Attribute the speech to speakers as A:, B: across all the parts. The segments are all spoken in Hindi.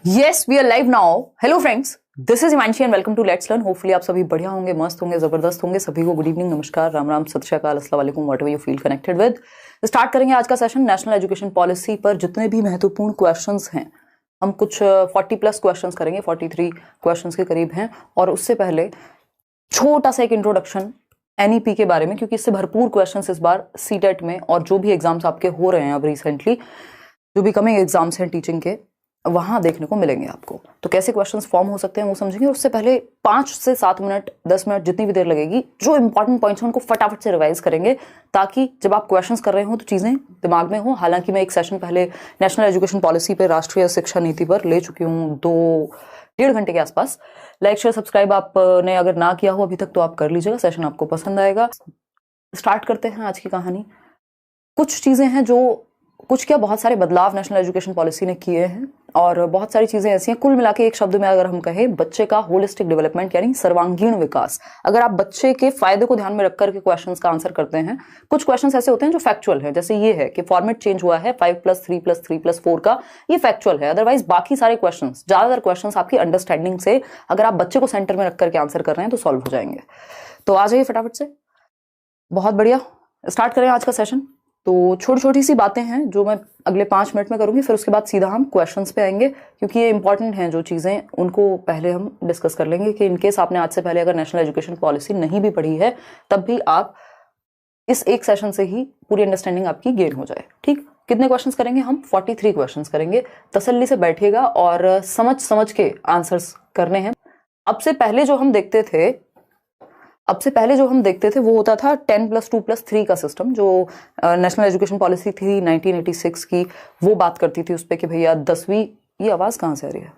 A: Yes, we are live now. Hello friends, this is Himanshi and welcome to Let's Learn. Hopefully आप सभी बढ़िया होंगे, मस्त होंगे, जबरदस्त होंगे. सभी को गुड इवनिंग, नमस्कार, राम राम, सत श्री अकाल, अस्सलाम वालेकुम, whatever you feel connected with. Start करेंगे आज का सेशन. नेशनल एजुकेशन पॉलिसी पर जितने भी महत्वपूर्ण क्वेश्चंस हैं, हम कुछ 40 प्लस क्वेश्चंस करेंगे, 43 क्वेश्चंस के करीब हैं. और उससे पहले छोटा सा एक इंट्रोडक्शन एनईपी के बारे में, क्योंकि इससे भरपूर क्वेश्चंस इस बार सीटेट में और जो भी एग्जाम्स आपके हो रहे हैं अब रिसेंटली, जो भी कमिंग एग्जाम्स हैं टीचिंग के, वहां देखने को मिलेंगे आपको. तो कैसे क्वेश्चंस फॉर्म हो सकते हैं वो समझेंगे. उससे पहले 5 से 7 मिनट, 10 मिनट, जितनी भी देर लगेगी, जो इंपॉर्टेंट पॉइंट्स हैं उनको फटाफट से रिवाइज करेंगे, ताकि जब आप क्वेश्चंस कर रहे हो तो चीजें दिमाग में हो. हालांकि मैं एक सेशन पहले नेशनल एजुकेशन पॉलिसी पे, राष्ट्रीय शिक्षा नीति पर ले चुकी हूँ 2-1.5 घंटे के आसपास. लाइक शेयर सब्सक्राइब आपने अगर ना किया हो अभी तक तो आप कर लीजिएगा, सेशन आपको पसंद आएगा. स्टार्ट करते हैं आज की कहानी. कुछ चीजें हैं जो, कुछ क्या बहुत सारे बदलाव नेशनल एजुकेशन पॉलिसी ने किए हैं और बहुत सारी चीजें ऐसी हैं. कुल मिला के एक शब्द में अगर हम कहें, बच्चे का होलिस्टिक डेवलपमेंट यानी सर्वांगीण विकास. अगर आप बच्चे के फायदे को ध्यान में रखकर के क्वेश्चंस का आंसर करते हैं, कुछ क्वेश्चंस ऐसे होते हैं जो फैक्चुअल है, जैसे ये है कि फॉर्मेट चेंज हुआ है 5+3+3+4 का, ये फैक्चुअल है. अदरवाइज बाकी सारे क्वेश्चंस, ज्यादातर क्वेश्चंस आपकी अंडरस्टैंडिंग से, अगर आप बच्चे को सेंटर में रख करके आंसर कर रहे हैं तो सॉल्व हो जाएंगे. तो आ जाइए फटाफट से. बहुत बढ़िया, स्टार्ट करें आज का सेशन. तो छोटी छोटी सी बातें हैं जो मैं अगले 5 मिनट में करूंगी, फिर उसके बाद सीधा हम क्वेश्चंस पे आएंगे, क्योंकि ये इंपॉर्टेंट हैं जो चीजें, उनको पहले हम डिस्कस कर लेंगे कि इनकेस आपने आज से पहले अगर नेशनल एजुकेशन पॉलिसी नहीं भी पढ़ी है, तब भी आप इस एक सेशन से ही पूरी अंडरस्टैंडिंग आपकी गेन हो जाए. ठीक, कितने क्वेश्चंस करेंगे हम? 43 क्वेश्चंस करेंगे. तसल्ली से बैठिएगा और समझ समझ के आंसर्स करने हैं. अब से पहले जो हम देखते थे वो होता था 10+2+3 का सिस्टम, जो नेशनल एजुकेशन पॉलिसी थी 1986 की, वो बात करती थी उस पर कि भैया 10वीं, ये आवाज कहाँ से आ रही है?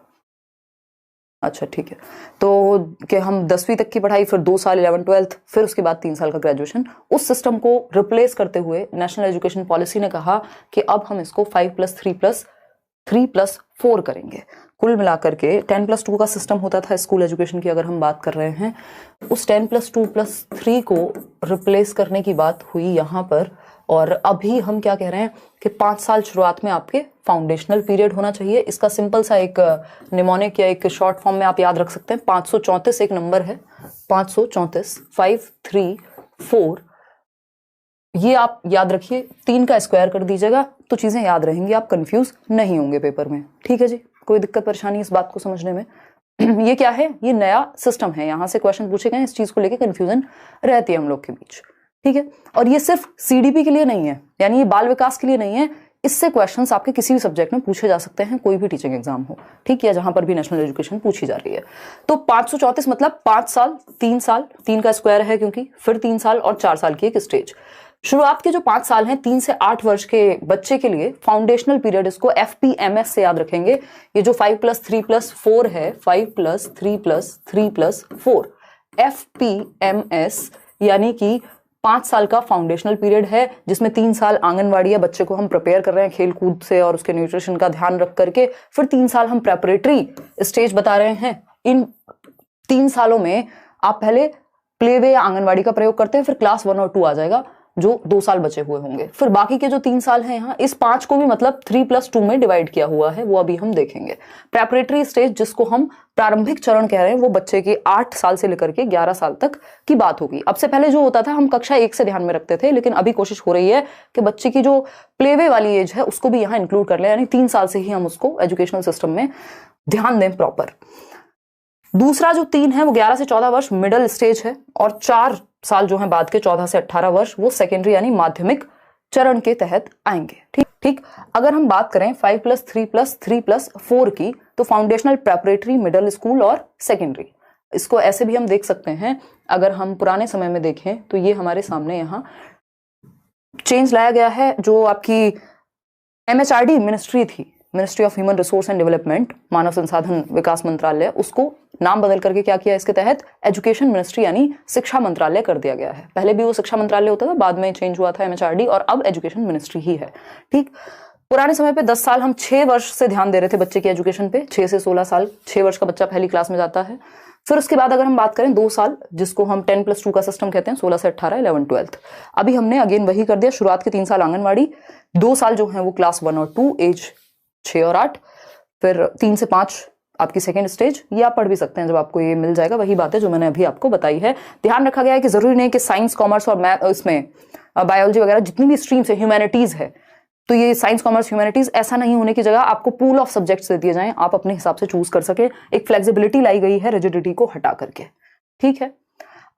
A: अच्छा ठीक है. तो कि हम 10वीं तक की पढ़ाई, फिर 2 साल 11th-12th, फिर उसके बाद 3 साल का ग्रेजुएशन, उस सिस्टम को रिप्लेस करते हुए नेशनल एजुकेशन पॉलिसी ने कहा कि अब हम इसको 5+3+3+4 करेंगे. कुल मिलाकर के 10+2 का सिस्टम होता था स्कूल एजुकेशन की, अगर हम बात कर रहे हैं. उस 10+2+3 को रिप्लेस करने की बात हुई यहाँ पर. और अभी हम क्या कह रहे हैं कि 5 साल शुरुआत में आपके फाउंडेशनल पीरियड होना चाहिए. इसका सिंपल सा एक निमोनिक या एक शॉर्ट फॉर्म में आप याद रख सकते हैं. 534 एक नंबर है, 534, 534, ये आप याद रखिए. 3 का स्क्वायर कर दीजिएगा तो चीजें याद रहेंगी, आप कंफ्यूज नहीं होंगे पेपर में. ठीक है जी, कोई दिक्कत परेशानी इस बात को समझने में? ये क्या है? ये नया सिस्टम है, यहां से क्वेश्चन पूछे गए, इस चीज को लेके कंफ्यूजन रहती है हम लोग के बीच. ठीक है, और ये सिर्फ सीडीपी के लिए नहीं है, यानी ये बाल विकास के लिए नहीं है. इससे क्वेश्चंस आपके किसी भी सब्जेक्ट में पूछे जा सकते हैं, कोई भी टीचिंग एग्जाम हो, ठीक है, जहां पर भी नेशनल एजुकेशन पूछी जा रही है. तो 534 मतलब 5 साल, 3 साल, 3 का स्क्वायर है क्योंकि, फिर 3 साल और 4 साल की एक स्टेज. शुरुआत के जो 5 साल हैं 3 से 8 वर्ष के बच्चे के लिए फाउंडेशनल पीरियड, इसको FPMS से याद रखेंगे. ये जो 5+3+4 है, 5+3+3+4, FPMS, यानी कि 5 साल का फाउंडेशनल पीरियड है, जिसमें 3 साल आंगनवाड़ी या बच्चे को हम प्रिपेयर कर रहे हैं खेल कूद से और उसके न्यूट्रिशन का ध्यान रख करके. फिर 3 साल हम प्रेपरेटरी स्टेज बता रहे हैं. इन 3 सालों में आप पहले प्ले वे या आंगनवाड़ी का प्रयोग करते हैं, फिर क्लास 1 और 2 आ जाएगा, जो 2 साल बचे हुए होंगे. फिर बाकी के जो 3 साल हैं यहाँ, इस 5 को भी मतलब 3+2 में डिवाइड किया हुआ है, वो अभी हम देखेंगे. प्रेपरेटरी स्टेज, जिसको हम प्रारंभिक चरण कह रहे हैं, वो बच्चे के 8 साल से लेकर के 11 साल तक की बात होगी. अब से पहले जो होता था हम कक्षा 1 से ध्यान में रखते थे, लेकिन अभी कोशिश हो रही है कि बच्चे की जो प्लेवे वाली एज है उसको भी यहाँ इंक्लूड कर लें, यानी 3 साल से ही हम उसको एजुकेशनल सिस्टम में ध्यान दें प्रॉपर. दूसरा जो 3 है वो 11 से 14 वर्ष मिडिल स्टेज है, और 4 साल जो है बाद के 14 से 18 वर्ष, वो सेकेंडरी यानी माध्यमिक चरण के तहत आएंगे. ठीक ठीक. अगर हम बात करें 5+3+3+4 की, तो फाउंडेशनल, प्रेपरेटरी, मिडिल स्कूल और सेकेंडरी, इसको ऐसे भी हम देख सकते हैं. अगर हम पुराने समय में देखें तो ये हमारे सामने यहाँ चेंज लाया गया है. जो आपकी MHRD मिनिस्ट्री थी, ministry of human resource and development, मानव संसाधन विकास मंत्रालय, उसको नाम बदल करके क्या किया, इसके तहत एजुकेशन मिनिस्ट्री यानी शिक्षा मंत्रालय कर दिया गया है. पहले भी वो शिक्षा मंत्रालय होता था, बाद में चेंज हुआ था MHRD, और अब एजुकेशन मिनिस्ट्री ही है. ठीक. पुराने समय पे 10 साल हम 6 वर्ष से ध्यान दे रहे थे बच्चे की एजुकेशन पे, 6 से 16 साल, 6 वर्ष का बच्चा पहली क्लास में जाता है. फिर उसके बाद अगर हम बात करें 2 साल, जिसको हम 10+2 का सिस्टम कहते हैं, 16 से 18, 11th-12th. अभी हमने अगेन वही कर दिया. शुरुआत के 3 साल आंगनवाड़ी, 2 साल जो है वो क्लास 1 और 2, एज 6 और 8, फिर 3 से 5 आपकी सेकेंड स्टेज, ये आप पढ़ भी सकते हैं जब आपको ये मिल जाएगा। वही बात है जो मैंने अभी आपको बताई है। ध्यान रखा गया है कि जरूरी नहीं कि साइंस, कॉमर्स और मैथ, इसमें बायोलॉजी वगैरह जितनी भी स्ट्रीम्स है, ह्यूमैनिटीज है, तो ये साइंस, कॉमर्स, ह्यूमैनिटीज ऐसा नहीं होने की जगह आपको पूल ऑफ सब्जेक्ट्स दे दिए जाएं, आप अपने हिसाब से चूज कर सके। एक फ्लेक्सिबिलिटी लाई गई है रिजिडिटी को हटा करके। ठीक है,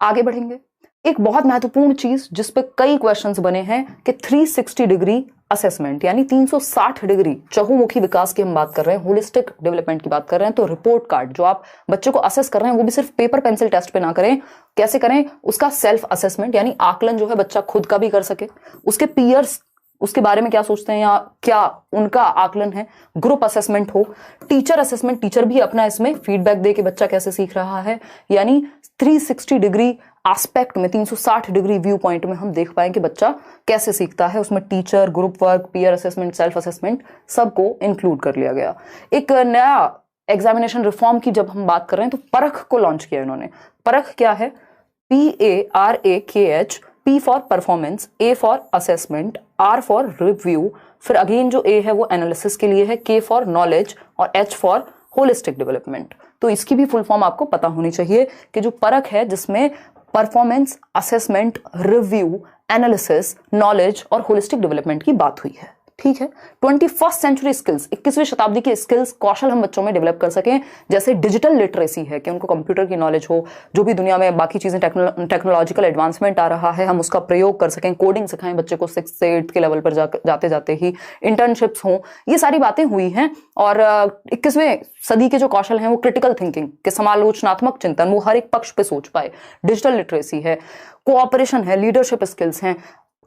A: आगे बढ़ेंगे। एक बहुत महत्वपूर्ण चीज जिस पे कई क्वेश्चंस बने हैं कि 360 डिग्री असेसमेंट, यानी 360 डिग्री चहुमुखी विकास की हम बात कर रहे हैं, होलिस्टिक डेवलपमेंट की बात कर रहे हैं। तो रिपोर्ट कार्ड जो आप बच्चे को असेस कर रहे हैं वो भी सिर्फ पेपर पेंसिल टेस्ट पे ना करें। कैसे करें? उसका सेल्फ असेसमेंट, यानी आकलन जो है बच्चा खुद का भी कर सके, उसके पीयर्स उसके बारे में क्या सोचते हैं या क्या उनका आकलन है, ग्रुप असेसमेंट हो, टीचर असेसमेंट, टीचर भी अपना इसमें फीडबैक दे कि बच्चा कैसे सीख रहा है। यानी 360 डिग्री एस्पेक्ट में, 360 डिग्री व्यू पॉइंट में हम देख पाए कि बच्चा कैसे सीखता है। उसमें teacher, group work, peer assessment, self assessment सबको इंक्लूड कर लिया गया। एक नया एग्जामिनेशन रिफॉर्म की जब हम बात कर रहे हैं तो परख को लॉन्च किया इन्होंने। परख क्या है? PARAKH, P for performance, A for assessment, R for review, फिर अगेन जो A है वो एनालिसिस के लिए है, K फॉर नॉलेज और H फॉर होलिस्टिक डेवलपमेंट। तो इसकी भी फुल फॉर्म आपको पता होनी चाहिए कि जो परख है जिसमें performance, assessment, review, analysis, knowledge और होलिस्टिक डेवलपमेंट की बात हुई है। ठीक है, 21st सेंचुरी स्किल्स, 21वीं शताब्दी के स्किल्स, कौशल हम बच्चों में डेवलप कर सकें। जैसे डिजिटल लिटरेसी है कि उनको कंप्यूटर की नॉलेज हो, जो भी दुनिया में बाकी चीजें टेक्नोलॉजिकल एडवांसमेंट आ रहा है हम उसका प्रयोग कर सकें। कोडिंग सिखाएं बच्चे को 6 से 8 के लेवल पर जाते जाते ही, इंटर्नशिप्स हों, ये सारी बातें हुई हैं। और 21वीं सदी के जो कौशल हैं वो क्रिटिकल थिंकिंग के, समालोचनात्मक चिंतन, वो हर एक पक्ष पे सोच पाए। डिजिटल लिटरेसी है, कोऑपरेशन है, लीडरशिप स्किल्स हैं,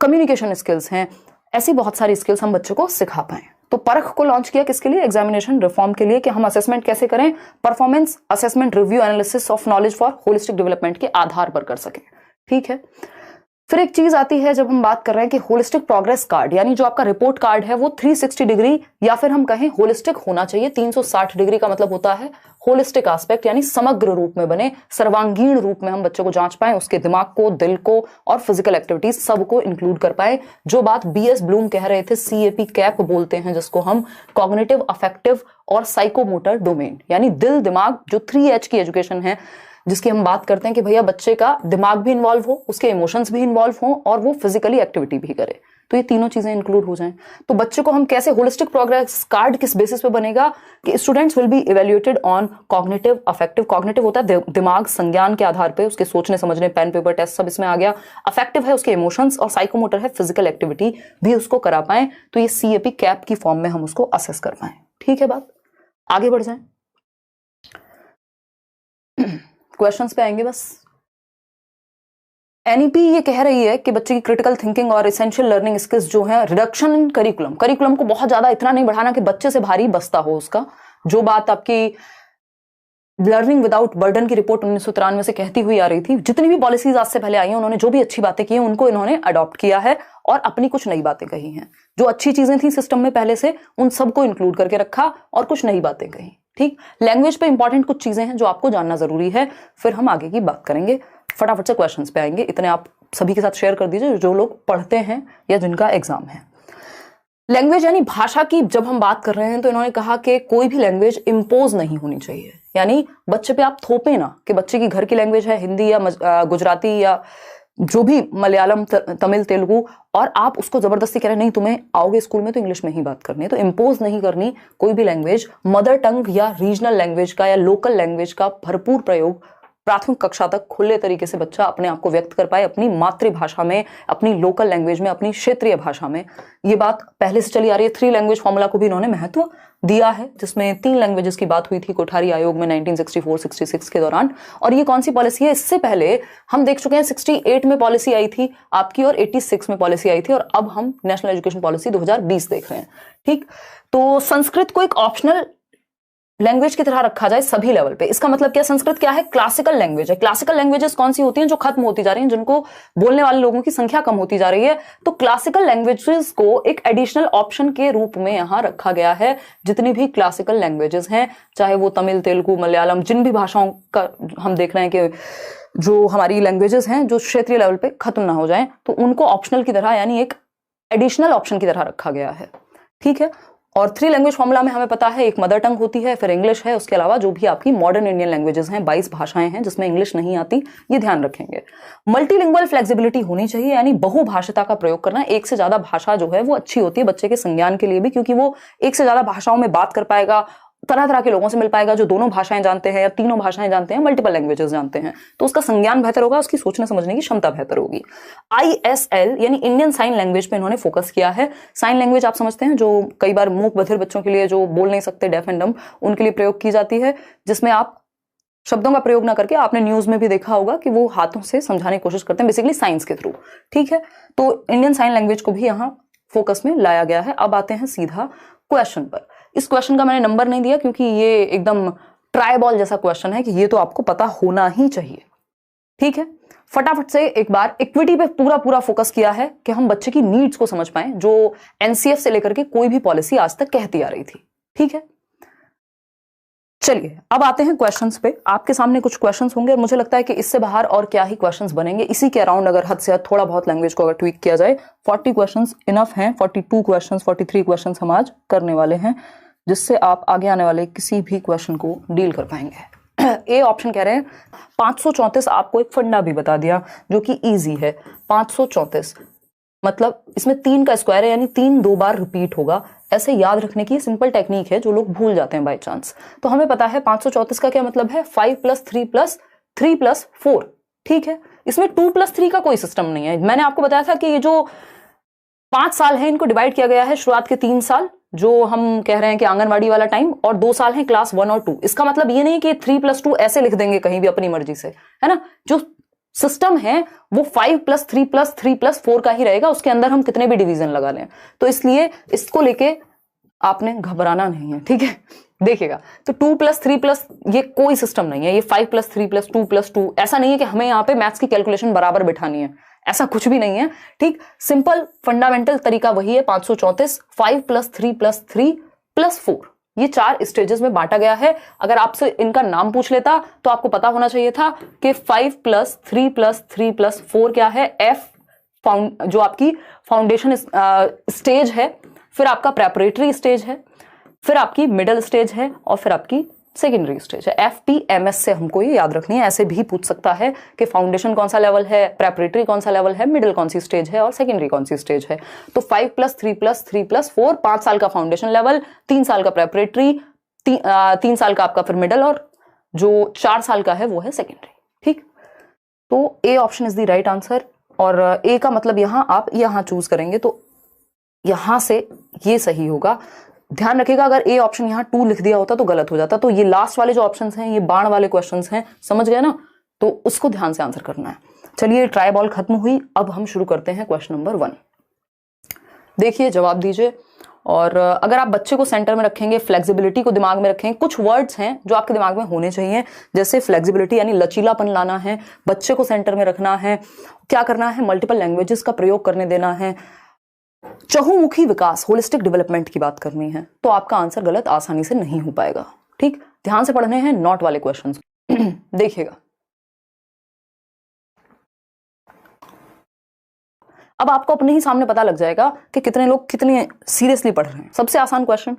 A: कम्युनिकेशन स्किल्स हैं, ऐसी बहुत सारी स्किल्स हम बच्चों को सिखा पाएं। तो परख को लॉन्च किया किसके लिए? एग्जामिनेशन रिफॉर्म के लिए, कि हम असेसमेंट कैसे करें, performance, assessment, review, analysis of knowledge for holistic development के आधार पर कर सकें। ठीक है, फिर एक चीज आती है जब हम बात कर रहे हैं कि होलिस्टिक प्रोग्रेस कार्ड, यानी जो आपका रिपोर्ट कार्ड है वो 360 डिग्री या फिर हम कहें होलिस्टिक होना चाहिए। 360 डिग्री का मतलब होता है होलिस्टिक एस्पेक्ट, यानी समग्र रूप में बने, सर्वांगीण रूप में हम बच्चों को जांच पाए, उसके दिमाग को, दिल को और फिजिकल एक्टिविटीज सबको इंक्लूड कर पाए। जो बात BS ब्लूम कह रहे थे, CAP कैप बोलते हैं जिसको हम, कॉग्निटिव, अफेक्टिव और साइकोमोटर डोमेन, यानी दिल, दिमाग, जो 3H की एजुकेशन है जिसकी हम बात करते हैं कि भैया बच्चे का दिमाग भी इन्वॉल्व हो, उसके इमोशंस भी इन्वॉल्व हो और वो फिजिकली एक्टिविटी भी करे, तो ये तीनों चीजें इंक्लूड हो जाएं। तो बच्चे को हम कैसे, होलिस्टिक प्रोग्रेस कार्ड किस बेसिस पे बनेगा कि students will be evaluated on cognitive, affective. Cognitive होता है दिमाग, संज्ञान के आधार पे उसके सोचने समझने, पेन पेपर टेस्ट सब इसमें आ गया। अफेक्टिव है उसके इमोशंस और साइकोमोटर है फिजिकल एक्टिविटी भी उसको करा पाए। तो ये CAP कैप की फॉर्म में हम उसको असेस कर पाए। ठीक है, बात आगे बढ़ जाए, क्वेश्चंस पे आएंगे। बस NEP ये कह रही है कि बच्चे की क्रिटिकल थिंकिंग और एसेंशियल लर्निंग स्किल्स जो है, रिडक्शन इन करिकुलम को बहुत ज्यादा इतना नहीं बढ़ाना कि बच्चे से भारी बस्ता हो उसका। जो बात आपकी लर्निंग विदाउट बर्डन की रिपोर्ट 1993 से कहती हुई आ रही थी, जितनी भी पॉलिसीज आज से पहले आई हैं उन्होंने जो भी अच्छी बातें की हैं उनको इन्होंने अडॉप्ट किया है और अपनी कुछ नई बातें कही हैं। जो अच्छी चीजें थी सिस्टम में पहले से उन सबको इंक्लूड करके रखा और कुछ नई बातें कही। ठीक, लैंग्वेज पे इंपॉर्टेंट कुछ चीजें हैं जो आपको जानना जरूरी है, फिर हम आगे की बात करेंगे। फटाफट से क्वेश्चंस पे आएंगे, इतने आप सभी के साथ शेयर कर दीजिए जो लोग पढ़ते हैं या जिनका एग्जाम है। लैंग्वेज यानी भाषा की जब हम बात कर रहे हैं तो इन्होंने कहा कि कोई भी लैंग्वेज इम्पोज नहीं होनी चाहिए, यानी बच्चे पे आप थोपे ना कि बच्चे की घर की लैंग्वेज है हिंदी या गुजराती या जो भी मलयालम, तमिल, तेलुगु, और आप उसको जबरदस्ती कह रहे हैं नहीं तुम्हें आओगे स्कूल में तो इंग्लिश में ही बात करनी है। तो इम्पोज नहीं करनी कोई भी लैंग्वेज। मदर टंग या रीजनल लैंग्वेज का या लोकल लैंग्वेज का भरपूर प्रयोग प्राथमिक कक्षा तक खुले तरीके से बच्चा अपने आप को व्यक्त कर पाए अपनी मातृभाषा में, अपनी लोकल लैंग्वेज में, अपनी क्षेत्रीय भाषा में। ये बात पहले से चली आ रही है। 3 लैंग्वेज फॉर्मूला को भी इन्होंने महत्व दिया है, जिसमें 3 लैंग्वेजेस की बात हुई थी कोठारी आयोग में 1964-66 के दौरान। और ये कौन सी पॉलिसी है? इससे पहले हम देख चुके हैं 68 में पॉलिसी आई थी आपकी और 86 में पॉलिसी आई थी, और अब हम नेशनल एजुकेशन पॉलिसी 2020 देख रहे हैं। ठीक, तो संस्कृत को एक ऑप्शनल लैंग्वेज की तरह रखा जाए सभी लेवल पे। इसका मतलब क्या? संस्कृत क्या है? क्लासिकल लैंग्वेज है। क्लासिकल लैंग्वेजेस कौन सी होती हैं? जो खत्म होती जा रही हैं, जिनको बोलने वाले लोगों की संख्या कम होती जा रही है। तो क्लासिकल लैंग्वेजेस को एक एडिशनल ऑप्शन के रूप में यहां रखा गया है। जितनी भी क्लासिकल लैंग्वेजेस हैं, चाहे वो तमिल, तेलुगु, मलयालम, जिन भी भाषाओं का हम देख रहे हैं कि जो हमारी लैंग्वेजेस हैं जो क्षेत्रीय लेवल पे खत्म ना हो जाएं, तो उनको ऑप्शनल की तरह यानी एक एडिशनल ऑप्शन की तरह रखा गया है। ठीक है, और 3 लैंग्वेज फॉर्मूला में हमें पता है, एक मदर टंग होती है, फिर इंग्लिश है, उसके अलावा जो भी आपकी मॉडर्न इंडियन लैंग्वेजेस हैं, 22 भाषाएं हैं जिसमें इंग्लिश नहीं आती, ये ध्यान रखेंगे। मल्टीलिंगुअल फ्लेक्सिबिलिटी होनी चाहिए, यानी बहुभाषिता का प्रयोग करना। एक से ज्यादा भाषा जो है वो अच्छी होती है बच्चे के संज्ञान के लिए भी, क्योंकि वो एक से ज्यादा भाषाओं में बात कर पाएगा, तरह तरह के लोगों से मिल पाएगा जो दोनों भाषाएं जानते हैं या तीनों भाषाएं जानते हैं, मल्टीपल लैंग्वेजेस जानते हैं, तो उसका संज्ञान बेहतर होगा, उसकी सोचने समझने की क्षमता बेहतर होगी। ISL यानी इंडियन साइन लैंग्वेज पे इन्होंने फोकस किया है। साइन लैंग्वेज आप समझते हैं, जो कई बार मूक बधिर बच्चों के लिए, जो बोल नहीं सकते, डेफ एंड डम, उनके लिए प्रयोग की जाती है, जिसमें आप शब्दों का प्रयोग ना करके, आपने न्यूज में भी देखा होगा कि वो हाथों से समझाने की कोशिश करते हैं, बेसिकली साइंस के थ्रू। ठीक है, तो इंडियन साइन लैंग्वेज को भी यहाँ फोकस में लाया गया है। अब आते हैं सीधा क्वेश्चन पर। इस क्वेश्चन का मैंने नंबर नहीं दिया क्योंकि ये एकदम ट्राई बॉल जैसा क्वेश्चन है कि ये तो आपको पता होना ही चाहिए। ठीक है, फटाफट से एक बार इक्विटी पे पूरा पूरा फोकस किया है कि हम बच्चे की नीड्स को समझ पाएं, जो एनसीएफ से लेकर के कोई भी पॉलिसी आज तक कहती आ रही थी। ठीक है, चलिए अब आते हैं क्वेश्चंस पे। आपके सामने कुछ क्वेश्चंस होंगे और मुझे लगता है कि इससे बाहर और क्या ही क्वेश्चंस बनेंगे। इसी के अराउंड अगर हद से हद थोड़ा बहुत लैंग्वेज को अगर ट्वीक किया जाए, 40 क्वेश्चंस इनफ हैं। 42 क्वेश्चंस, 43 क्वेश्चंस हम आज करने वाले हैं, जिससे आप आगे आने वाले किसी भी क्वेश्चन को डील कर पाएंगे। ए ऑप्शन कह रहे हैं 534। आपको एक फंडा भी बता दिया जो कि इजी है। 534 मतलब इसमें 3 का स्क्वायर है, यानी 3 2 बार रिपीट होगा। ऐसे याद रखने की सिंपल टेक्निक है जो लोग भूल जाते हैं बाय चांस। तो हमें पता है 534 का क्या मतलब है, 5 + 3 + 3 + 4। ठीक है, इसमें 2 + 3 का कोई सिस्टम नहीं है। मैंने आपको बताया था कि ये जो 5 साल है इनको डिवाइड किया गया है, शुरुआत के 3 साल जो हम कह रहे हैं कि आंगनवाड़ी वाला टाइम, और 2 साल है क्लास 1 और 2। इसका मतलब ये नहीं कि 3 + 2 ऐसे लिख देंगे कहीं भी अपनी मर्जी से, है ना। जो सिस्टम है वो 5 + 3 + 3 + 4 का ही रहेगा, उसके अंदर हम कितने भी डिवीजन लगा लें। तो इसलिए इसको लेके आपने घबराना नहीं है। ठीक है, देखिएगा, तो 2 + 3 + ये कोई सिस्टम नहीं है। ये 5 + 3 + 2 + 2 ऐसा नहीं है कि हमें यहाँ पे मैथ्स की कैलकुलेशन बराबर बिठानी है, ऐसा कुछ भी नहीं है। ठीक, सिंपल फंडामेंटल तरीका वही है। 534 5 + 3 + 3 + 4, ये 4 स्टेजेस में बांटा गया है। अगर आपसे इनका नाम पूछ लेता तो आपको पता होना चाहिए था कि 5 + 3 + 3 + 4 क्या है। F जो आपकी फाउंडेशन स्टेज है, फिर आपका प्रेपरेटरी स्टेज है, फिर आपकी मिडिल स्टेज है, और फिर आपकी सेकेंडरी स्टेज है। FTMS से हमको ये याद रखनी है। ऐसे भी पूछ सकता है कि फाउंडेशन कौन सा लेवल है, प्रेपरेटरी कौन सा लेवल है, मिडिल कौन सी स्टेज है, और सेकेंडरी कौन सी स्टेज है। तो 5 + 3 + 3 + 4, 5 साल का फाउंडेशन लेवल, 3 साल का प्रेपरेटरी, 3 साल का आपका फिर मिडिल, और जो 4 साल का है वो है सेकेंडरी। ठीक, तो A option is the right answer. और ए का मतलब यहां आप यहां चूज करेंगे तो यहां से ये सही होगा। ध्यान रखिएगा, अगर ए ऑप्शन यहां 2 लिख दिया होता तो गलत हो जाता। तो ये लास्ट वाले जो ऑप्शंस हैं, ये बाण वाले क्वेश्चंस हैं, समझ गए ना, तो उसको ध्यान से आंसर करना है। चलिए, ट्राई बॉल खत्म हुई, अब हम शुरू करते हैं क्वेश्चन नंबर 1। देखिए, जवाब दीजिए। और अगर आप बच्चे को सेंटर में रखेंगे, फ्लेक्सिबिलिटी को दिमाग में रखेंगे, कुछ वर्ड्स हैं जो आपके दिमाग में होने चाहिए, जैसे फ्लेक्सिबिलिटी यानी लचीलापन लाना है, बच्चे को सेंटर में रखना है, क्या करना है, मल्टीपल लैंग्वेजेस का प्रयोग करने देना है, चहुमुखी विकास, होलिस्टिक डेवलपमेंट की बात करनी है, तो आपका आंसर गलत आसानी से नहीं हो पाएगा। ठीक, ध्यान से पढ़ने हैं नॉट वाले क्वेश्चंस। देखिएगा, अब आपको अपने ही सामने पता लग जाएगा कि कितने लोग कितने सीरियसली पढ़ रहे हैं। सबसे आसान क्वेश्चन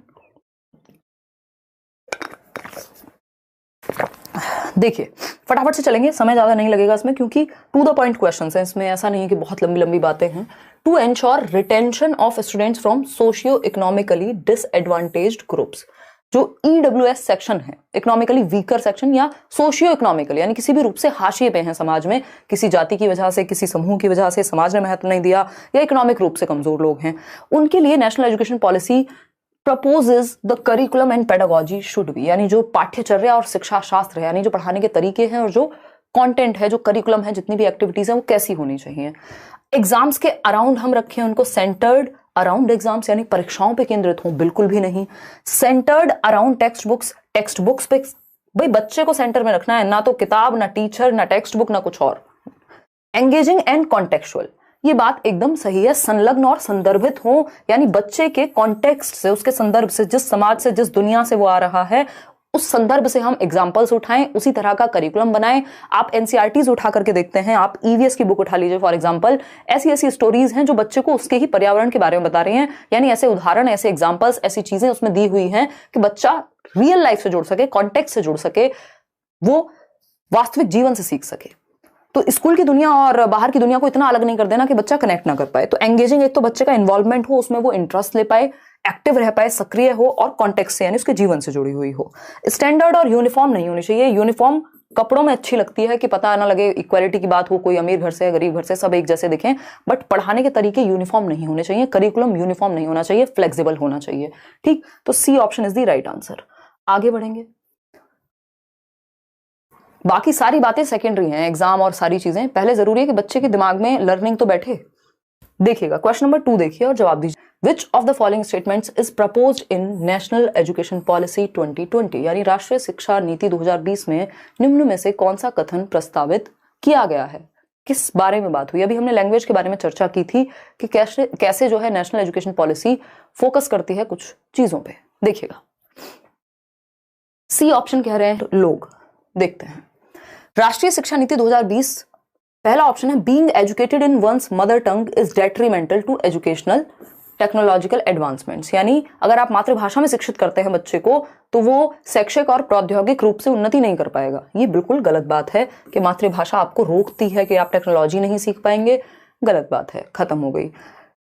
A: देखिए, फटाफट से चलेंगे, समय ज्यादा नहीं लगेगा इसमें, क्योंकि टू द पॉइंट क्वेश्चंस हैं इसमें, ऐसा नहीं है कि बहुत लंबी लंबी बातें हैं। To ensure retention of students from socio economically disadvantaged groups, जो EWS सेक्शन है, इकोनॉमिकली वीकर सेक्शन, या सोशियो इकोनॉमिकली यानी किसी भी रूप से हाशिए पे हैं समाज में, किसी जाति की वजह से, किसी समूह की वजह से समाज ने महत्व नहीं दिया, या इकोनॉमिक रूप से कमजोर लोग हैं, उनके लिए national education policy proposes the curriculum and pedagogy should be, यानी जो पाठ्यचर्या और शिक्षा शास्त्र है, यानी जो पढ़ाने के तरीके हैं और जो कंटेंट है, जो करिकुलम है, जितनी भी एक्टिविटीज है, वो कैसी होनी चाहिए। एग्जाम्स के अराउंड हम रखें उनको, सेंटर्ड अराउंड एग्जाम्स यानी परीक्षाओं पे केंद्रित हो, बिल्कुल भी नहीं। सेंटर्ड अराउंड टेक्स्ट बुक्स पे भाई बच्चे को सेंटर में रखना है, ना तो किताब, ना टीचर, ना टेक्स्ट बुक, ना कुछ और। एंगेजिंग एंड कॉन्टेक्चुअल, ये बात एकदम सही है, संलग्न और संदर्भित हो, यानी बच्चे के कॉन्टेक्स्ट से, उसके संदर्भ से, जिस समाज से, जिस दुनिया से वो आ रहा है, उस संदर्भ से हम एग्जाम्पल्स उठाएं, उसी तरह का करिकुलम बनाएं। आप एनसीईआरटीज उठा करके देखते हैं, आप ईवीएस की बुक उठा लीजिए फॉर एग्जाम्पल, ऐसी ऐसी स्टोरीज हैं जो बच्चे को उसके ही पर्यावरण के बारे में बता रही हैं, यानी ऐसे उदाहरण, ऐसे एग्जाम्पल्स, ऐसी चीजें उसमें दी हुई हैं कि बच्चा रियल लाइफ से जुड़ सके, कॉन्टेक्स्ट से जुड़ सके, वो वास्तविक जीवन से सीख सके। तो स्कूल की दुनिया और बाहर की दुनिया को इतना अलग नहीं कर देना कि बच्चा कनेक्ट ना कर पाए। तो एंगेजिंग, एक तो बच्चे का इन्वॉल्वमेंट हो, उसमें वो इंटरेस्ट ले पाए, एक्टिव रह पाए, सक्रिय हो, और कॉन्टेक्स्ट से यानी उसके जीवन से जुड़ी हुई हो। स्टैंडर्ड और यूनिफॉर्म नहीं होनी चाहिए। यूनिफॉर्म कपड़ों में अच्छी लगती है कि पता ना लगे, इक्वालिटी की बात हो, कोई अमीर घर से है, गरीब घर से, सब एक जैसे दिखें, बट पढ़ाने के तरीके यूनिफॉर्म नहीं होने चाहिए, करिकुलम यूनिफॉर्म नहीं होना चाहिए, फ्लेक्सिबल होना चाहिए। ठीक, तो C option is the right answer. आगे बढ़ेंगे, बाकी सारी बातें सेकेंडरी हैं, एग्जाम और सारी चीजें। पहले जरूरी है कि बच्चे के दिमाग में लर्निंग तो बैठे। देखिएगा क्वेश्चन नंबर 2 देखिए और जवाब दीजिए। विच of the following statements is proposed in national education policy 2020, यानी राष्ट्रीय शिक्षा नीति 2020 में निम्न में से कौन सा कथन प्रस्तावित किया गया है? किस बारे में बात हुई? अभी हमने लैंग्वेज के बारे में चर्चा की थी कि कैसे जो है नेशनल एजुकेशन पॉलिसी फोकस करती है कुछ चीजों पे। देखिएगा, सी ऑप्शन कह रहे हैं लोग। देखते हैं, राष्ट्रीय शिक्षा नीति 2020, पहला ऑप्शन है being educated in one's mother tongue is detrimental to educational technological advancements, यानी अगर आप मातृभाषा में शिक्षित करते हैं बच्चे को तो वो शैक्षिक और प्रौद्योगिक रूप से उन्नति नहीं कर पाएगा। ये बिल्कुल गलत बात है कि मातृभाषा आपको रोकती है कि आप टेक्नोलॉजी नहीं सीख पाएंगे। गलत बात है, खत्म हो गई।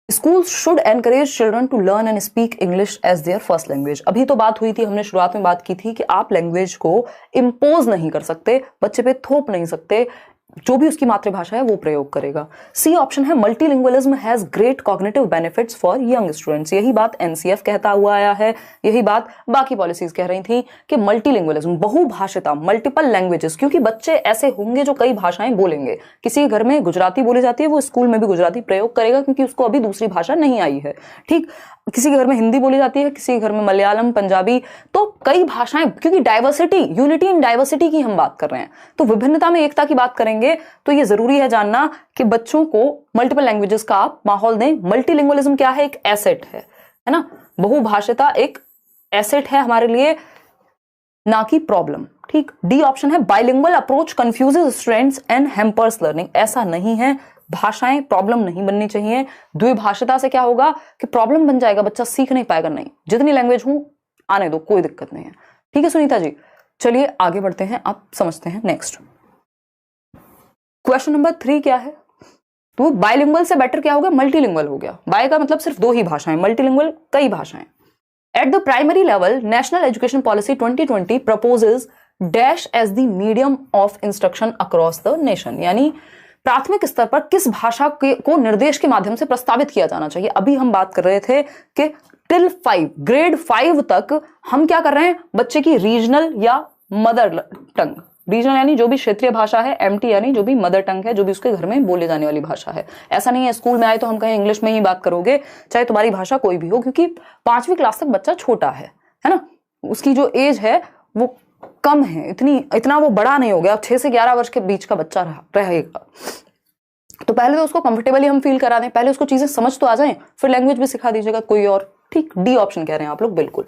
A: Schools should encourage children to learn and speak English as their first language। अभी तो बात हुई थी, हमने शुरुआत में बात की थी कि आप लैंग्वेज को इम्पोज नहीं कर सकते, बच्चे पे थोप नहीं सकते, जो भी उसकी मातृभाषा है वो प्रयोग करेगा। सी ऑप्शन है multilingualism has great cognitive benefits for young students. यही बात एनसीएफ कहता हुआ आया है, यही बात बाकी पॉलिसीज कह रही थी कि मल्टीलिंगुअलिज्म, बहुभाषिता, मल्टीपल लैंग्वेजेस, क्योंकि बच्चे ऐसे होंगे जो कई भाषाएं बोलेंगे। किसी घर में गुजराती बोली जाती है, वो स्कूल में भी गुजराती प्रयोग करेगा क्योंकि उसको अभी दूसरी भाषा नहीं आई है। ठीक, किसी के घर में हिंदी बोली जाती है, किसी के घर में मलयालम, पंजाबी, तो कई भाषाएं, क्योंकि डाइवर्सिटी, यूनिटी इन डाइवर्सिटी की हम बात कर रहे हैं, तो विभिन्नता में एकता की बात करेंगे। तो ये जरूरी है जानना कि बच्चों को मल्टीपल लैंग्वेजेस का आप माहौल दें। मल्टीलिंगुअलिज्म क्या है? एक एसेट है ना। बहुभाषिता एक एसेट है हमारे लिए, ना कि प्रॉब्लम। ठीक, डी ऑप्शन है bilingual approach confuses students and hampers learning. ऐसा नहीं है, भाषाएं प्रॉब्लम नहीं बननी चाहिए। द्विभाषिता से क्या होगा कि प्रॉब्लम बन जाएगा, बच्चा सीख नहीं पाएगा। नहीं, जितनी लैंग्वेज हूं आने दो, कोई दिक्कत नहीं है। ठीक है सुनीता जी, चलिए आगे बढ़ते हैं, आप समझते हैं। नेक्स्ट क्वेश्चन नंबर 3 क्या है? तो बाइलिंगुअल से बेटर क्या हो गया? मल्टीलिंगुअल हो गया। बाय का मतलब सिर्फ 2 ही भाषाएं, मल्टीलिंगुअल कई भाषाएं। At the primary level national education policy 2020 proposes dash as the medium of instruction across the nation, यानी प्राथमिक स्तर पर किस भाषा को निर्देश के माध्यम से प्रस्तावित किया जाना चाहिए। अभी हम बात कर रहे थे कि टिल 5, ग्रेड 5 तक हम क्या कर रहे हैं? बच्चे की रीजनल या मदर टंग, रीजनल यानी जो भी क्षेत्रीय भाषा है, एमटी यानी जो भी मदर टंग है, जो भी उसके घर में बोले जाने वाली भाषा है। ऐसा नहीं है स्कूल में आए तो हम कहें इंग्लिश में ही बात करोगे, चाहे तुम्हारी भाषा कोई भी हो, क्योंकि 5वीं क्लास तक बच्चा छोटा है ना, उसकी जो एज है वो कम है, इतना वो बड़ा नहीं हो गया। 6 से 11 वर्ष के बीच का बच्चा रहेगा, तो पहले तो उसको कंफर्टेबली हम फील करा दें, पहले उसको चीजें समझ तो आ जाएं, फिर लैंग्वेज भी सिखा दीजिएगा कोई और। ठीक, डी ऑप्शन कह रहे हैं आप लोग, बिल्कुल।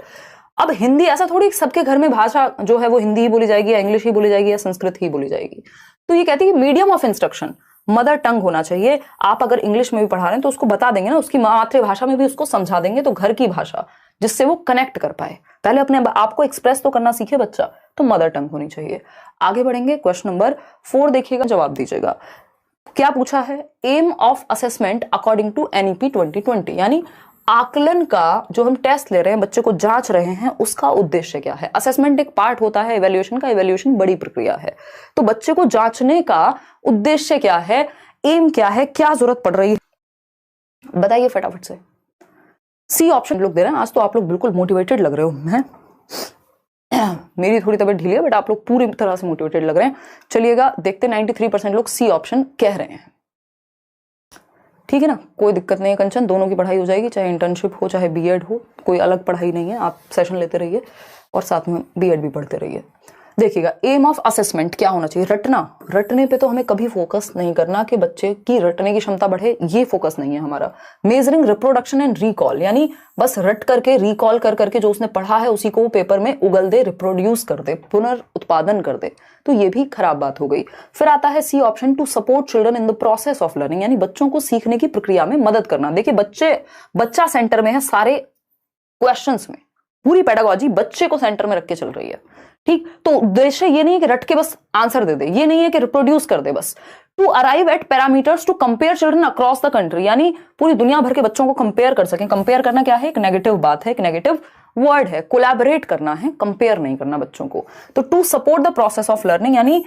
A: अब हिंदी, ऐसा थोड़ी सबके घर में भाषा जो है वो हिंदी ही बोली जाएगी या इंग्लिश ही बोली जाएगी या संस्कृत ही बोली जाएगी। तो ये कहती है कि medium of instruction mother tongue होना चाहिए। आप अगर इंग्लिश में भी पढ़ा रहे हैं तो उसको बता देंगे ना, उसकी मातृभाषा में भी उसको समझा देंगे, तो घर की भाषा जिससे वो कनेक्ट कर पाए। पहले अपने आप को एक्सप्रेस तो करना सीखे बच्चा, तो मदर टंग होनी चाहिए। आगे बढ़ेंगे, क्वेश्चन नंबर 4 देखिएगा, जवाब दीजिएगा। क्या पूछा है? Aim of assessment according to NEP 2020, यानी आकलन का जो हम टेस्ट ले रहे हैं, बच्चे को जांच रहे हैं, उसका उद्देश्य क्या है? असेसमेंट एक पार्ट होता है इवैल्यूएशन का, इवैल्यूएशन बड़ी प्रक्रिया है, तो बच्चे को जांचने का उद्देश्य क्या है, एम क्या है, क्या जरूरत पड़ रही है, बताइए फटाफट से। सी ऑप्शन लोग दे रहे हैं। आज तो आप लोग बिल्कुल मोटिवेटेड लग रहे हो। मैं मेरी थोड़ी तबीयत ढीली है, बट आप लोग पूरी तरह से मोटिवेटेड लग रहे हैं। चलिएगा देखते, 93% लोग सी ऑप्शन कह रहे हैं। ठीक है ना, कोई दिक्कत नहीं है कंचन, दोनों की पढ़ाई हो जाएगी, चाहे इंटर्नशिप हो चाहे बीएड हो, कोई अलग पढ़ाई नहीं है। आप सेशन लेते रहिए और साथ में बीएड भी पढ़ते रहिए। देखिएगा, एम ऑफ असेसमेंट क्या होना चाहिए? रटने पे तो हमें कभी फोकस नहीं करना कि बच्चे की रटने की क्षमता बढ़े, ये फोकस नहीं है हमारा। मेजरिंग रिप्रोडक्शन एंड रिकॉल, यानी बस रट करके रिकॉल कर करके जो उसने पढ़ा है उसी को वो पेपर में उगल दे, रिप्रोड्यूस कर दे, पुनर्उत्पादन कर दे, तो ये भी खराब बात हो गई। फिर आता है C option, to support children in the process of learning, यानी बच्चों को सीखने की प्रक्रिया में मदद करना। देखिए, बच्चा सेंटर में है सारे क्वेश्चंस में, पूरी पेडागॉजी बच्चे को सेंटर में रख के चल रही है, ठीक। तो उद्देश्य ये नहीं है कि रट के बस आंसर दे दे, ये नहीं है कि रिप्रोड्यूस कर दे बस। To arrive at parameters to compare children across the country, यानी पूरी दुनिया भर के बच्चों को कंपेयर कर सकें। कंपेयर करना क्या है? एक नेगेटिव बात है, एक नेगेटिव वर्ड है। कोलैबोरेट करना है, कंपेयर नहीं करना बच्चों को। तो to support the process of learning, यानी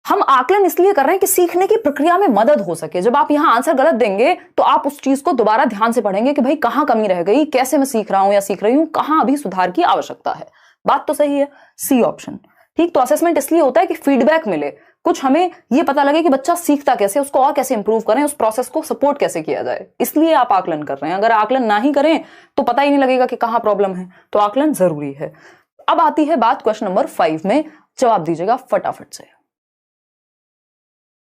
A: हम आकलन इसलिए कर रहे हैं कि सीखने की प्रक्रिया में मदद हो सके। जब आप यहां आंसर गलत देंगे तो आप उस चीज को दोबारा ध्यान से पढ़ेंगे कि भाई कहां कमी रह गई, कैसे मैं सीख रहा हूं या सीख रही हूं, कहां अभी सुधार की आवश्यकता है। बात तो सही है, सी ऑप्शन, ठीक। तो असेसमेंट इसलिए होता है कि फीडबैक मिले, कुछ हमें ये पता लगे कि बच्चा सीखता कैसे, उसको और कैसे इंप्रूव करें, उस प्रोसेस को सपोर्ट कैसे किया जाए, इसलिए आप आकलन कर रहे हैं। अगर आकलन ना ही करें तो पता ही नहीं लगेगा कि कहां प्रॉब्लम है, तो आकलन जरूरी है। अब आती है बात क्वेश्चन नंबर 5 में, जवाब दीजिएगा फटाफट से।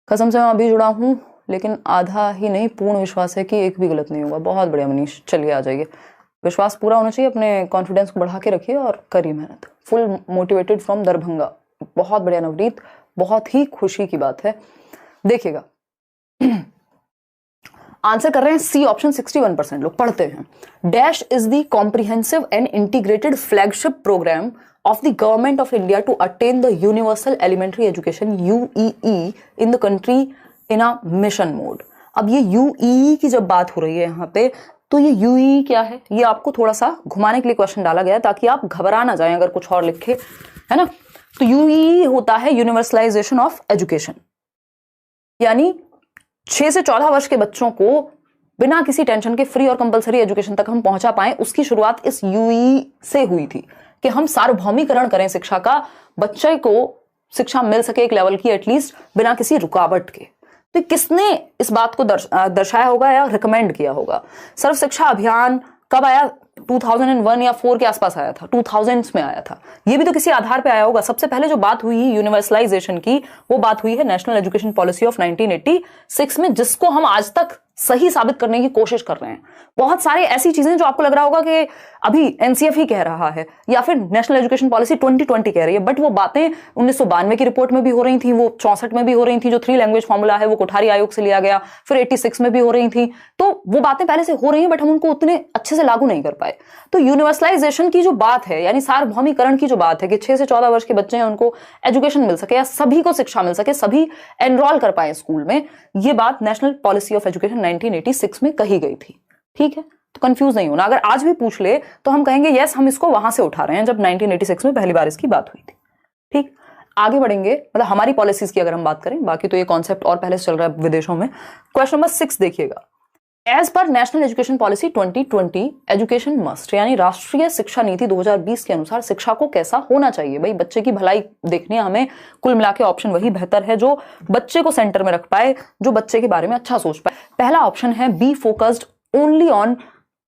A: कसम से मैं अभी जुड़ा हूं, लेकिन आधा ही नहीं, पूर्ण विश्वास है कि एक भी गलत नहीं होगा। बहुत बढ़िया मनीष, चलिए आ जाइए। विश्वास पूरा होना चाहिए, अपने कॉन्फिडेंस को बढ़ा के रखिए और करिए मेहनत। फुल मोटिवेटेड फ्रॉम दरभंगा, बहुत बढ़िया नवनीत, बहुत ही खुशी की बात है। देखिएगा, आंसर कर रहे हैं सी ऑप्शन, 61% लोग। पढ़ते हैं, dash is the comprehensive and integrated flagship programme of the government of India to attain the universal elementary education UEE in the country in a mission mode। अब ये UEE की जब बात हो रही है यहाँ पे, तो ये UEE क्या है, ये आपको थोड़ा सा घुमाने के लिए क्वेश्चन डाला गया है ताकि आप घबरा ना जाएं अगर कुछ और लिखे, है ना। तो UEE होता है यूनिवर्सलाइजेशन ऑफ एजुकेशन, यानी 6 से 14 वर्ष के बच्चों को बिना किसी टेंशन के फ्री और कंपलसरी एजुकेशन तक हम पहुंचा पाए। उसकी शुरुआत इस UEE से हुई थी कि हम सार्वभौमिकरण करें शिक्षा का, बच्चे को शिक्षा मिल सके एक लेवल की एटलीस्ट, बिना किसी रुकावट के। तो किसने इस बात को दर्शाया होगा या रिकमेंड किया होगा? सर्व शिक्षा अभियान कब आया? 2001 या 4 के आसपास आया था, 2000s में आया था। ये भी तो किसी आधार पे आया होगा। सबसे पहले जो बात हुई यूनिवर्सलाइजेशन की, वो बात हुई है नेशनल एजुकेशन पॉलिसी ऑफ 1986 में, जिसको हम आज तक सही साबित करने की कोशिश कर रहे हैं। बहुत सारी ऐसी चीजें जो आपको लग रहा होगा कि अभी एनसीएफ ही कह रहा है या फिर नेशनल एजुकेशन पॉलिसी 2020 कह रही है, बट वो बातें 1992 की रिपोर्ट में भी हो रही थी, वो 64 में भी हो रही थी, जो 3 लैंग्वेज फॉर्मूला है वो कोठारी आयोग से लिया गया, फिर 86 में भी हो रही थी। तो वो बातें पहले से हो रही हैं, बट हम उनको उतने अच्छे से लागू नहीं कर पाए। तो यूनिवर्सलाइजेशन की जो बात है, यानी सार्वभौमिकरण की जो बात है कि 6 से 14 वर्ष के बच्चे हैं उनको एजुकेशन मिल सके या सभी को शिक्षा मिल सके, सभी एनरोल कर पाए स्कूल में, ये बात नेशनल पॉलिसी ऑफ एजुकेशन 1986 में कही गई थी, ठीक है। तो कंफ्यूज नहीं होना, अगर आज भी पूछ ले तो हम कहेंगे यस, हम इसको वहां से उठा रहे हैं जब 1986 में पहली बार इसकी बात हुई थी, ठीक। आगे बढ़ेंगे, मतलब हमारी पॉलिसीज की अगर हम बात करें, बाकी तो ये कॉन्सेप्ट और पहले से चल रहा है विदेशों में। क्वेश्चन नंबर 6 देखिएगा, as per national education policy 2020 education must, यानी राष्ट्रीय शिक्षा नीति 2020 के अनुसार शिक्षा को कैसा होना चाहिए। भाई बच्चे की भलाई देखनी है हमें, कुल मिला के ऑप्शन वही बेहतर है जो बच्चे को सेंटर में रख पाए, जो बच्चे के बारे में अच्छा सोच पाए। पहला ऑप्शन है be focused only on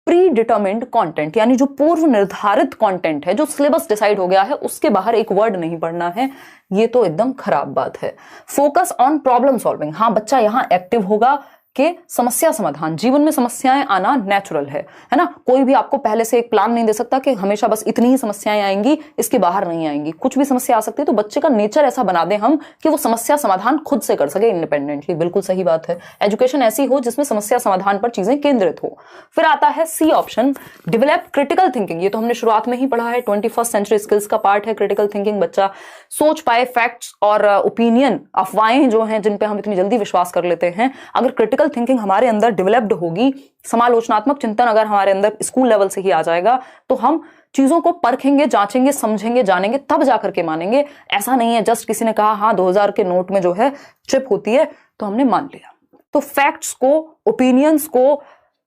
A: pre determined content, यानी जो पूर्व निर्धारित कंटेंट है, जो सिलेबस डिसाइड हो गया है, उसके बाहर एक वर्ड नहीं पढ़ना है। ये तो एकदम खराब बात है। फोकस ऑन प्रॉब्लम सॉल्विंग, हाँ बच्चा यहां एक्टिव होगा कि समस्या समाधान, जीवन में समस्याएं आना नेचुरल है ना। कोई भी आपको पहले से एक प्लान नहीं दे सकता कि हमेशा बस इतनी ही समस्याएं आएंगी, इसके बाहर नहीं आएंगी, कुछ भी समस्या आ सकती है। तो बच्चे का नेचर ऐसा बना दें हम कि वो समस्या समाधान खुद से कर सके इंडिपेंडेंटली, बिल्कुल सही बात है। एजुकेशन ऐसी हो जिसमें समस्या समाधान पर चीजें केंद्रित हो। फिर आता है C option, develop critical thinking, ये तो हमने शुरुआत में ही पढ़ा है, 21st सेंचुरी स्किल्स का पार्ट है क्रिटिकल थिंकिंग। बच्चा सोच पाए, फैक्ट्स और ओपिनियन, अफवाहें जो हैं जिन पे हम इतनी जल्दी विश्वास कर लेते हैं, अगर क्रिटिकल थिंकिंग हमारे अंदर डेवलप्ड होगी, समालोचनात्मक चिंतन अगर हमारे अंदर स्कूल लेवल से ही आ जाएगा, तो हम चीजों को परखेंगे, जांचेंगे, समझेंगे, जानेंगे, तब जाकर के मानेंगे। ऐसा नहीं है जस्ट किसी ने कहा हाँ 2000 के नोट में जो है चिप होती है तो हमने मान लिया। तो फैक्ट्स को, ओपिनियंस को,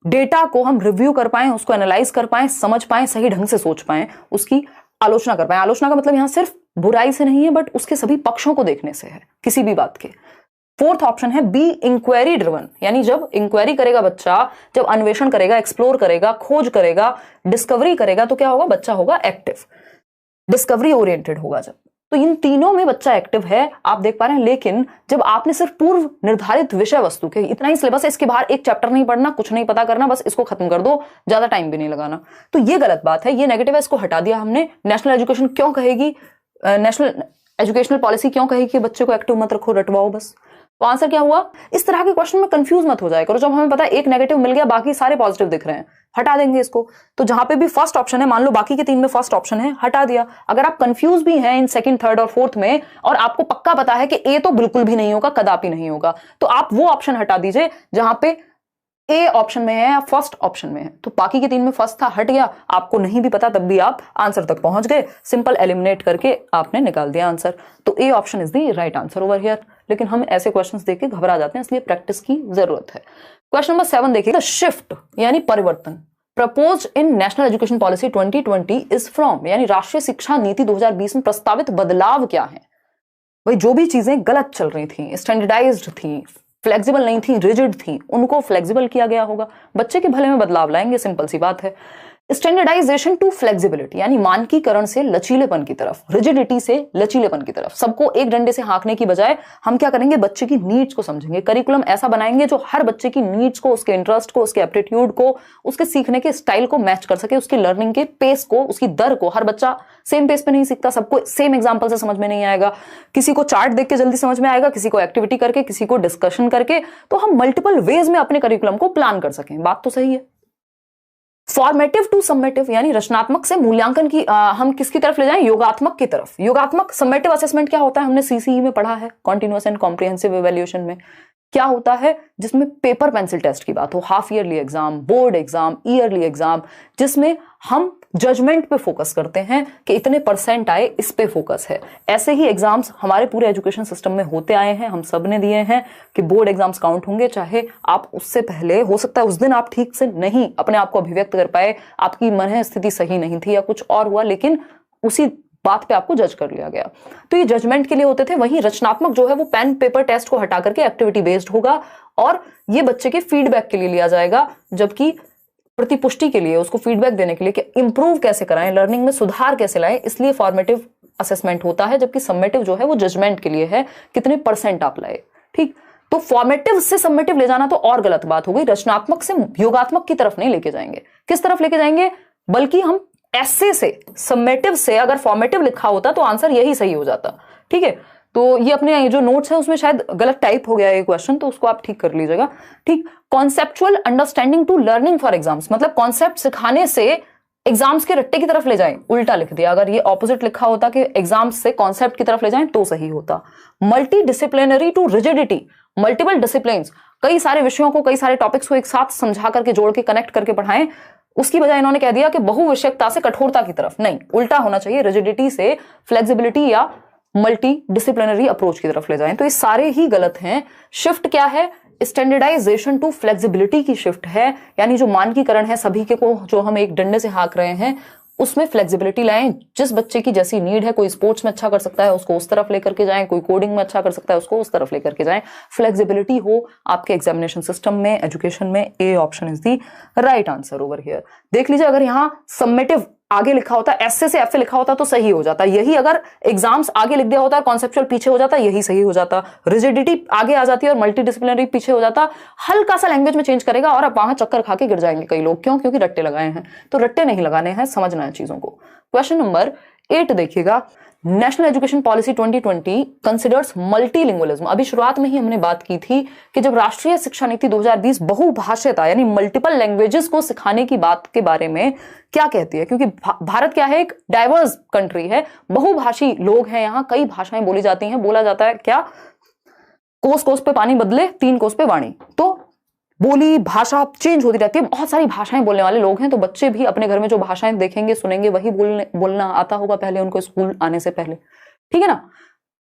A: डेटा को हम रिव्यू कर पाए, उसको एनालाइज कर पाए, समझ पाए, सही ढंग से सोच पाए, उसकी आलोचना कर पाए। आलोचना का मतलब यहां सिर्फ बुराई से नहीं है, बट उसके सभी पक्षों को देखने से है, किसी भी बात के। फोर्थ ऑप्शन है बी इंक्वायरी ड्रिवन, यानी जब इंक्वायरी करेगा बच्चा, जब अन्वेषण करेगा, एक्सप्लोर करेगा, खोज करेगा, डिस्कवरी करेगा, तो क्या होगा, बच्चा होगा एक्टिव, डिस्कवरी ओरिएंटेड होगा जब। तो इन तीनों में बच्चा एक्टिव है, आप देख पा रहे हैं। लेकिन जब आपने सिर्फ पूर्व निर्धारित विषय वस्तु के इतना ही सिलेबस है, इसके बाहर एक चैप्टर नहीं पढ़ना, कुछ नहीं पता करना, बस इसको खत्म कर दो, ज्यादा टाइम भी नहीं लगाना, तो ये गलत बात है, ये नेगेटिव है, इसको हटा दिया हमने। नेशनल एजुकेशन क्यों कहेगी, नेशनल एजुकेशनल पॉलिसी क्यों कहेगी कि बच्चे को एक्टिव मत रखो, रटवाओ बस। तो आंसर क्या हुआ? इस तरह के क्वेश्चन में कंफ्यूज मत हो जाए करो। जब हमें पता है एक नेगेटिव मिल गया, बाकी सारे पॉजिटिव दिख रहे हैं, हटा देंगे इसको। तो जहां पे भी फर्स्ट ऑप्शन है, मान लो बाकी के 3 में फर्स्ट ऑप्शन है, हटा दिया। अगर आप कंफ्यूज भी हैं इन सेकंड, थर्ड और फोर्थ में, और आपको पक्का पता है कि ए तो बिल्कुल भी नहीं होगा, कदापि नहीं होगा, तो आप वो ऑप्शन हटा दीजिए जहां पे ए ऑप्शन में है या फर्स्ट ऑप्शन में है। तो बाकी के 3 में फर्स्ट था, हट गया, आपको नहीं भी पता तब भी आप आंसर तक पहुंच गए, सिंपल एलिमिनेट करके आपने निकाल दिया आंसर। तो A option is the right answer over here. लेकिन हम ऐसे क्वेश्चंस देख के घबरा जाते हैं, इसलिए प्रैक्टिस की जरूरत है। क्वेश्चन नंबर 7 देखिए, शिफ्ट यानी परिवर्तन proposed in national education policy 2020 is from, यानी राष्ट्रीय शिक्षा नीति 2020 में प्रस्तावित बदलाव क्या है? भाई जो भी चीजें गलत चल रही थी, स्टैंडर्डाइज्ड थी, फ्लेक्सिबल नहीं थी, रिजिड थी, उनको फ्लेक्सिबल किया गया होगा, बच्चे के भले में बदलाव लाएंगे, सिंपल सी बात है। स्टैंडर्डाइजेशन टू फ्लेक्सिबिलिटी यानी मानकीकरण से लचीलेपन की तरफ, रिजिडिटी से लचीलेपन की तरफ। सबको एक डंडे से हाँकने की बजाय हम क्या करेंगे, बच्चे की नीड्स को समझेंगे, करिकुलम ऐसा बनाएंगे जो हर बच्चे की नीड्स को, उसके इंटरेस्ट को, उसके एप्टीट्यूड को, उसके सीखने के स्टाइल को मैच कर सके, उसकी लर्निंग के पेस को, उसकी दर को। हर बच्चा सेम पेस पे नहीं सीखता, सबको सेम एग्जाम्पल से समझ में नहीं आएगा, किसी को चार्ट देख के जल्दी समझ में आएगा, किसी को एक्टिविटी करके, किसी को डिस्कशन करके। तो हम मल्टीपल वेज में अपने करिकुलम को प्लान कर सकें, बात तो सही है। फॉर्मेटिव टू समेटिव यानी रचनात्मक से मूल्यांकन की हम किसकी तरफ ले जाएं, योगात्मक की तरफ। योगात्मक समेटिव असेसमेंट क्या होता है, हमने सीसीई में पढ़ा है, कॉन्टिन्यूअस एंड कॉम्प्रिहेंसिव इवैल्यूएशन में। क्या होता है, जिसमें पेपर पेंसिल टेस्ट की बात हो, half yearly exam, board exam, yearly exam, जिसमें हम जजमेंट पे फोकस करते हैं कि इतने परसेंट आए, इस पे फोकस है। ऐसे ही एग्जाम्स हमारे पूरे एजुकेशन सिस्टम में होते आए हैं, हम सब ने दिए हैं कि बोर्ड एग्जाम्स काउंट होंगे, चाहे आप उससे पहले, हो सकता है उस दिन आप ठीक से नहीं अपने आप को अभिव्यक्त कर पाए, आपकी मन स्थिति सही नहीं थी या कुछ और हुआ, लेकिन उसी बात पे आपको जज कर लिया गया। तो ये जजमेंट के लिए होते थे। वहीं रचनात्मक जो है वो पेन पेपर टेस्ट को हटा करके एक्टिविटी बेस्ड होगा, और ये बच्चे के फीडबैक के लिए लिया जाएगा, जबकि प्रतिपुष्टि के लिए, उसको फीडबैक देने के लिए कि इंप्रूव कैसे कराएं, लर्निंग में सुधार कैसे लाएं, इसलिए फॉर्मेटिव असेसमेंट होता है। जबकि समेटिव जो है वो जजमेंट के लिए है, कितने परसेंट आप लाए। ठीक, तो फॉर्मेटिव से समेटिव ले जाना तो और गलत बात हो गई। रचनात्मक से योगात्मक की तरफ नहीं लेके जाएंगे। किस तरफ लेके जाएंगे, बल्कि हम ऐसे से, समेटिव से अगर फॉर्मेटिव लिखा होता तो आंसर यही सही हो जाता। ठीक है, तो ये अपने जो नोट्स है उसमें शायद गलत टाइप हो गया है क्वेश्चन, तो उसको आप ठीक कर लीजिएगा। ठीक, conceptual understanding to learning for exams, मतलब कॉन्सेप्ट सिखाने से एग्जाम्स के रट्टे की तरफ ले जाएं, उल्टा लिख दिया। अगर ये ऑपोजिट लिखा होता कि एग्जाम्स से कॉन्सेप्ट की तरफ ले जाएं तो सही होता। Multi disciplinary to rigidity, multiple disciplines, कई सारे विषयों को, कई सारे टॉपिक्स को एक साथ समझा करके, जोड़ के, कनेक्ट करके पढ़ाएं, उसकी बजाय इन्होंने कह दिया कि बहुविषयकता से कठोरता की तरफ। नहीं, उल्टा होना चाहिए, रिजिडिटी से फ्लेक्सिबिलिटी या मल्टी डिसिप्लिनरी अप्रोच की तरफ ले जाएं। तो ये सारे ही गलत हैं। शिफ्ट क्या है, स्टैंडर्डाइजेशन टू फ्लेक्सिबिलिटी की शिफ्ट है, यानी जो मानकीकरण है सभी के को, जो हम एक डंडे से हाँक रहे हैं, उसमें फ्लेक्सिबिलिटी लाएं। जिस बच्चे की जैसी नीड है, कोई स्पोर्ट्स में अच्छा कर सकता है, उसको उस तरफ लेकर के जाएं, कोई कोडिंग में अच्छा कर सकता है, उसको उस तरफ लेकर के जाएं। फ्लेक्सिबिलिटी हो आपके एग्जामिनेशन सिस्टम में, एजुकेशन में। A option is the right answer over here. देख लीजिए, अगर यहां समेटिव आगे लिखा होता, एस से एफ लिखा होता तो सही हो जाता। यही अगर एग्जाम्स आगे लिख दिया होता, कॉन्सेप्चुअल पीछे हो जाता, यही सही हो जाता। रिजिडिटी आगे आ जाती है और मल्टी डिसिप्लिनरी पीछे हो जाता। हल्का सा लैंग्वेज में चेंज करेगा और अब वहां चक्कर खा के गिर जाएंगे कई लोग। क्यों? क्योंकि रट्टे लगाए हैं। तो रट्टे नहीं लगाने हैं, समझना है चीजों को। क्वेश्चन नंबर 8 देखिएगा, national education policy 2020 considers multilingualism. अभी शुरुआत में ही हमने बात की थी कि जब राष्ट्रीय शिक्षा नीति 2020 बहुभाषिता यानी मल्टीपल लैंग्वेजेस को सिखाने की बात के बारे में क्या कहती है, क्योंकि भारत क्या है, एक डाइवर्स कंट्री है, बहुभाषी लोग हैं, यहाँ कई भाषाएं बोली जाती हैं। बोला जाता है क्या, कोस कोस पे पानी बदले, 3 कोस पे वाणी। तो बोली, भाषा चेंज होती रहती है, बहुत सारी भाषाएं बोलने वाले लोग हैं। तो बच्चे भी अपने घर में जो भाषाएं देखेंगे, सुनेंगे, वही बोलना आता होगा पहले उनको, स्कूल आने से पहले। ठीक है ना।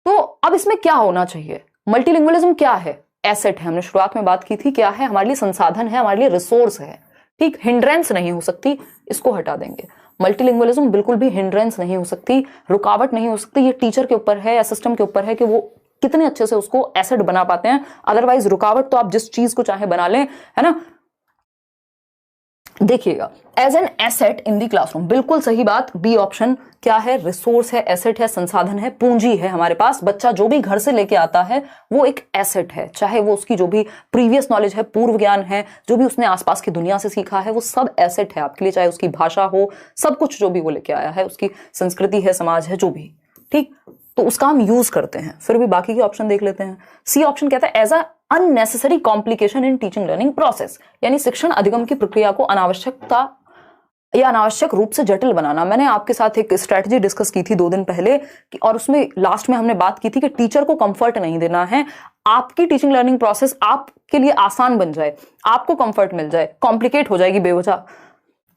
A: तो अब इसमें क्या होना चाहिए, मल्टीलिंगुअलिज्म क्या है, एसेट है, हमने शुरुआत में बात की थी, क्या है, हमारे लिए संसाधन है, हमारे लिए रिसोर्स है। ठीक, हिंड्रेंस नहीं हो सकती, इसको हटा देंगे। मल्टीलिंगुअलिज्म बिल्कुल भी हिंड्रेंस नहीं हो सकती, रुकावट नहीं हो सकती। ये टीचर के ऊपर है या सिस्टम के ऊपर है कि वो कितने अच्छे से उसको एसेट बना पाते हैं। अदरवाइज रुकावट तो आप जिस चीज को चाहे बना लें, है ना। देखिएगा, as an asset in the classroom, बिल्कुल सही बात। बी ऑप्शन क्या है? रिसोर्स है, एसेट है, संसाधन है, पूंजी है हमारे पास। बच्चा जो भी घर से लेके आता है वो एक एसेट है, चाहे वो उसकी जो भी प्रीवियस नॉलेज है, पूर्व ज्ञान है, जो भी उसने आसपास की दुनिया से सीखा है, वो सब एसेट है आपके लिए, चाहे उसकी भाषा हो, सब कुछ जो भी वो लेके आया है, उसकी संस्कृति है, समाज है, जो भी, ठीक, तो उसका हम यूज करते हैं। फिर भी बाकी के ऑप्शन देख लेते हैं। सी ऑप्शन कहता है as a unnecessary complication in teaching learning process, यानी शिक्षण अधिगम की प्रक्रिया को अनावश्यक रूप से जटिल बनाना। मैंने आपके साथ एक स्ट्रेटजी डिस्कस की थी 2 दिन पहले और उसमें लास्ट में हमने बात की थी कि टीचर को कंफर्ट नहीं देना है, आपकी टीचिंग लर्निंग प्रोसेस आपके लिए आसान बन जाए, आपको कंफर्ट मिल जाए, कॉम्प्लिकेट हो जाएगी बेवजह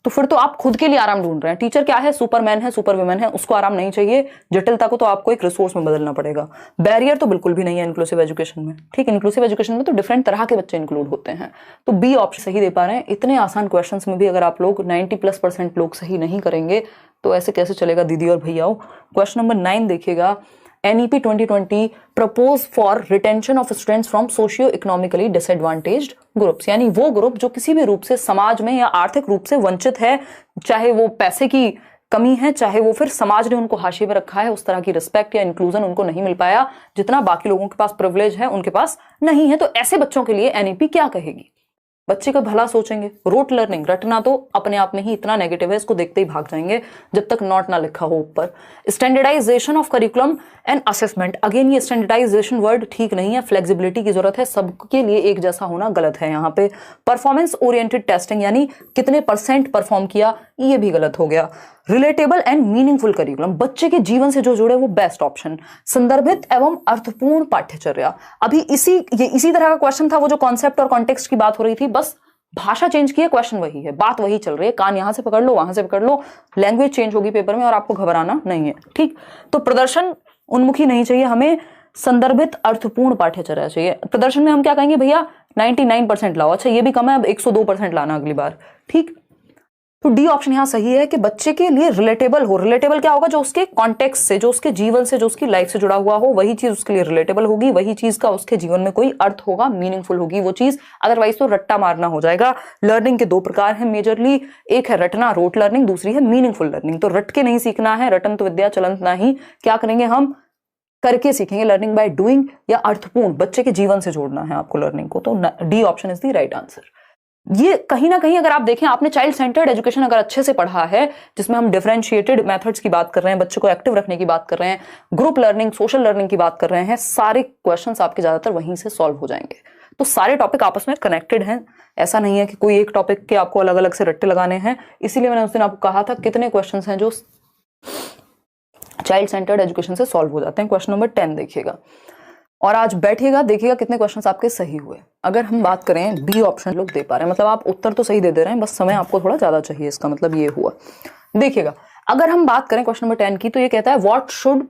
A: तो फिर तो आप खुद के लिए आराम ढूंढ रहे हैं। टीचर क्या है? सुपरमैन है, सुपर वुमेन है, उसको आराम नहीं चाहिए, जटिलता को तो आपको एक रिसोर्स में बदलना पड़ेगा। बैरियर तो बिल्कुल भी नहीं है इंक्लूसिव एजुकेशन में, ठीक। इंक्लूसिव एजुकेशन में तो डिफरेंट तरह के बच्चे इंक्लूड होते हैं। तो बी ऑप्शन सही दे पा रहे हैं। इतने आसान क्वेश्चंस में भी अगर आप लोग 90+% लोग सही नहीं करेंगे तो ऐसे कैसे चलेगा दीदी और भैयाओ। क्वेश्चन नंबर 9 देखिएगा, NEP 2020 propose for retention of students from socio economically disadvantaged groups, यानी वो ग्रुप जो किसी भी रूप से समाज में या आर्थिक रूप से वंचित है, चाहे वो पैसे की कमी है, चाहे वो फिर समाज ने उनको हाशिए में रखा है, उस तरह की रिस्पेक्ट या इंक्लूजन उनको नहीं मिल पाया जितना बाकी लोगों के पास प्रिविलेज है उनके पास नहीं है। तो ऐसे बच्चों के लिए NEP क्या कहेगी? बच्चे का भला सोचेंगे। रोट लर्निंग, रटना तो अपने आप में ही इतना नेगेटिव है, इसको देखते ही भाग जाएंगे जब तक नॉट ना लिखा हो ऊपर। Standardization of curriculum and assessment, again ये स्टैंडर्डाइजेशन वर्ड ठीक नहीं है, फ्लेक्सिबिलिटी की जरूरत है, सबके लिए एक जैसा होना गलत है यहाँ पे। परफॉर्मेंस ओरिएंटेड टेस्टिंग, यानी कितने % परफॉर्म किया, ये भी गलत हो गया। रिलेटेबल एंड मीनिंगफुल करिकुलम, बच्चे के जीवन से जो जुड़े वो बेस्ट ऑप्शन। संदर्भित एवं अर्थपूर्ण पाठ्यचर्या, अभी इसी तरह का क्वेश्चन था, वो जो कॉन्सेप्ट और कॉन्टेक्स्ट की बात हो रही थी, बस भाषा चेंज की है, क्वेश्चन वही है, बात वही चल रही है, कान यहां से पकड़ लो वहां से पकड़ लो, लैंग्वेज चेंज होगी पेपर में और आपको घबराना नहीं है, ठीक। तो प्रदर्शन उन्मुखी नहीं चाहिए हमें, संदर्भित अर्थपूर्ण पाठ्यचर्या चाहिए। प्रदर्शन में हम क्या कहेंगे भैया? 99% लाओ। अच्छा ये भी कम है, अब 102% लाना अगली बार, ठीक। तो डी ऑप्शन यहां सही है कि बच्चे के लिए रिलेटेबल हो। रिलेटेबल क्या होगा? जो उसके कॉन्टेक्स्ट से, जो उसके जीवन से, जो उसकी लाइफ से जुड़ा हुआ हो, वही चीज उसके लिए रिलेटेबल होगी, वही चीज का उसके जीवन में कोई अर्थ होगा, मीनिंगफुल होगी वो चीज। अदरवाइज तो रट्टा मारना हो जाएगा। लर्निंग के 2 प्रकार हैं मेजरली, एक है रटना, रोट लर्निंग, दूसरी है मीनिंगफुल लर्निंग। तो रट के नहीं सीखना है, रटंत विद्या चलंत नहीं, क्या करेंगे हम? करके सीखेंगे, लर्निंग बाय डूइंग, या अर्थपूर्ण बच्चे के जीवन से जोड़ना है आपको लर्निंग को। तो D option is the right answer. ये कहीं ना कहीं अगर आप देखें, आपने चाइल्ड सेंटर्ड एजुकेशन अगर अच्छे से पढ़ा है, जिसमें हम डिफरेंशिएटेड मेथड्स की बात कर रहे हैं, बच्चे को एक्टिव रखने की बात कर रहे हैं, ग्रुप लर्निंग, सोशल लर्निंग की बात कर रहे हैं, सारे क्वेश्चंस आपके ज्यादातर वहीं से सॉल्व हो जाएंगे। तो सारे टॉपिक आपस में कनेक्टेड हैं, ऐसा नहीं है कि कोई एक टॉपिक के आपको अलग अलग से रट्टे लगाने हैं। इसीलिए मैंने उस दिन आपको कहा था कितने क्वेश्चन हैं जो चाइल्ड सेंटर्ड एजुकेशन से सॉल्व हो जाते हैं। क्वेश्चन नंबर 10 देखिएगा और आज बैठिएगा, देखिएगा कितने क्वेश्चंस आपके सही हुए। अगर हम बात करें, बी ऑप्शन लोग दे पा रहे हैं, मतलब आप उत्तर तो सही दे रहे हैं, बस समय आपको थोड़ा ज्यादा चाहिए, इसका मतलब ये हुआ। देखिएगा, अगर हम बात करें क्वेश्चन नंबर 10 की, तो ये कहता है what should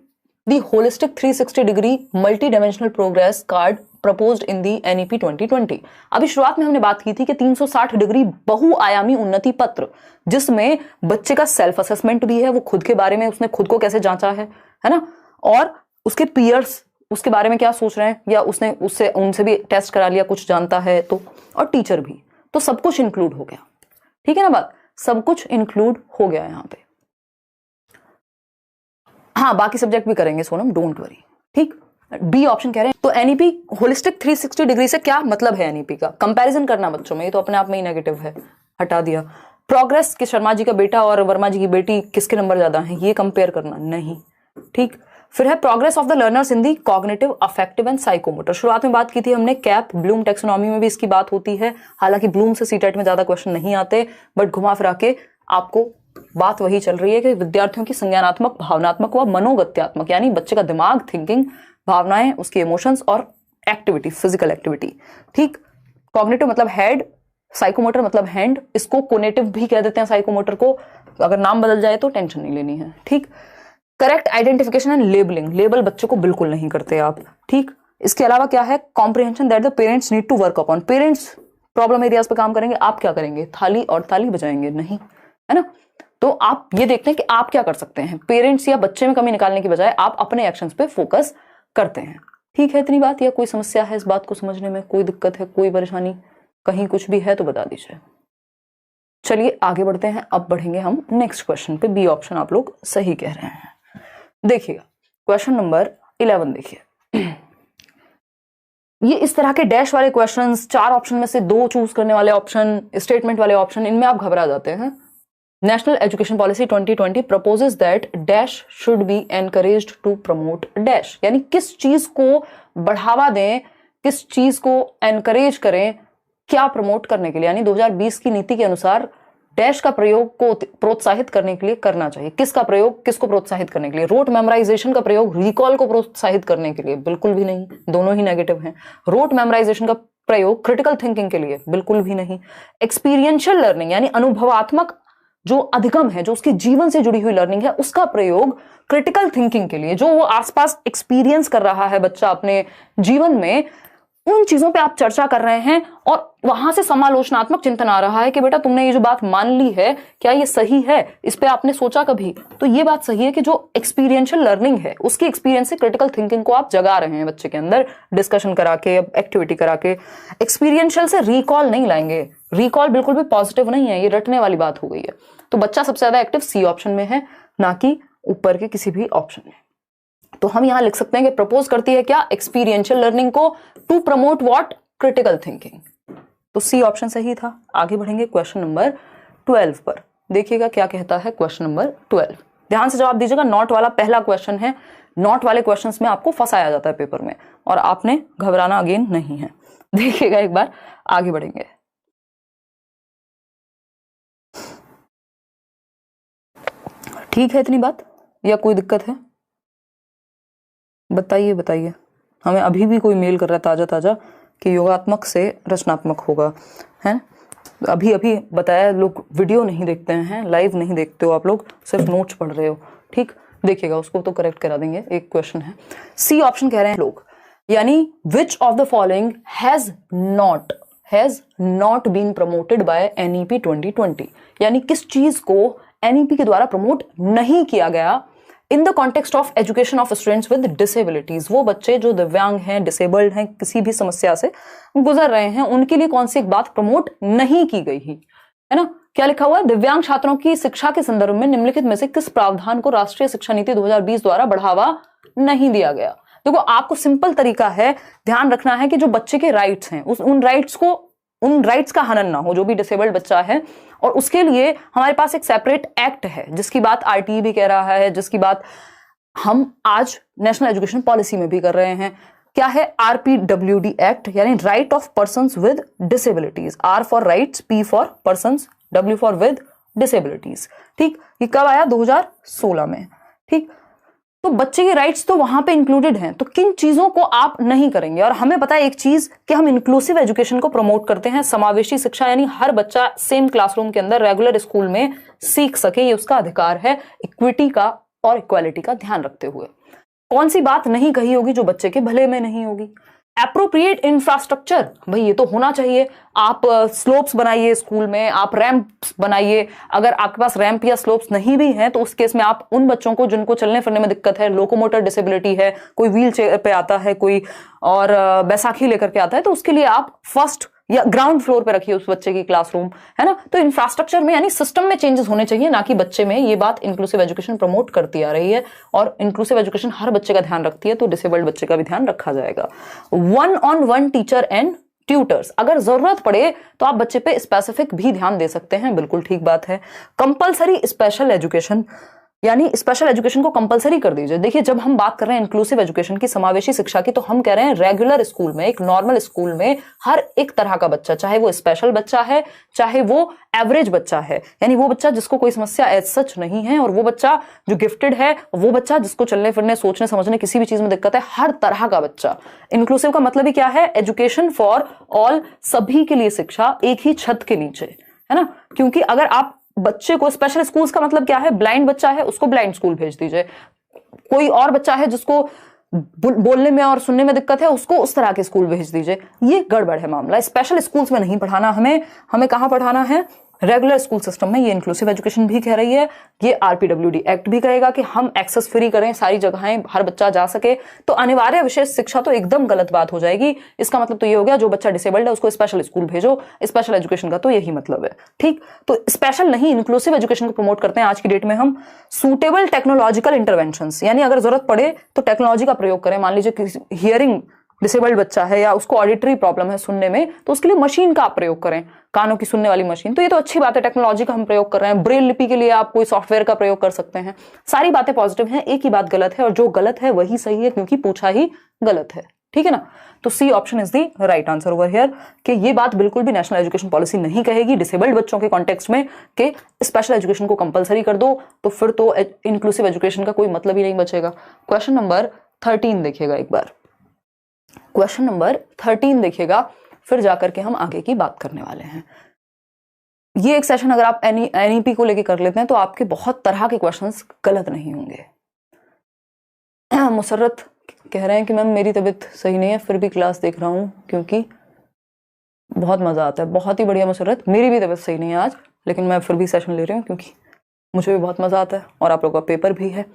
A: the holistic 360 degree multi dimensional progress card proposed in the NEP 2020। अभी शुरुआत में हमने बात की थी कि 360 डिग्री बहुआयामी उन्नति पत्र, जिसमें बच्चे का सेल्फ असेसमेंट भी है, वो खुद के बारे में उसने खुद को कैसे जांचा है ना, और उसके पीयर्स उसके बारे में क्या सोच रहे हैं, या उसने उनसे भी टेस्ट करा लिया, कुछ जानता है तो, और टीचर भी, तो सब कुछ इंक्लूड हो गया, ठीक है ना बात, सब कुछ इंक्लूड हो गया यहां पे। हाँ बाकी सब्जेक्ट भी करेंगे सोनम, डोंट वरी, ठीक। बी ऑप्शन कह रहे हैं। तो NEP होलिस्टिक 360 डिग्री से क्या मतलब है? NEP का कंपैरिजन करना बच्चों में, ये तो अपने आप में ही नेगेटिव है, हटा दिया। प्रोग्रेस कि शर्मा जी का बेटा और वर्मा जी की बेटी किसके नंबर ज्यादा हैं, ये कंपेयर करना नहीं, ठीक। फिर है progress of the learners in the cognitive, affective and psychomotor. शुरुआत में बात की थी हमने कैप, ब्लूम टेक्सोनॉमी में भी इसकी बात होती है, हालांकि ब्लूम से सीटेट में ज्यादा क्वेश्चन नहीं आते, बट घुमा फिरा के आपको बात वही चल रही है कि विद्यार्थियों की संज्ञानात्मक, भावनात्मक व मनोगत्यात्मक, यानी बच्चे का दिमाग, थिंकिंग, भावनाएं, उसके इमोशंस और एक्टिविटी, फिजिकल एक्टिविटी, ठीक। कॉग्निटिव मतलब हेड, साइकोमोटर मतलब हैंड, इसको कोनेटिव भी कह देते हैं साइकोमोटर को, अगर नाम बदल जाए तो टेंशन नहीं लेनी है, ठीक। Correct identification and labelling, label बच्चों को बिल्कुल नहीं करते आप, ठीक। इसके अलावा क्या है? Comprehension that the parents need to work upon, parents problem areas पे काम करेंगे, आप क्या करेंगे? थाली और ताली बजाएंगे? नहीं, है ना। तो आप ये देखते हैं कि आप क्या कर सकते हैं, पेरेंट्स या बच्चे में कमी निकालने की बजाय आप अपने एक्शंस पे फोकस करते हैं, ठीक है। इतनी बात, या कोई समस्या है इस बात को समझने में, कोई दिक्कत है, कोई परेशानी, कहीं कुछ भी है तो बता दीजिए। चलिए आगे बढ़ते हैं, अब बढ़ेंगे हम नेक्स्ट क्वेश्चन पे। बी ऑप्शन आप लोग सही कह रहे हैं। देखिएगा क्वेश्चन नंबर 11 देखिए, ये इस तरह के डैश वाले क्वेश्चंस, 4 ऑप्शन में से 2 चूज करने वाले ऑप्शन, स्टेटमेंट वाले ऑप्शन, इनमें आप घबरा जाते हैं। National education policy 2020 proposes that dash should be encouraged to promote dash, यानी किस चीज को बढ़ावा दें, किस चीज को एनकरेज करें, क्या प्रमोट करने के लिए, यानी 2020 की नीति के अनुसार डैश का प्रयोग को प्रोत्साहित करने के लिए करना चाहिए। किसका प्रयोग, किसको प्रोत्साहित करने के लिए? रोट मेमोराइजेशन का प्रयोग रिकॉल को प्रोत्साहित करने के लिए? बिल्कुल भी नहीं, दोनों ही नेगेटिव हैं। रोट मेमोराइजेशन का प्रयोग क्रिटिकल थिंकिंग के लिए? बिल्कुल भी नहीं। एक्सपीरियंशियल लर्निंग यानी अनुभवात्मक जो अधिगम है, जो उसके जीवन से जुड़ी हुई लर्निंग है, उसका प्रयोग क्रिटिकल थिंकिंग के लिए, जो वो आसपास एक्सपीरियंस कर रहा है बच्चा अपने जीवन में, उन चीजों पे आप चर्चा कर रहे हैं और वहां से समालोचनात्मक चिंतन आ रहा है कि बेटा तुमने ये जो बात मान ली है, क्या ये सही है, इस पे आपने सोचा कभी? तो ये बात सही है कि जो एक्सपीरियंशियल लर्निंग है, उसकी एक्सपीरियंस से क्रिटिकल थिंकिंग को आप जगा रहे हैं बच्चे के अंदर, डिस्कशन करा के, एक्टिविटी करा के। एक्सपीरियंशियल से रिकॉल नहीं लाएंगे, रिकॉल बिल्कुल भी पॉजिटिव नहीं है, ये रटने वाली बात हो गई है। तो बच्चा सबसे ज्यादा एक्टिव सी ऑप्शन में है, ना कि ऊपर के किसी भी ऑप्शन में। तो हम यहां लिख सकते हैं कि प्रपोज करती है क्या? एक्सपीरियंशियल लर्निंग को to promote what? Critical thinking. तो सी ऑप्शन सही था। आगे बढ़ेंगे क्वेश्चन नंबर 12 पर। देखिएगा क्या कहता है क्वेश्चन नंबर 12। ध्यान से जवाब दीजिएगा, नॉट वाला पहला क्वेश्चन है। नॉट वाले क्वेश्चंस में आपको फंसाया जाता है पेपर में, और आपने घबराना अगेन नहीं है। देखिएगा एक बार, आगे बढ़ेंगे। ठीक है इतनी बात, या कोई दिक्कत है? बताइए बताइए। हमें अभी भी कोई मेल कर रहा है ताजा ताजा कि योगात्मक से रचनात्मक होगा, है? अभी अभी बताया, लोग वीडियो नहीं देखते हैं, लाइव नहीं देखते हो आप लोग, सिर्फ नोट्स पढ़ रहे हो। ठीक, देखिएगा उसको तो करेक्ट करा देंगे। एक क्वेश्चन है, सी ऑप्शन कह रहे हैं लोग, यानी which of the following has not been promoted by NEP 2020, यानी किस चीज को एनईपी के द्वारा प्रमोट नहीं किया गया in the context of education of students with disabilities. वो बच्चे जो दिव्यांग हैं, डिसेबल्ड हैं, किसी भी समस्या से गुजर रहे हैं, उनके लिए कौन सी एक बात प्रमोट नहीं की गई है ना? क्या लिखा हुआ है? दिव्यांग छात्रों की शिक्षा के संदर्भ में निम्नलिखित में से किस प्रावधान को राष्ट्रीय शिक्षा नीति 2020 द्वारा बढ़ावा नहीं दिया गया? देखो, आपको सिंपल तरीका है, ध्यान रखना है कि जो बच्चे के राइट्स हैं, उन राइट्स का हनन ना हो, जो भी डिसेबल्ड बच्चा है। और उसके लिए हमारे पास एक सेपरेट एक्ट है, जिसकी बात आरटीई भी कह रहा है, जिसकी बात हम आज नेशनल एजुकेशन पॉलिसी में भी कर रहे हैं। क्या है? आरपीडब्ल्यूडी एक्ट, यानी right of persons with disabilities. R for rights, P for persons, W for with disabilities. ठीक, ये कब आया? 2016 में। ठीक, तो बच्चे के राइट्स तो वहां पे इंक्लूडेड हैं, तो किन चीजों को आप नहीं करेंगे? और हमें पता है एक चीज कि हम इंक्लूसिव एजुकेशन को प्रमोट करते हैं, समावेशी शिक्षा, यानी हर बच्चा सेम क्लासरूम के अंदर रेगुलर स्कूल में सीख सके, ये उसका अधिकार है, इक्विटी का और इक्वालिटी का ध्यान रखते हुए। कौन सी बात नहीं कही होगी जो बच्चे के भले में नहीं होगी? एप्रोप्रिएट इंफ्रास्ट्रक्चर, भाई ये तो होना चाहिए। आप स्लोप्स बनाइए स्कूल में, आप रैंप्स बनाइए। अगर आपके पास रैंप या स्लोप्स नहीं भी हैं, तो उस केस में आप उन बच्चों को जिनको चलने फिरने में दिक्कत है, लोकोमोटर डिसेबिलिटी है, कोई व्हील चेयर पे आता है, कोई और बैसाखी लेकर के आता है, तो उसके लिए आप फर्स्ट या ग्राउंड फ्लोर पे रखिए उस बच्चे की क्लासरूम, है ना? तो इंफ्रास्ट्रक्चर में यानी सिस्टम में चेंजेस होने चाहिए, ना कि बच्चे में। ये बात इंक्लूसिव एजुकेशन प्रमोट करती आ रही है, और इंक्लूसिव एजुकेशन हर बच्चे का ध्यान रखती है, तो डिसेबल्ड बच्चे का भी ध्यान रखा जाएगा। 1-on-1 टीचर एंड ट्यूटर्स, अगर जरूरत पड़े तो आप बच्चे पे स्पेसिफिक भी ध्यान दे सकते हैं, बिल्कुल ठीक बात है। कंपलसरी स्पेशल एजुकेशन, यानी स्पेशल एजुकेशन को कंपलसरी कर दीजिए। देखिए, जब हम बात कर रहे हैं इंक्लूसिव एजुकेशन की, समावेशी शिक्षा की, तो हम कह रहे हैं रेगुलर स्कूल में, एक नॉर्मल स्कूल में हर एक तरह का बच्चा, चाहे वो स्पेशल बच्चा है, चाहे वो एवरेज बच्चा है, यानी वो बच्चा जिसको कोई समस्या एज सच नहीं है, और वो बच्चा जो गिफ्टेड है, वो बच्चा जिसको चलने फिरने, सोचने समझने, किसी भी चीज में दिक्कत है, हर तरह का बच्चा। इंक्लूसिव का मतलब ही क्या है? एजुकेशन फॉर ऑल, सभी के लिए शिक्षा एक ही छत के नीचे, है ना? क्योंकि अगर आप बच्चे को, स्पेशल स्कूल्स का मतलब क्या है? ब्लाइंड बच्चा है उसको ब्लाइंड स्कूल भेज दीजिए, कोई और बच्चा है जिसको बोलने में और सुनने में दिक्कत है, उसको उस तरह के स्कूल भेज दीजिए। ये गड़बड़ है मामला। स्पेशल स्कूल्स में नहीं पढ़ाना हमें कहां पढ़ाना है? रेगुलर स्कूल सिस्टम में ये इंक्लूसिव एजुकेशन भी कह रही है, ये आरपीडब्ल्यूडी एक्ट भी कहेगा कि हम एक्सेस फ्री करें, सारी जगहें हर बच्चा जा सके। तो अनिवार्य विशेष शिक्षा तो एकदम गलत बात हो जाएगी। इसका मतलब तो ये हो गया जो बच्चा डिसेबल्ड है उसको स्पेशल स्कूल भेजो, स्पेशल एजुकेशन का तो यही मतलब है। ठीक, तो स्पेशल नहीं, इंक्लूसिव एजुकेशन को प्रमोट करते हैं आज की डेट में हम। सूटेबल टेक्नोलॉजिकल इंटरवेंशंस, यानी अगर जरूरत पड़े तो टेक्नोलॉजी का प्रयोग करें। मान लीजिए हियरिंग डिसेबल्ड बच्चा है या उसको ऑडिटरी प्रॉब्लम है सुनने में, तो उसके लिए मशीन का आप प्रयोग करें, कानों की सुनने वाली मशीन। तो ये तो अच्छी बात है, टेक्नोलॉजी का हम प्रयोग कर रहे हैं। ब्रेल लिपि के लिए आप कोई सॉफ्टवेयर का प्रयोग कर सकते हैं। सारी बातें पॉजिटिव हैं, एक ही बात गलत है, और जो गलत है वही सही है क्योंकि पूछा ही गलत है। ठीक है ना। तो C option is the right answer over here, कि ये बात बिल्कुल भी नेशनल एजुकेशन पॉलिसी नहीं कहेगी डिसेबल्ड बच्चों के कॉन्टेक्स्ट में कि स्पेशल एजुकेशन को कंपलसरी कर दो, तो फिर तो इंक्लूसिव एजुकेशन का कोई मतलब ही नहीं बचेगा। क्वेश्चन नंबर 13 देखिएगा एक बार, क्वेश्चन नंबर 13 देखिएगा, फिर जाकर के हम आगे की बात करने वाले हैं। ये एक सेशन अगर आप एनईपी को लेके कर लेते हैं तो आपके बहुत तरह के क्वेश्चंस गलत नहीं होंगे। मुसर्रत कह रहे हैं कि मैम मेरी तबीयत सही नहीं है फिर भी क्लास देख रहा हूं क्योंकि बहुत मजा आता है। बहुत ही बढ़िया मुसर्रत, मेरी भी तबीयत सही नहीं है आज, लेकिन मैं फिर भी सेशन ले रही हूँ क्योंकि मुझे भी बहुत मजा आता है और आप लोगों का पेपर भी है,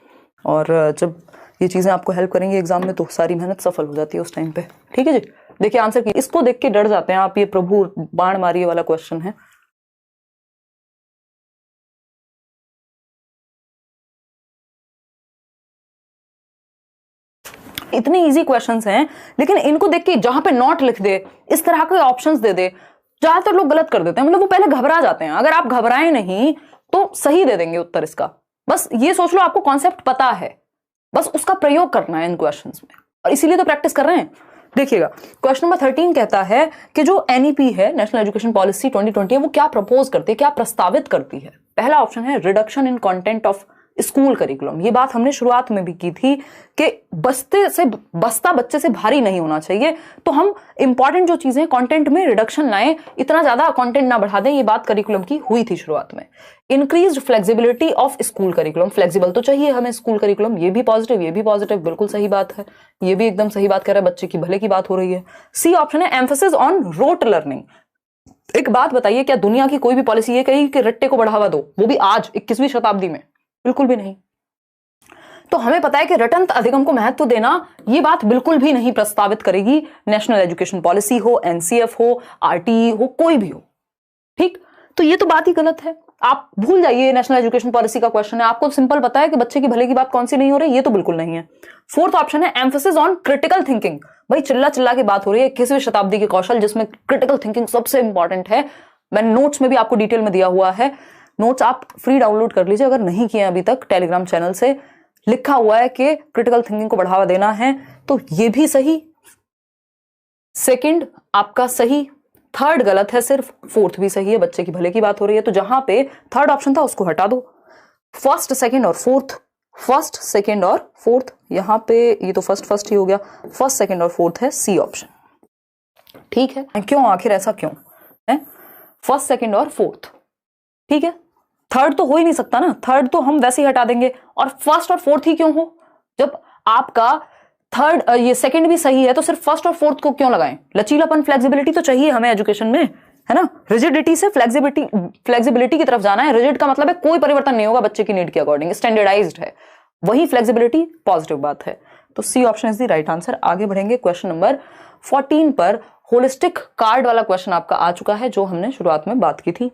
A: और जब ये चीजें आपको हेल्प करेंगी एग्जाम में तो सारी मेहनत सफल हो जाती है उस टाइम पे। ठीक है जी। देखिए आंसर की, इसको देख के डर जाते हैं आप, ये प्रभु बाण मारिए वाला क्वेश्चन है। इतने इजी क्वेश्चंस हैं, लेकिन इनको देख के जहां पे नॉट लिख दे, इस तरह के ऑप्शंस दे दे, ज्यादातर लोग गलत कर देते हैं। मतलब वो पहले घबरा जाते हैं। अगर आप घबराए नहीं तो सही दे देंगे उत्तर इसका। बस ये सोच लो आपको कॉन्सेप्ट पता है, बस उसका प्रयोग करना है इन क्वेश्चंस में, और इसीलिए तो प्रैक्टिस कर रहे हैं। देखिएगा क्वेश्चन नंबर 13 कहता है कि जो एनईपी है, नेशनल एजुकेशन पॉलिसी 2020 है, वो क्या प्रपोज करती है, क्या प्रस्तावित करती है। पहला ऑप्शन है reduction in content of school curriculum. ये बात हमने शुरुआत में भी की थी कि बस्ता बच्चे से भारी नहीं होना चाहिए, तो हम इंपॉर्टेंट जो चीजें कंटेंट में रिडक्शन लाएं, इतना ज्यादा कंटेंट ना बढ़ा दें। ये बात करिकुलम की हुई थी शुरुआत में। Increased flexibility of school curriculum, flexible तो चाहिए हमें स्कूल करिकुलम, ये भी पॉजिटिव, बिल्कुल सही बात है, ये भी एकदम सही बात कह रहा है, बच्चे की भले की बात हो रही है। सी ऑप्शन है एम्फेसिस ऑन रोट लर्निंग। एक बात बताइए, क्या दुनिया की कोई भी पॉलिसी ये कही कि रट्टे को बढ़ावा दो, वो भी आज 21वीं शताब्दी में? बिल्कुल भी नहीं। तो हमें पता है कि रटंत अधिगम को महत्व देना, ये बात बिल्कुल भी नहीं प्रस्तावित करेगी नेशनल एजुकेशन पॉलिसी हो, एनसीएफ हो, आरटीई हो, कोई भी हो। ठीक, तो ये तो बात ही गलत है। आप भूल जाइए नेशनल एजुकेशन पॉलिसी का क्वेश्चन है, आपको सिंपल पता है कि बच्चे की भले की बात कौन सी नहीं हो रही, ये तो बिल्कुल नहीं है। फोर्थ ऑप्शन है एम्फेसिस ऑन क्रिटिकल थिंकिंग। भाई चिल्ला चिल्ला की बात हो रही है, 21वीं शताब्दी के कौशल जिसमें क्रिटिकल थिंकिंग सबसे इंपॉर्टेंट है। मैंने नोट्स में भी आपको डिटेल में दिया हुआ है, नोट्स आप फ्री डाउनलोड कर लीजिए अगर नहीं किए अभी तक, टेलीग्राम चैनल से लिखा हुआ है कि क्रिटिकल थिंकिंग को बढ़ावा देना है। तो ये भी सही, सेकंड आपका सही, थर्ड गलत है सिर्फ, फोर्थ भी सही है, बच्चे की भले की बात हो रही है। तो जहां पे थर्ड ऑप्शन था उसको हटा दो, फर्स्ट सेकंड और फोर्थ, फर्स्ट सेकंड और फोर्थ, यहां पे ये तो फर्स्ट ही हो गया, फर्स्ट सेकंड और फोर्थ है सी ऑप्शन। ठीक है, क्यों आखिर ऐसा क्यों है? फर्स्ट सेकंड और फोर्थ, ठीक है, थर्ड तो हो ही नहीं सकता ना, थर्ड तो हम वैसे ही हटा देंगे। और फर्स्ट और फोर्थ ही क्यों हो? जब आपका थर्ड ये सेकंड भी सही है तो सिर्फ फर्स्ट और फोर्थ को क्यों लगाएं? लचीलापन, फ्लेक्सिबिलिटी तो चाहिए हमें एजुकेशन में, है ना। रिजिडिटी से फ्लेक्सिबिलिटी की तरफ जाना है। रिजिड का मतलब है कोई परिवर्तन नहीं होगा बच्चे की नीड के अकॉर्डिंग, स्टैंडर्डाइज्ड है, वही फ्लेक्सिबिलिटी पॉजिटिव बात है। तो C option is the right answer. आगे बढ़ेंगे क्वेश्चन नंबर 14 पर। होलिस्टिक कार्ड वाला क्वेश्चन आपका आ चुका है जो हमने शुरुआत में बात की थी।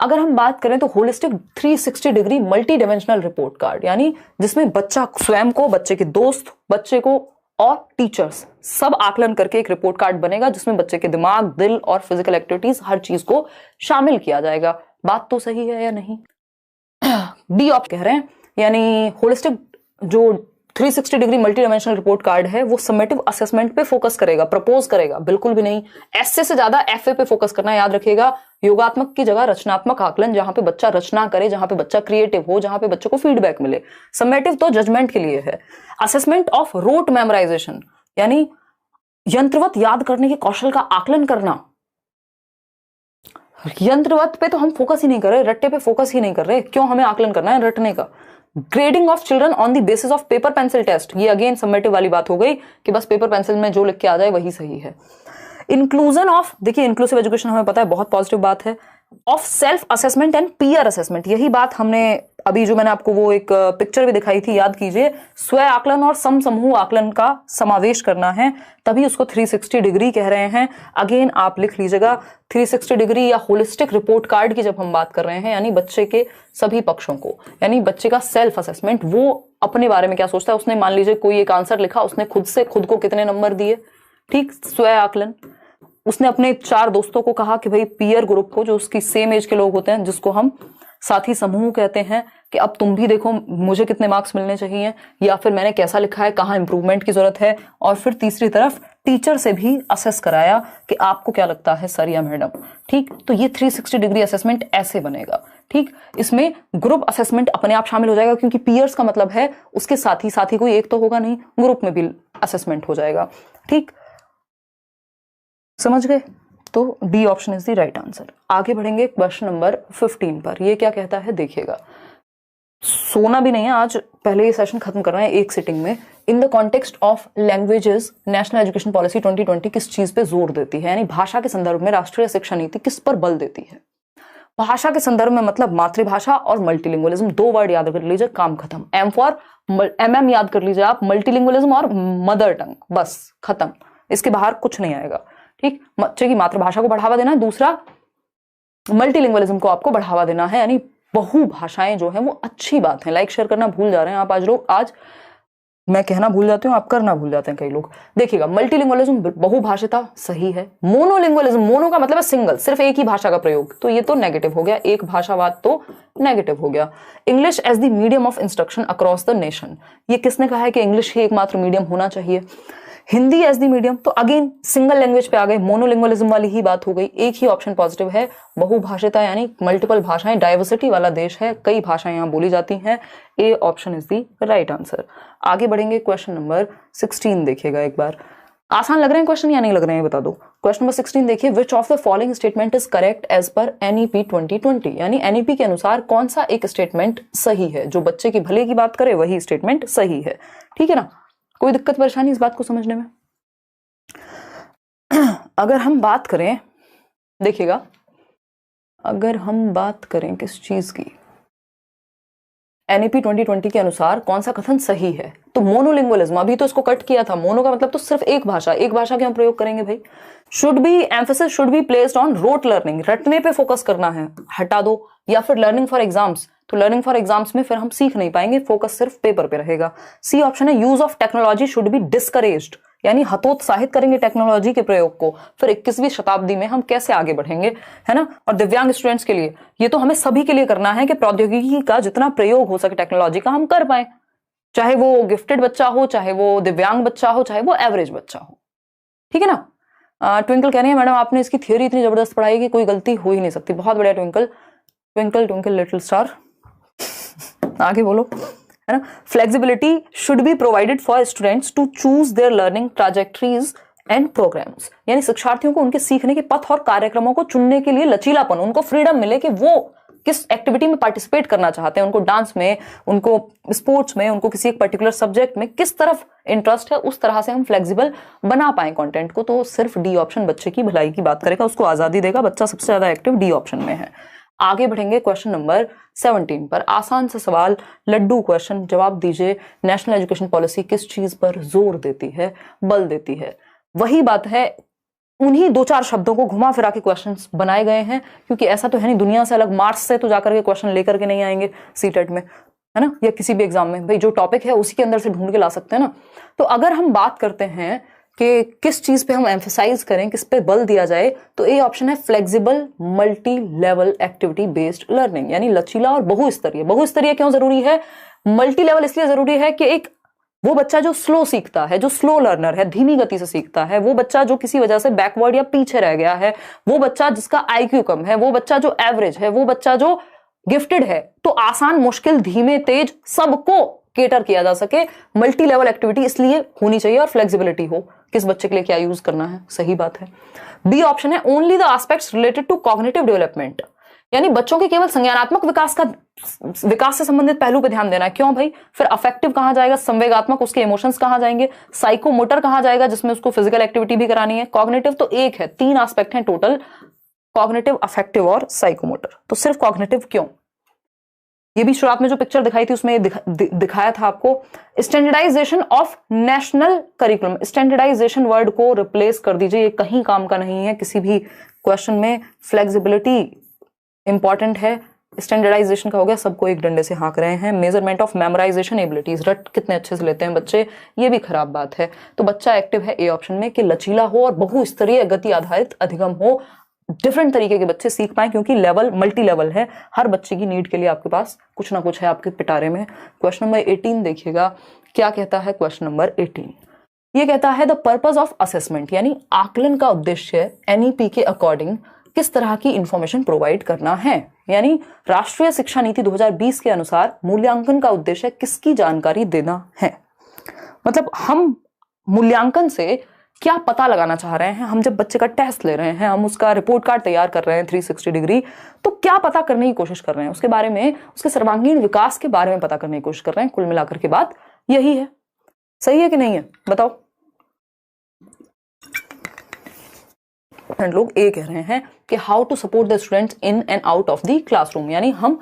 A: अगर हम बात करें तो holistic 360 degree multi dimensional report card, यानी जिसमें बच्चा स्वयं को, बच्चे के दोस्त, बच्चे को और टीचर्स सब आकलन करके एक रिपोर्ट कार्ड बनेगा जिसमें बच्चे के दिमाग, दिल और फिजिकल एक्टिविटीज हर चीज को शामिल किया जाएगा। बात तो सही है या नहीं? डी ऑप्शन कह रहे हैं, यानी होलिस्टिक जो 360 degree multi dimensional report card है वो समेटिव असेसमेंट पे फोकस करेगा, प्रपोज करेगा, बिल्कुल भी नहीं। एसए से ज्यादा एफए पे फोकस करना, याद रखिएगा। योगात्मक की जगह रचनात्मक आकलन, जहां पे बच्चा रचना करे, जहां पे बच्चा क्रिएटिव हो, जहां पे बच्चे को फीडबैक मिले। समेटिव तो जजमेंट के लिए है। असेसमेंट ऑफ रोट मेमोराइजेशन, यानी यंत्रवत याद करने के कौशल का आकलन करना। यंत्रवत पे तो हम फोकस ही नहीं कर रहे, रट्टे पे फोकस ही नहीं कर रहे, क्यों हमें आकलन करना है रटने का। Grading of children on the basis of paper pencil test, ये अगेन समेटिव वाली बात हो गई कि बस पेपर पेंसिल में जो लिख के आ जाए वही सही है। इंक्लूजन ऑफ, देखिए इंक्लूसिव एजुकेशन हमें पता है बहुत पॉजिटिव बात है। Of self assessment and peer assessment. यही बात हमने अभी जो मैंने आपको वो एक पिक्चर भी दिखाई थी, याद कीजिए, स्व आकलन और समूह आकलन का समावेश करना है, तभी उसको 360 डिग्री कह रहे हैं। अगेन आप लिख लीजिएगा, 360 डिग्री या होलिस्टिक रिपोर्ट कार्ड की जब हम बात कर रहे हैं, यानी बच्चे के सभी पक्षों को, यानी बच्चे का सेल्फ असेसमेंट, वो अपने बारे में क्या सोचता है। उसने मान लीजिए कोई एक आंसर लिखा, उसने खुद से खुद को कितने नंबर दिए, ठीक, स्व आकलन। उसने अपने 4 दोस्तों को कहा कि भाई पीयर ग्रुप को, जो उसकी सेम एज के लोग होते हैं, जिसको हम साथी समूह कहते हैं, कि अब तुम भी देखो मुझे कितने मार्क्स मिलने चाहिए, या फिर मैंने कैसा लिखा है, कहाँ इंप्रूवमेंट की जरूरत है। और फिर तीसरी तरफ टीचर से भी असेस कराया कि आपको क्या लगता है सर या मैडम, ठीक। तो ये 360 डिग्री असेसमेंट ऐसे बनेगा, ठीक। इसमें ग्रुप असेसमेंट अपने आप शामिल हो जाएगा, क्योंकि पीयर्स का मतलब है उसके साथी कोई एक तो होगा नहीं, ग्रुप में भी असेसमेंट हो जाएगा, ठीक, समझ गए। तो D option is the right answer. आगे बढ़ेंगे क्वेश्चन नंबर 15 पर। ये क्या कहता है देखिएगा, सोना भी नहीं है आज, पहले ये सेशन खत्म कर रहे हैं एक सिटिंग में। In the context of languages national education policy 2020 किस चीज पे जोर देती है, यानी भाषा के संदर्भ में राष्ट्रीय शिक्षा नीति किस पर बल देती है। भाषा के संदर्भ में मतलब मातृभाषा और मल्टीलिंगुअलिज्म, 2 वर्ड याद कर लीजिए, काम खत्म। एम फॉर MM याद कर लीजिए आप, मल्टीलिंगुअलिज्म और मदर टंग, बस खत्म, इसके बाहर कुछ नहीं आएगा, ठीक। बच्चे की मातृभाषा को बढ़ावा देना है, दूसरा मल्टीलिंगुअलिज्म को आपको बढ़ावा देना है, यानी बहु भाषाएं जो है वो अच्छी बात है। लाइक शेयर करना भूल जा रहे हैं आप आज लोग, आज मैं कहना भूल जाती हूँ, आप करना भूल जाते हैं कई लोग। देखिएगा, मल्टीलिंगुअलिज्म बहुभाषिता सही है। मोनोलिंगुअलिज्म, मोनो का मतलब है सिंगल, सिर्फ एक ही भाषा का प्रयोग, तो ये तो नेगेटिव हो गया, एक भाषावाद तो नेगेटिव हो गया। English as the medium of instruction across the nation, ये किसने कहा है कि इंग्लिश ही एकमात्र मीडियम होना चाहिए। हिंदी एज दी मीडियम, तो अगेन सिंगल लैंग्वेज पे आ गए, मोनोलिंगुअलिज्म वाली ही बात हो गई। एक ही ऑप्शन पॉजिटिव है, बहुभाषिता यानी मल्टीपल भाषाएं, डाइवर्सिटी वाला देश है, कई भाषाएं यहां बोली जाती हैं। A option is the right answer. आगे बढ़ेंगे क्वेश्चन नंबर 16 देखिएगा एक बार। आसान लग रहे हैं क्वेश्चन या नहीं लग रहे हैं बता दो। क्वेश्चन नंबर 16 देखिए, which of the following statement is correct as per NEP 2020, यानी NEP के अनुसार कौन सा एक स्टेटमेंट सही है। जो बच्चे की भले की बात करे वही स्टेटमेंट सही है, ठीक है ना। कोई दिक्कत परेशानी इस बात को समझने में। अगर हम बात करें, देखिएगा, अगर हम बात करें किस चीज की, NEP 2020 के अनुसार कौन सा कथन सही है, तो मोनोलिंगुअलिज्म, अभी तो इसको कट किया था। मोनो का मतलब तो सिर्फ एक भाषा, एक भाषा के हम प्रयोग करेंगे भाई। Should be emphasis should be placed on rote learning, रटने पे फोकस करना है, हटा दो। या फिर लर्निंग फॉर एग्जाम्स, तो लर्निंग फॉर एग्जाम्स में फिर हम सीख नहीं पाएंगे, फोकस सिर्फ पेपर पे रहेगा। सी ऑप्शन है, use of technology should be discouraged, यानी हतोत्साहित करेंगे टेक्नोलॉजी के प्रयोग को। फिर 21वीं शताब्दी में हम कैसे आगे बढ़ेंगे, है ना। और दिव्यांग स्टूडेंट्स के लिए, ये तो हमें सभी के लिए करना है कि प्रौद्योगिकी का जितना प्रयोग हो सके टेक्नोलॉजी का हम कर पाए, चाहे वो गिफ्टेड बच्चा हो, चाहे वो दिव्यांग बच्चा हो, चाहे वो एवरेज बच्चा हो, ठीक है ना। ट्विंकल कह रही है, मैडम आपने इसकी थियोरी इतनी जबरदस्त पढ़ाई कि कोई गलती हो ही नहीं सकती। बहुत बढ़िया twinkle, twinkle twinkle little star. आगे बोलो, है ना। Flexibility should be provided for students to choose their learning trajectories and programmes, यानी शिक्षार्थियों को उनके सीखने के पथ और कार्यक्रमों को चुनने के लिए लचीलापन, उनको फ्रीडम मिले कि वो किस एक्टिविटी में पार्टिसिपेट करना चाहते हैं। उनको डांस में, उनको स्पोर्ट्स में, उनको किसी एक पर्टिकुलर सब्जेक्ट में किस तरफ इंटरेस्ट है, उस तरह से हम फ्लेक्सिबल बना पाए कंटेंट को। तो सिर्फ डी ऑप्शन बच्चे की भलाई की बात करेगा, उसको आजादी देगा, बच्चा सबसे ज्यादा एक्टिव डी ऑप्शन में है। आगे बढ़ेंगे क्वेश्चन नंबर 17 पर। आसान सा सवाल, लड्डू क्वेश्चन, जवाब दीजिए। नेशनल एजुकेशन पॉलिसी किस चीज पर जोर देती है, बल देती है। वही बात है, उन्हीं 2-4 शब्दों को घुमा फिरा के क्वेश्चंस बनाए गए हैं, क्योंकि ऐसा तो है नहीं दुनिया से अलग मार्स से तो जाकर के क्वेश्चन लेकर के नहीं आएंगे सीटेट में, है ना, या किसी भी एग्जाम में। भाई जो टॉपिक है उसी के अंदर से ढूंढ के ला सकते हैं ना। तो अगर हम बात करते हैं कि किस चीज पे हम एम्फेसाइज करें, किस पे बल दिया जाए, तो ए ऑप्शन है, flexible multi level activity based learning, यानी लचीला और बहुस्तरीय। बहुस्तरीय क्यों जरूरी है, मल्टी लेवल इसलिए जरूरी है कि एक वो बच्चा जो स्लो सीखता है, जो स्लो लर्नर है, धीमी गति से सीखता है, वो बच्चा जो किसी वजह से बैकवर्ड या पीछे रह गया है, वो बच्चा जिसका IQ कम है, वो बच्चा जो एवरेज है, वो बच्चा जो गिफ्टेड है, तो आसान, मुश्किल, धीमे, तेज, सबको केटर किया जा सके। मल्टी लेवल एक्टिविटी इसलिए होनी चाहिए और फ्लेक्सिबिलिटी हो, किस बच्चे के लिए क्या यूज करना है, सही बात है। बी ऑप्शन है, only the aspects related to cognitive development, यानी बच्चों के केवल संज्ञानात्मक विकास से संबंधित पहलू पे ध्यान देना है। क्यों भाई, फिर अफेक्टिव कहां जाएगा, संवेगात्मक, उसके इमोशंस कहां जाएंगे, साइकोमोटर कहां जाएगा जिसमें उसको फिजिकल एक्टिविटी भी करानी है, कॉग्निटिव तो एक है, 3 एस्पेक्ट हैं टोटल, कॉग्निटिव, अफेक्टिव और साइकोमोटर। तो सिर्फ कॉग्निटिव क्यों? ये भी शुरुआत में जो पिक्चर दिखाई थी उसमें दिखाया था आपको standardization of national curriculum. Standardization word को रिप्लेस कर दीजिए, ये कहीं काम का नहीं है किसी भी क्वेश्चन में। फ्लेक्सिबिलिटी इंपॉर्टेंट है, स्टैंडर्डाइजेशन का हो गया, सबको एक डंडे से हाँक रहे हैं। मेजरमेंट ऑफ मेमोराइजेशन एबिलिटीज, रट कितने अच्छे से लेते हैं बच्चे, ये भी खराब बात है। तो बच्चा एक्टिव है ए ऑप्शन में कि लचीला हो और बहुस्तरीय गति आधारित अधिगम हो, डिफरेंट तरीके के बच्चे सीख पाए, क्योंकि लेवल मल्टी लेवल है, हर बच्चे की नीड के लिए आपके पास कुछ ना कुछ है आपके पिटारे में। क्वेश्चन नंबर 18 देखिएगा क्या कहता है। क्वेश्चन नंबर 18 ये कहता है द पर्पस ऑफ असेसमेंट, यानी आकलन का उद्देश्य एनईपी के अकॉर्डिंग किस तरह की इंफॉर्मेशन प्रोवाइड करना है। यानी राष्ट्रीय शिक्षा नीति 2020 के अनुसार मूल्यांकन का उद्देश्य किसकी जानकारी देना है। मतलब हम मूल्यांकन से क्या पता लगाना चाह रहे हैं। हम जब बच्चे का टेस्ट ले रहे हैं, हम उसका रिपोर्ट कार्ड तैयार कर रहे हैं 360 डिग्री, तो क्या पता करने की कोशिश कर रहे हैं उसके बारे में, उसके सर्वांगीण विकास के बारे में पता करने की कोशिश कर रहे हैं। कुल मिलाकर के बात यही है। सही है कि नहीं है बताओ। लोग ये कह रहे हैं कि how to support the students in and out of the classroom, यानी हम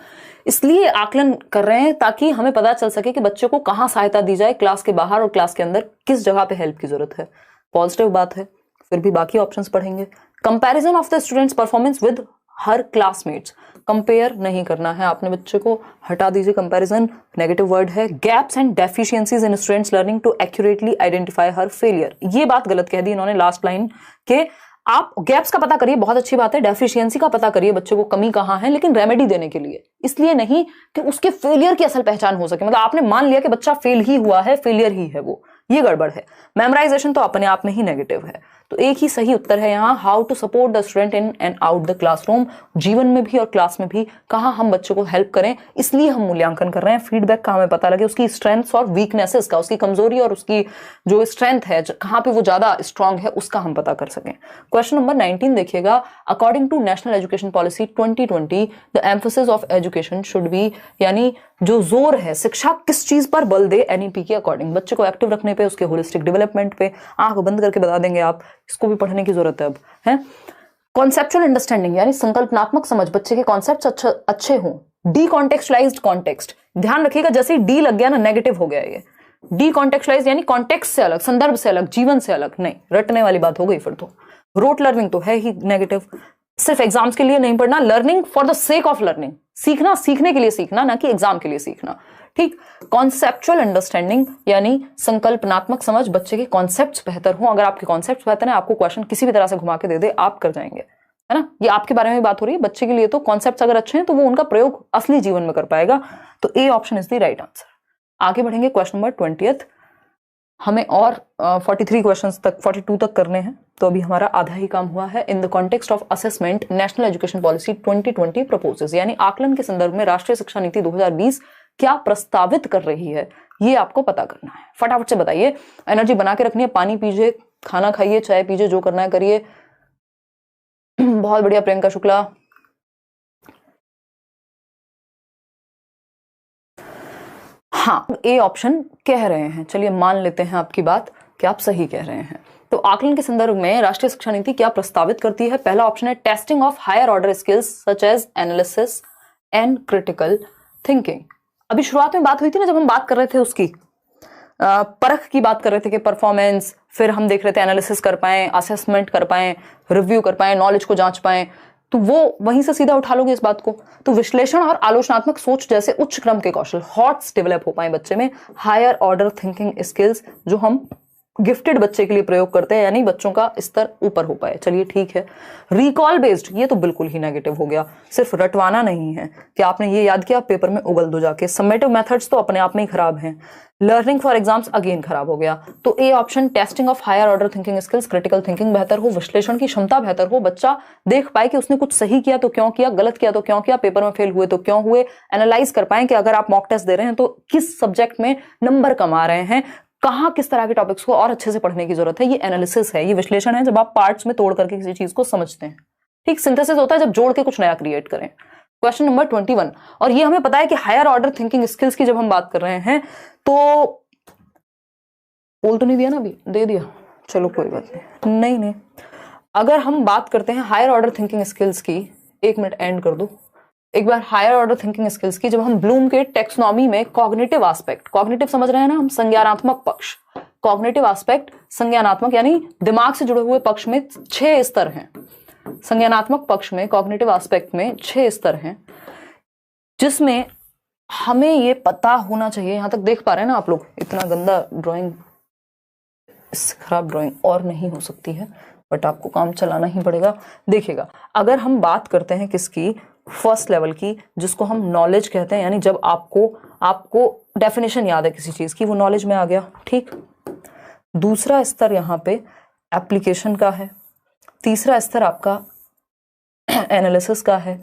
A: इसलिए आकलन कर रहे हैं ताकि हमें पता चल सके कि बच्चों को कहां सहायता दी जाए, क्लास के बाहर और क्लास के अंदर किस जगह पे हेल्प की जरूरत है। पॉजिटिव बात है। फिर भी बाकी ऑप्शंस पढ़ेंगे। Comparison of the students performance with her classmates, compare नहीं करना है आपने बच्चे को, हटा दीजिए कंपैरिजन, नेगेटिव वर्ड है। Gaps and deficiencies in students learning to accurately identify her failure, ये बात गलत कह दी इन्होंने लास्ट लाइन के। आप गैप्स का पता करिए, बहुत अच्छी बात है, डेफिशिएंसी का पता करिए, बच्चे को कमी कहां है, लेकिन रेमेडी देने के लिए, इसलिए नहीं कि उसके फेलियर की असल पहचान हो सके। मतलब आपने मान लिया कि बच्चा फेल ही हुआ है, फेलियर ही है वो, ये गड़बड़ है। मेमोराइजेशन तो अपने आप में ही नेगेटिव है। तो एक ही सही उत्तर है यहाँ, how to support the student in and out the classroom, जीवन में भी और क्लास में भी कहाँ हम बच्चों को हेल्प करें, इसलिए हम मूल्यांकन कर रहे हैं। फीडबैक का हमें पता लगे, उसकी स्ट्रेंथ्स और वीकनेसेस का, उसकी कमजोरी और उसकी जो स्ट्रेंथ है, कहाँ पे वो ज्यादा स्ट्रांग है, उसका हम पता कर सकें। क्वेश्चन नंबर 19 देखिएगा, according to national education policy 2020 the emphasis of education should be, यानी जो जोर है शिक्षा किस चीज पर बल दे एनईपी के अकॉर्डिंग, बच्चे को एक्टिव रखने पे, उसके होलिस्टिक डेवलपमेंट पे। आंख बंद करके बता देंगे आप, इसको भी पढ़ने की जरूरत है अब, है। कॉन्सेप्चुअल अंडरस्टैंडिंग, यानी संकल्पनात्मक समझ, बच्चे के कॉन्सेप्ट्स अच्छे हों। डी कॉन्टेक्चुअलाइज्ड कॉन्टेक्स्ट, ध्यान रखिएगा जैसे ही डी लग गया ना, नेगेटिव हो गया ये। डी कॉन्टेक्चुअलाइज्ड यानी कॉन्टेक्स्ट से अलग, संदर्भ से अलग, जीवन से अलग, नहीं रटने वाली बात हो गई फिर तो। रोट लर्निंग तो है ही नेगेटिव, सिर्फ एग्जाम्स के लिए नहीं पढ़ना, learning for the sake of learning, सीखना सीखने के लिए सीखना, ना कि एग्जाम के लिए सीखना, ठीक। कॉन्सेप्चुअल अंडरस्टैंडिंग यानी संकल्पनात्मक समझ, बच्चे के कॉन्सेप्ट्स बेहतर हो। अगर आपके कॉन्सेप्ट्स बेहतर हैं, आपको क्वेश्चन किसी भी तरह से घुमा के दे दे, आप कर जाएंगे, है ना। ये आपके बारे में बात हो रही है, बच्चे के लिए तो कॉन्सेप्ट्स अगर अच्छे हैं तो वो उनका प्रयोग असली जीवन में कर पाएगा। तो A option is the right answer. आगे बढ़ेंगे क्वेश्चन नंबर 20। हमें और 43 क्वेश्चंस तक, 42 तक करने हैं, तो अभी हमारा आधा ही काम हुआ है। In the context of assessment national education policy 2020 proposes, यानी आकलन के संदर्भ में राष्ट्रीय शिक्षा नीति 2020 क्या प्रस्तावित कर रही है, ये आपको पता करना है। फटाफट से बताइए, एनर्जी बना के रखनी है, पानी पीजिए, खाना खाइए, चाय पीजिए, जो करना है करिए। बहुत बढ़िया प्रियंका शुक्ला। हाँ, ए ऑप्शन कह रहे हैं, चलिए मान लेते हैं आपकी बात कि आप सही कह रहे हैं। तो आकलन के संदर्भ में राष्ट्रीय शिक्षा नीति क्या प्रस्तावित करती है? पहला ऑप्शन है testing of higher order skills such as analysis and critical thinking. अभी शुरुआत में बात हुई थी ना, जब हम बात कर रहे थे उसकी परख की बात कर रहे थे कि परफॉर्मेंस, फिर हम देख रहे थे एनालिसिस कर पाए, असेसमेंट कर पाए, रिव्यू कर पाए, नॉलेज को जांच पाए, तो वो वहीं से सीधा उठा लोगे इस बात को। तो विश्लेषण और आलोचनात्मक सोच जैसे उच्च क्रम के कौशल, हॉट्स डेवलप हो पाए बच्चे में, हायर ऑर्डर थिंकिंग स्किल्स जो हम गिफ्टेड बच्चे के लिए प्रयोग करते हैं, यानी बच्चों का स्तर ऊपर हो पाए। चलिए ठीक है। रिकॉल बेस्ड, ये तो बिल्कुल ही नेगेटिव हो गया, सिर्फ रटवाना नहीं है कि आपने ये याद किया, पेपर में उगल दो जाके। समेटिव मेथड्स तो अपने आप में ही खराब हैं। लर्निंग फॉर एग्जाम्स अगेन खराब हो गया। तो A option testing of higher order thinking skills, critical thinking बेहतर हो, विश्लेषण की क्षमता बेहतर हो, बच्चा देख पाए कि उसने कुछ सही किया तो क्यों किया, गलत किया तो क्यों किया, पेपर में फेल हुए तो क्यों हुए, एनालाइज कर पाए कि अगर आप मॉक टेस्ट दे रहे हैं तो किस सब्जेक्ट में नंबर कम आ रहे हैं, कहाँ किस तरह के टॉपिक्स को और अच्छे से पढ़ने की जरूरत है। ये एनालिसिस है, ये विश्लेषण है, जब आप पार्ट्स में तोड़ करके किसी चीज को समझते हैं। ठीक, सिंथेसिस होता है जब जोड़ के कुछ नया क्रिएट करें। क्वेश्चन नंबर 21, और ये हमें पता है कि हायर ऑर्डर थिंकिंग स्किल्स की जब हम बात कर रहे हैं तो बोल तो नहीं दिया ना, अभी दे दिया, चलो कोई बात नहीं। अगर हम बात करते हैं हायर ऑर्डर थिंकिंग स्किल्स की, एक मिनट एंड कर दो एक बार, हायर ऑर्डर थिंकिंग स्किल्स की, जब हम ब्लूम के टेक्सोनॉमी में कॉग्निटिव एस्पेक्ट, कॉग्निटिव समझ रहे हैं ना हम, संज्ञानात्मक पक्ष, कॉग्निटिव एस्पेक्ट संज्ञानात्मक यानी दिमाग से जुड़े हुए पक्ष में 6 स्तर हैं। संज्ञानात्मक पक्ष में, कॉग्निटिव एस्पेक्ट में 6 स्तर हैं, जिसमें हमें ये पता होना चाहिए, यहां तक देख पा रहे हैं ना आप लोग, इतना गंदा ड्राइंग, खराब ड्राइंग और नहीं हो सकती है, बट आपको काम चलाना ही पड़ेगा। देखिएगा, अगर हम बात करते हैं किसकी, फर्स्ट लेवल की, जिसको हम नॉलेज कहते हैं, यानी जब आपको डेफिनेशन याद है किसी चीज की, वो नॉलेज में आ गया, ठीक। दूसरा स्तर यहाँ पे एप्लीकेशन का है, तीसरा स्तर आपका एनालिसिस का है,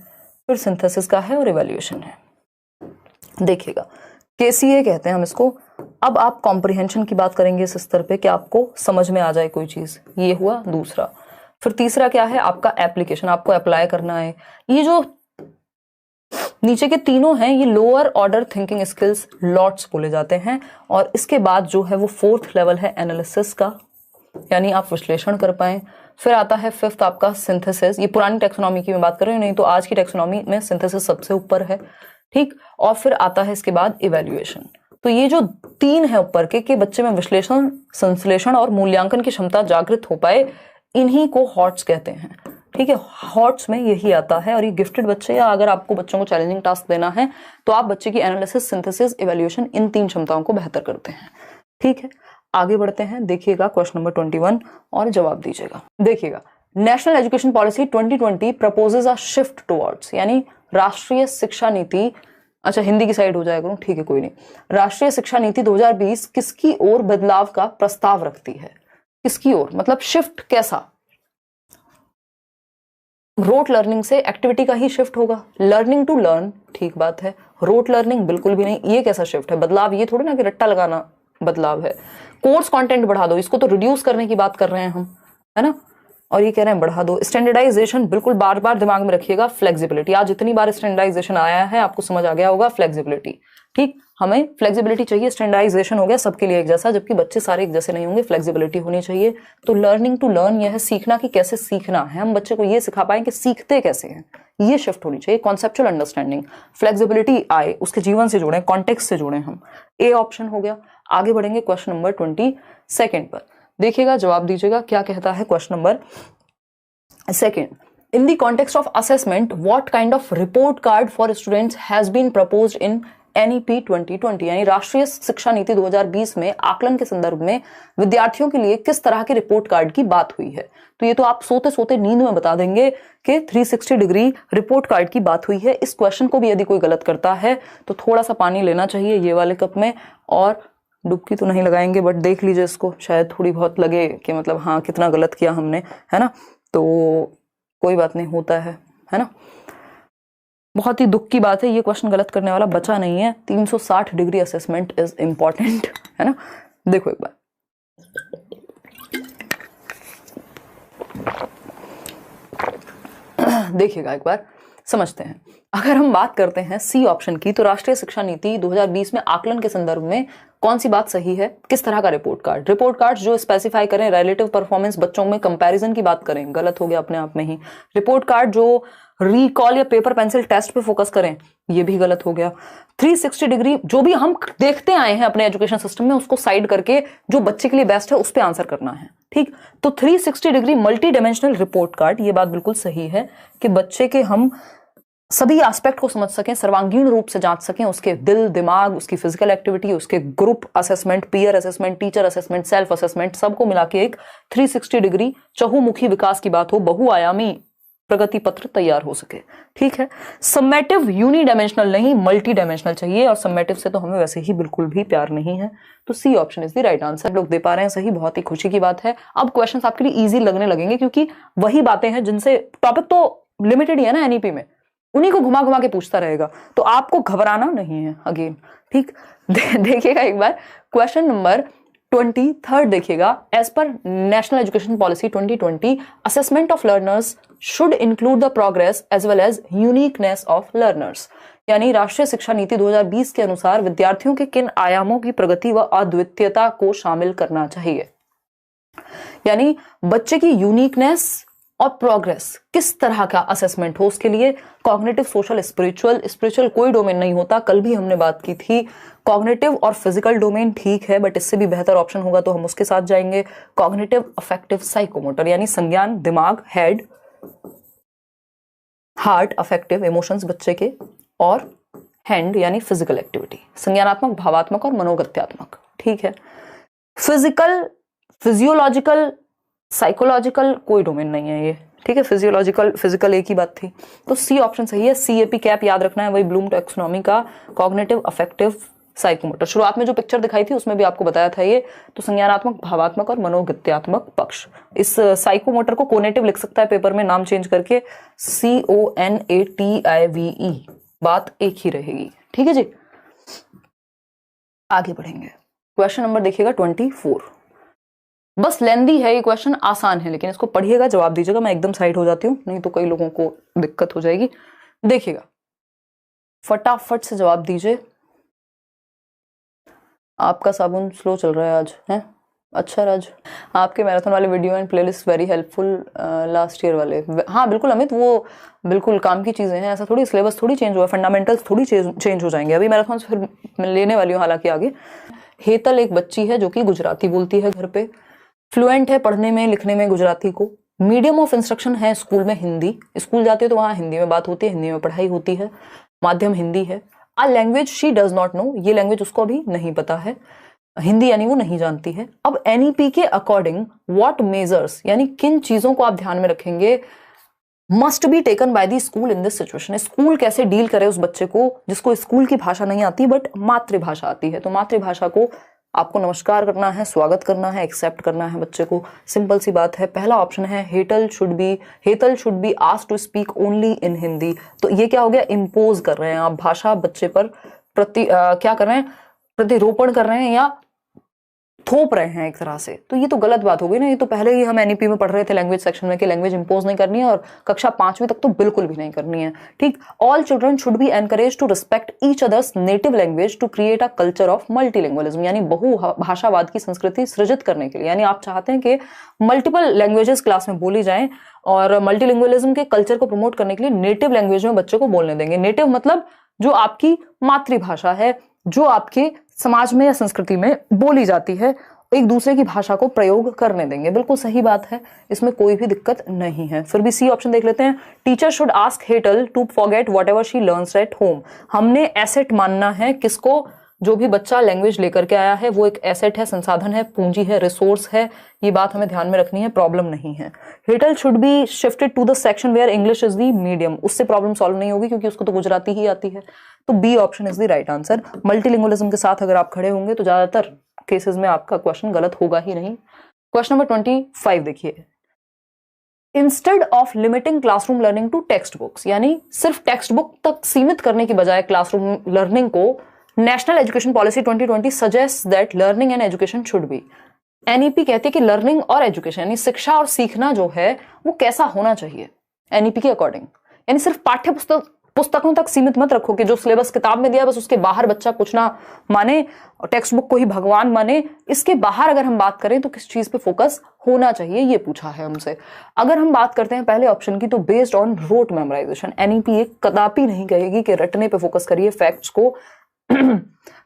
A: फिर सिंथेसिस का है और इवैल्यूएशन है। देखिएगा, केसीए कहते हैं हम इसको। अब आप कॉम्प्रिहेंशन की बात करेंगे इस स्तर पे कि आपको समझ में आ जाए कोई चीज, ये हुआ दूसरा। फिर तीसरा क्या है आपका एप्लीकेशन, आपको अप्लाई करना है। ये जो नीचे के तीनों हैं ये lower order thinking skills lots बोले जाते हैं। और इसके बाद जो है वो फोर्थ लेवल है एनालिसिस का, यानी आप विश्लेषण कर पाए। फिर आता है फिफ्थ आपका सिंथेसिस, ये पुरानी टेक्सोनॉमी की मैं बात कर रही हूँ, नहीं तो आज की टेक्सोनॉमी में सिंथेसिस सबसे ऊपर है, ठीक। और फिर आता है इसके बाद इवैल्यूएशन। तो ये जो 3 है ऊपर के कि बच्चे में विश्लेषण, संश्लेषण और मूल्यांकन की क्षमता जागृत हो पाए, इन्हीं को हॉट्स कहते हैं, ठीक है। हॉट्स में यही आता है। और ये गिफ्टेड बच्चे, या अगर आपको बच्चों को चैलेंजिंग टास्क देना है तो आप बच्चे की एनालिसिस, सिंथेसिस, इवैल्यूएशन, इन 3 क्षमताओं को बेहतर करते हैं, ठीक है। आगे बढ़ते हैं, देखिएगा क्वेश्चन नंबर 21 और जवाब दीजिएगा। देखिएगा, नेशनल एजुकेशन पॉलिसी 2020 प्रपोजेस अ शिफ्ट टुवर्ड्स, यानी राष्ट्रीय शिक्षा नीति, अच्छा हिंदी की साइड हो जाएगा, ठीक है कोई नहीं। राष्ट्रीय शिक्षा नीति 2020 किसकी ओर बदलाव का प्रस्ताव रखती है, किसकी ओर, मतलब शिफ्ट कैसा, रोट लर्निंग से एक्टिविटी का ही शिफ्ट होगा, लर्निंग टू लर्न, ठीक बात है। रोट लर्निंग बिल्कुल भी नहीं, ये कैसा शिफ्ट है, बदलाव ये थोड़ी ना कि रट्टा लगाना बदलाव है। कोर्स कंटेंट बढ़ा दो, इसको तो रिड्यूस करने की बात कर रहे हैं हम, है ना, और ये कह रहे हैं बढ़ा दो। स्टैंडर्डाइजेशन बिल्कुल बार बार दिमाग में रखिएगा। फ्लेक्सिबिलिटी, आज इतनी बार स्टैंडर्डाइजेशन आया है, आपको समझ आ गया होगा। फ्लेक्सिबिलिटी, ठीक, हमें फ्लेक्सिबिलिटी चाहिए। स्टैंडर्डाइजेशन हो गया सबके लिए एक जैसा, जबकि बच्चे सारे एक जैसे नहीं होंगे, फ्लेक्सिबिलिटी होनी चाहिए। तो लर्निंग टू लर्न, यह है सीखना कि कैसे सीखना है, हम बच्चे को ये सिखा पाएं कि सीखते कैसे हैं, ये शिफ्ट होनी चाहिए। कॉन्सेप्चुअल अंडरस्टैंडिंग, फ्लेक्सिबिलिटी आए, उसके जीवन से जुड़े, कॉन्टेक्स्ट से जुड़े हम, ए ऑप्शन हो गया। आगे बढ़ेंगे क्वेश्चन नंबर 22 पर, देखिएगा जवाब दीजिएगा क्या कहता है question number 2. In the context of assessment, what kind of report card for students has been proposed in NEP 2020, यानी राष्ट्रीय शिक्षा नीति 2020 में आकलन के संदर्भ में विद्यार्थियों के लिए किस तरह के रिपोर्ट कार्ड की बात हुई है। तो ये तो आप सोते सोते नींद में बता देंगे कि 360 डिग्री रिपोर्ट कार्ड की बात हुई है। इस क्वेश्चन को भी यदि कोई गलत करता है तो थोड़ा सा पानी लेना चाहिए ये वाले कप में, और डुबकी तो नहीं लगाएंगे बट देख लीजिए इसको, शायद थोड़ी बहुत लगे कि मतलब हाँ कितना गलत किया हमने, है ना। तो कोई बात नहीं, होता है ना। बहुत ही दुख की बात है, ये क्वेश्चन गलत करने वाला बचा नहीं है। 360 डिग्री असेसमेंट इज इंपॉर्टेंट, है ना। देखो एक बार, देखिएगा एक बार, समझते हैं। अगर हम बात करते हैं सी ऑप्शन की, तो राष्ट्रीय शिक्षा नीति 2020 में आकलन के संदर्भ में कौन सी बात सही है, किस तरह का रिपोर्ट कार्ड। रिपोर्ट कार्ड जो स्पेसिफाई करें रिलेटिव परफॉर्मेंस, बच्चों में कंपैरिजन की बात करें, गलत हो गया अपने आप में ही। रिपोर्ट कार्ड जो रिकॉल या पेपर पेंसिल टेस्ट पे फोकस करें, ये भी गलत हो गया। 360 डिग्री जो भी हम देखते आए हैं अपने एजुकेशन सिस्टम में, उसको साइड करके जो बच्चे के लिए बेस्ट है उस पर आंसर करना है, ठीक। तो 360 degree multi dimensional report card, ये बात बिल्कुल सही है कि बच्चे के हम सभी एस्पेक्ट को समझ सकें, सर्वांगीण रूप से जांच सकें, उसके दिल दिमाग, उसकी फिजिकल एक्टिविटी, उसके group assessment, peer assessment, teacher assessment, self assessment, सबको मिला के एक 360 डिग्री चहुमुखी विकास की बात हो, बहुआयामी प्रगति पत्र तैयार हो सके, ठीक है। समेटिव यूनी डायमेंशनल नहीं, मल्टी डायमेंशनल चाहिए, और समेटिव से तो हमें वैसे ही बिल्कुल भी प्यार नहीं है। तो C option is the right answer. लोग दे पा रहे हैं सही, बहुत ही खुशी की बात है। अब क्वेश्चंस आपके लिए इजी लगने लगेंगे, क्योंकि वही बातें हैं जिनसे टॉपिक तो लिमिटेड ही है ना एनईपी में, उन्हीं को घुमा घुमा के पूछता रहेगा, तो आपको घबराना नहीं है अगेन, ठीक। देखिएगा एक बार क्वेश्चन नंबर 23 देखिएगा। As per national education policy 2020, assessment of learners should include the progress as well as uniqueness of learners, यानी राष्ट्रीय शिक्षा नीति 2020 के अनुसार विद्यार्थियों के किन आयामों की प्रगति व अद्वितीयता को शामिल करना चाहिए। यानी बच्चे की यूनिकनेस और प्रोग्रेस, किस तरह का असेसमेंट हो उसके लिए। Cognitive, social, spiritual. स्पिरिचुअल कोई डोमेन नहीं होता, कल भी हमने बात की थी। कॉग्निटिव और फिजिकल डोमेन ठीक है, बट इससे भी बेहतर ऑप्शन होगा तो हम उसके साथ जाएंगे। कॉग्निटिव, अफेक्टिव, साइकोमोटर यानी संज्ञान, दिमाग, हेड, हार्ट, अफेक्टिव, इमोशंस बच्चे के, और हैंड यानी फिजिकल एक्टिविटी, संज्ञानात्मक, भावात्मक और मनोगत्यात्मक। ठीक है। फिजिकल, फिजियोलॉजिकल, साइकोलॉजिकल कोई डोमेन नहीं है ये। ठीक है, फिजियोलॉजिकल, फिजिकल एक ही बात थी, तो सी ऑप्शन सही है। CAP कैप याद रखना है, वही ब्लूम टैक्सोनॉमी का कॉग्निटिव, अफेक्टिव, साइकोमोटर। शुरुआत में जो पिक्चर दिखाई थी उसमें भी आपको बताया था ये, तो संज्ञानात्मक, भावात्मक और मनोगत्यात्मक पक्ष। इस साइकोमोटर को कोनेटिव लिख सकता है पेपर में, नाम चेंज करके CONATIVE, बात एक ही रहेगी। ठीक है जी, आगे बढ़ेंगे। क्वेश्चन नंबर देखिएगा 24। बस लेंदी है ये क्वेश्चन, आसान है, लेकिन इसको पढ़िएगा, जवाब दीजिएगा। मैं एकदम साइड हो जाती हूँ, नहीं तो कई लोगों को दिक्कत हो जाएगी। देखिएगा, फटाफट से जवाब दीजिए। आपका साबुन स्लो चल रहा है आज, है? अच्छा राज, आपके मैराथन वाले video and playlist very helpful, last year वाले। हाँ बिल्कुल अमित, वो बिल्कुल काम की चीजें हैं, ऐसा थोड़ी सिलेबस थोड़ी चेंज हुआ, फंडामेंटल्स थोड़ी चेंज हो जाएंगे। अभी मैराथन से फिर मैं लेने वाली हूँ हालांकि आगे। हेतल एक बच्ची है जो कि गुजराती बोलती है घर पे, फ्लुएंट है पढ़ने में लिखने में गुजराती को। मीडियम ऑफ इंस्ट्रक्शन है स्कूल में हिंदी, स्कूल जाती है तो वहाँ हिंदी में बात होती है, हिंदी में पढ़ाई होती है, माध्यम हिंदी है। A language she does not know, ये लैंग्वेज उसको अभी नहीं पता है, हिंदी यानी वो नहीं जानती है। अब NEP के अकॉर्डिंग व्हाट मेजर्स यानी किन चीजों को आप ध्यान में रखेंगे, must be taken by the school in this situation. School कैसे डील करे उस बच्चे को जिसको स्कूल की भाषा नहीं आती बट मातृभाषा आती है। तो मातृभाषा को आपको नमस्कार करना है, स्वागत करना है, एक्सेप्ट करना है बच्चे को, सिंपल सी बात है। पहला ऑप्शन है Hetal should be asked to speak only in Hindi. तो ये क्या हो गया, इम्पोज कर रहे हैं आप भाषा बच्चे पर, क्या कर रहे हैं, प्रतिरोपण कर रहे हैं या थोप रहे हैं एक तरह से। तो ये तो गलत बात हो गई ना, ये तो पहले ही हम NEP में पढ़ रहे थे लैंग्वेज सेक्शन में कि लैंग्वेज इंपोज नहीं करनी है, और कक्षा 5वीं तक तो बिल्कुल भी नहीं करनी है। ठीक, all children should be encourage to respect each others native language to create a culture of multilingualism, यानी बहु भाषावाद की संस्कृति सृजित करने के लिए। यानी आप चाहते हैं कि मल्टीपल लैंग्वेजेस क्लास में बोली जाएं, और मल्टीलिंगुअलिज्म के कल्चर को प्रमोट करने के लिए नेटिव लैंग्वेज में बच्चे को बोलने देंगे। नेटिव मतलब जो आपकी मातृभाषा है, जो आपके समाज में या संस्कृति में बोली जाती है, एक दूसरे की भाषा को प्रयोग करने देंगे। बिल्कुल सही बात है, इसमें कोई भी दिक्कत नहीं है। फिर भी सी ऑप्शन देख लेते हैं। Teacher should ask Hetal to forget whatever she learns at home. हमने एसेट मानना है किसको, जो भी बच्चा लैंग्वेज लेकर के आया है वो एक एसेट है, संसाधन है, पूंजी है, रिसोर्स है। ये बात हमें ध्यान में रखनी है, प्रॉब्लम नहीं है। Hetal should be shifted to the section where English is the medium. उससे प्रॉब्लम सॉल्व नहीं होगी क्योंकि उसको तो गुजराती ही आती है। तो B option is the right answer. Multilingualism के साथ अगर आप खड़े होंगे तो ज्यादातर केसेस में आपका क्वेश्चन गलत होगा ही नहीं। क्वेश्चन नंबर 25 देखिए। Instead of limiting classroom learning to text books, यानी सिर्फ टेक्स्ट बुक तक सीमित करने की बजाय क्लासरूम लर्निंग को, national education policy 2020 suggest that learning and education should be. NEP कहती है कि लर्निंग और एजुकेशन यानी शिक्षा और सीखना जो है वो कैसा होना चाहिए NEP के अकॉर्डिंग। यानी सिर्फ पाठ्य पुस्तकों तक सीमित मत रखो कि जो सिलेबस किताब में दिया बस उसके बाहर बच्चा कुछ ना माने, टेक्स्ट बुक को ही भगवान माने। इसके बाहर अगर हम बात करें तो किस चीज पे फोकस होना चाहिए, ये पूछा है हमसे। अगर हम बात करते हैं पहले ऑप्शन की, तो based on rote memorization. NEP ये कदापि नहीं कहेगी कि रटने पे फोकस करिए फैक्ट्स को।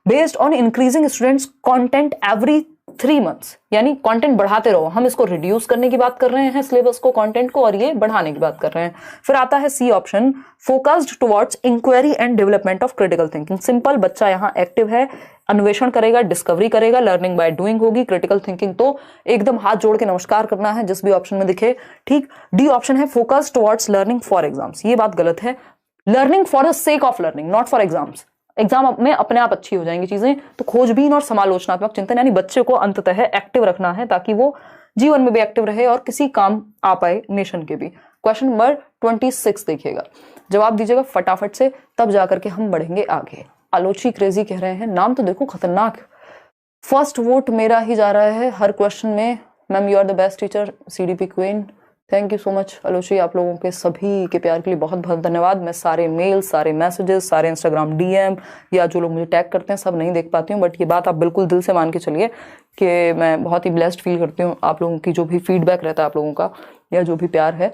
A: Based on increasing students content every 3 months, यानी कंटेंट बढ़ाते रहो। हम इसको रिड्यूस करने की बात कर रहे हैं सिलेबस को, कंटेंट को, और ये बढ़ाने की बात कर रहे हैं। फिर आता है C option, focused towards inquiry and development of critical thinking. Simple, बच्चा यहाँ एक्टिव है, अन्वेषण करेगा, डिस्कवरी करेगा, लर्निंग बाय डूइंग होगी। क्रिटिकल थिंकिंग तो एकदम हाथ जोड़ के नमस्कार करना है जिस भी ऑप्शन में दिखे। ठीक, डी ऑप्शन है focused towards learning for exams. ये बात गलत है। Learning for the sake of learning, not for exams. Exam में अपने आप अच्छी हो जाएंगी चीजें। तो खोजबीन और समालोचनात्मक चिंतन, यानी बच्चे को अंततः एक्टिव रखना है ताकि वो जीवन में भी एक्टिव रहे और किसी काम आ पाए नेशन के भी। क्वेश्चन नंबर 26 देखिएगा, जवाब दीजिएगा फटाफट से, तब जाकर के हम बढ़ेंगे आगे। आलोची क्रेजी कह रहे हैं, नाम तो देखो खतरनाक। फर्स्ट वोट मेरा ही जा रहा है हर क्वेश्चन में। Ma'am you are the best teacher, CDP queen, thank you so much आलोशी, आप लोगों के सभी के प्यार के लिए बहुत बहुत धन्यवाद। मैं सारे मेल, सारे मैसेजेस, सारे इंस्टाग्राम डीएम या जो लोग मुझे टैग करते हैं सब नहीं देख पाती हूँ, बट ये बात आप बिल्कुल दिल से मान के चलिए कि मैं बहुत ही ब्लेस्ड फील करती हूँ आप लोगों की जो भी फीडबैक रहता है आप लोगों का या जो भी प्यार है।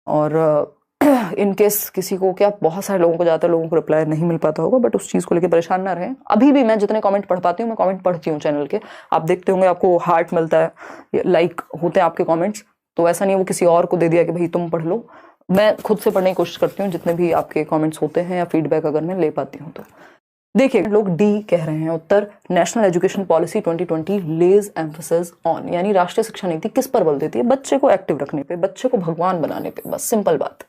A: और इन केस किसी को, क्या बहुत सारे लोगों को, ज़्यादातर लोगों को रिप्लाई नहीं मिल पाता होगा, बट उस चीज़ को लेकर परेशान ना रहें। अभी भी मैं जितने कमेंट पढ़ पाती हूँ मैं कमेंट पढ़ती हूँ चैनल के, आप देखते होंगे आपको हार्ट मिलता है, लाइक होते हैं आपके कमेंट्स, तो ऐसा नहीं है वो किसी और को दे दिया कि भाई तुम पढ़ लो। मैं खुद से पढ़ने की कोशिश करती हूँ जितने भी आपके कमेंट्स होते हैं या फीडबैक अगर मैं ले पाती हूँ तो। देखिए लोग डी कह रहे हैं उत्तर, national education policy 2020 lays emphasis on, यानी राष्ट्रीय शिक्षा नीति किस पर बल देती है? बच्चे को एक्टिव रखने पे, बच्चे को भगवान बनाने पे, बस सिंपल बात।